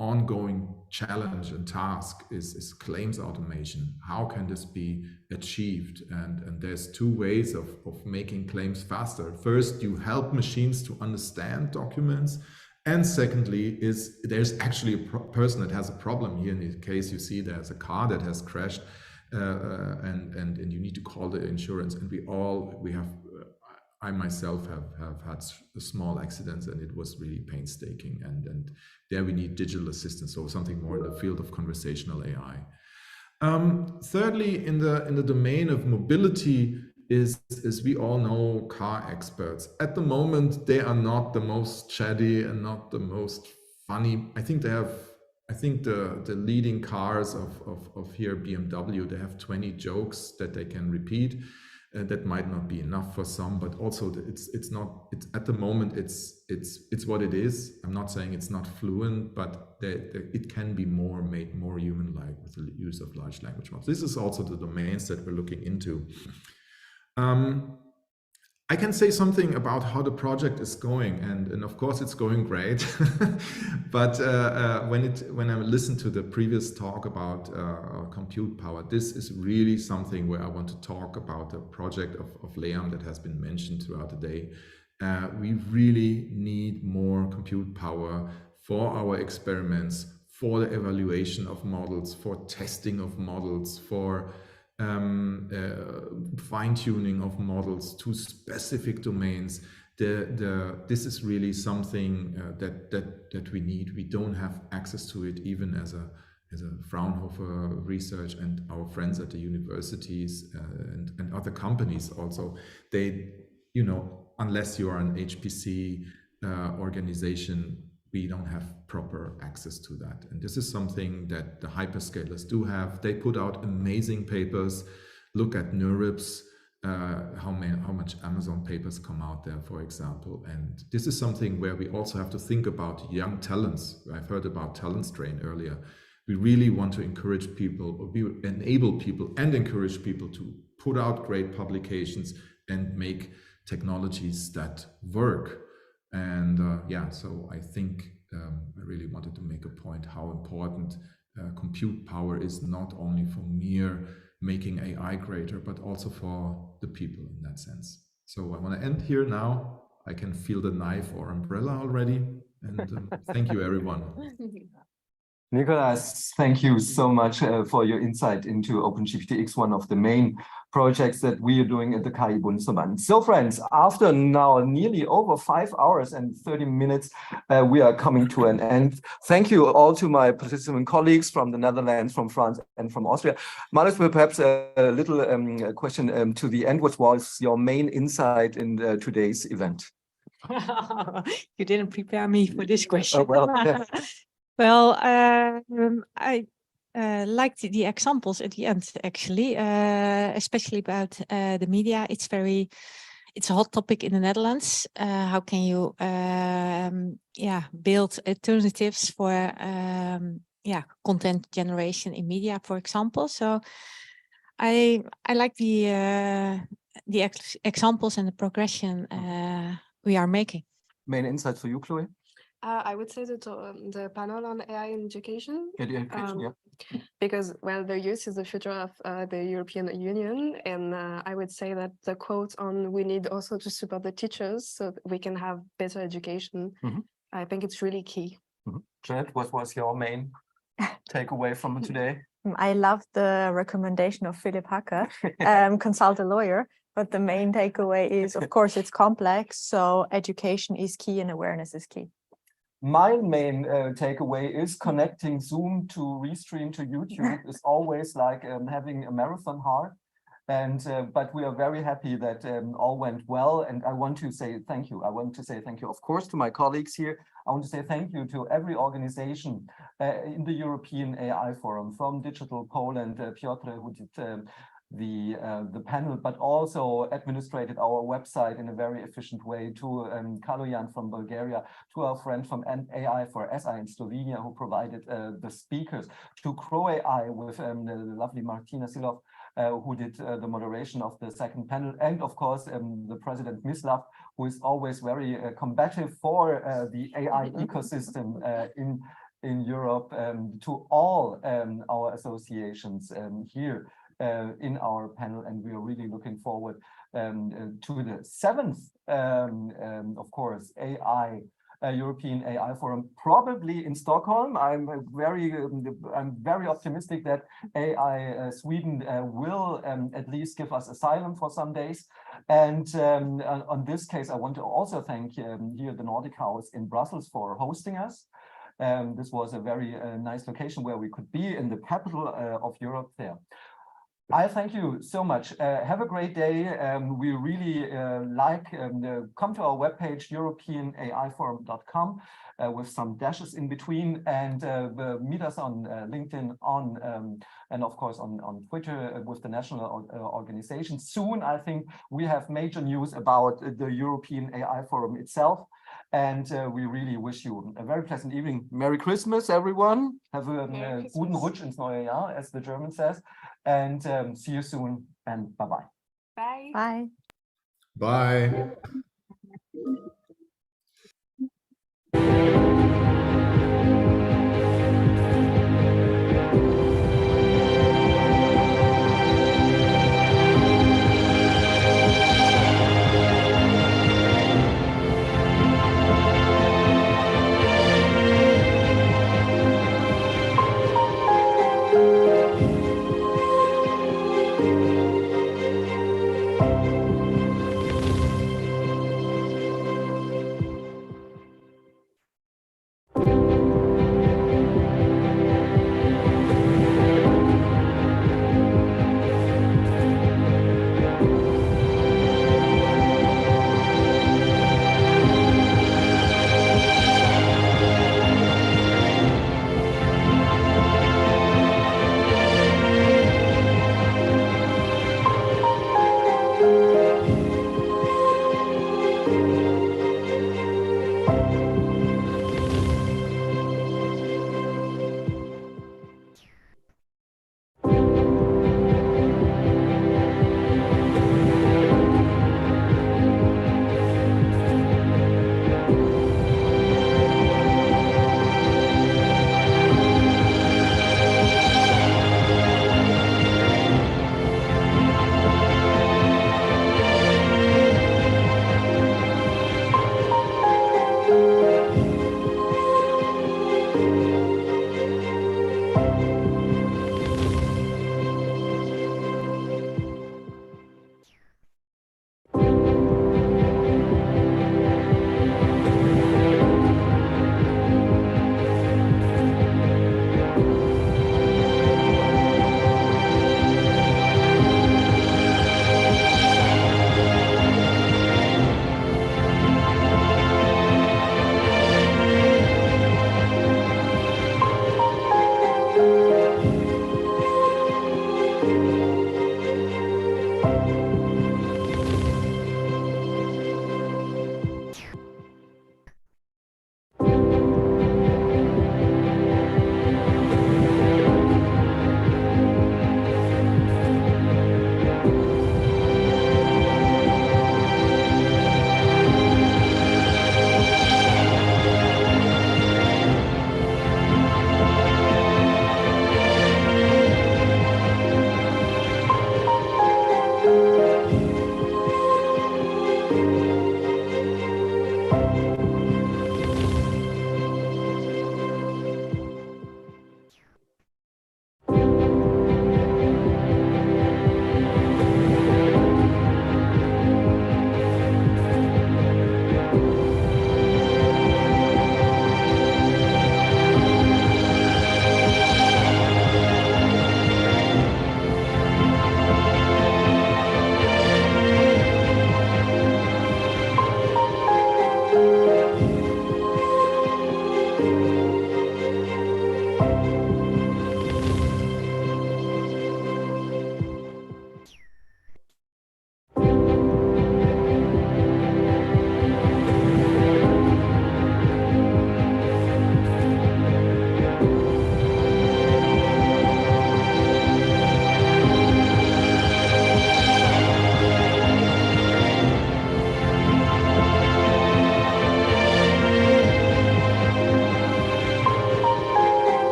ongoing challenge and task, is claims automation. How can this be achieved? And there's two ways of making claims faster. First, you help machines to understand documents. And secondly, there's actually a person that has a problem here. In this case, you see there's a car that has crashed, and you need to call the insurance. And I myself have had small accidents, and it was really painstaking. And there we need digital assistance, so something more in the field of conversational AI. Thirdly, in the domain of mobility, is we all know car experts. At the moment, they are not the most chatty and not the most funny. I think the leading cars of here, BMW, they have 20 jokes that they can repeat. That might not be enough for some, but also it's at the moment it's what it is. I'm not saying it's not fluent, but it can be made more human-like with the use of large language models. This is also the domains that we're looking into. I can say something about how the project is going, and of course it's going great. But when I listen to the previous talk about compute power, this is really something where I want to talk about the project of LEAM that has been mentioned throughout the day. We really need more compute power for our experiments, for the evaluation of models, for testing of models, for fine-tuning of models to specific domains. This is really something that we need. We don't have access to it, even as a Fraunhofer research and our friends at the universities and other companies also. They, unless you are an HPC organization, we don't have proper access to that. And this is something that the hyperscalers do have. They put out amazing papers. Look at NeurIPS. how much Amazon papers come out there, for example. And this is something where we also have to think about young talents. I've heard about talent strain earlier. We really want to encourage people, or enable people and encourage people to put out great publications and make technologies that work. And yeah, so I think I really wanted to make a point how important compute power is, not only for mere making AI greater, but also for the people in that sense. So I want to end here now. I can feel the knife or umbrella already. And thank you, everyone. Nicolas, thank you so much for your insight into OpenGPT-X, one of the main projects that we are doing at the KI Bundesverband. So friends, after now nearly over 5 hours and 30 minutes, we are coming to an end. Thank you all to my participant colleagues from the Netherlands, from France, and from Austria. Marius, perhaps a little question to the end. What was your main insight in today's event? You didn't prepare me for this question. Oh, well, yeah. Well, I liked the examples at the end, actually, especially about the media. It's a hot topic in the Netherlands. How can you, build alternatives for, content generation in media, for example? So I like the examples and the progression we are making. Main insight for you, Chloe? I would say that the panel on AI in education, Yeah. because, well, the youth is the future of the European Union. And I would say that the quote on we need also to support the teachers so that we can have better education, I think it's really key. Janet, what was your main takeaway from today? I love the recommendation of Philipp Hacker, consult a lawyer. But the main takeaway is, of course, it's complex. So education is key and awareness is key. My main takeaway is connecting Zoom to Restream to YouTube is always like having a marathon heart. And but we are very happy that all went well. And I want to say thank you. I want to say thank you, of course, to my colleagues here. I want to say thank you to every organization in the European AI Forum, from Digital Poland, Piotr, who did the panel, but also administrated our website in a very efficient way, to Kaloyan from Bulgaria, to our friend from AI4SI in Slovenia, who provided the speakers, to CroAI with the lovely Martina Silov, who did the moderation of the second panel, and of course the President Mislav, who is always very combative for the AI ecosystem in Europe, to all our associations here in our panel, and we are really looking forward to the 7th, of course, European AI Forum, probably in Stockholm. I'm very optimistic that AI Sweden will at least give us asylum for some days. And on this case, I want to also thank here the Nordic House in Brussels for hosting us. This was a very nice location where we could be in the capital of Europe there. I thank you so much. Have a great day. We really come to our webpage, europeanaiforum.com, with some dashes in between, and meet us on LinkedIn, and of course on Twitter with the national organization. Soon, I think we have major news about the European AI Forum itself. And we really wish you a very pleasant evening. Merry Christmas, everyone. Have a guten Rutsch ins neue Jahr, as the German says. And see you soon, and bye-bye. Bye. Bye.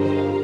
you.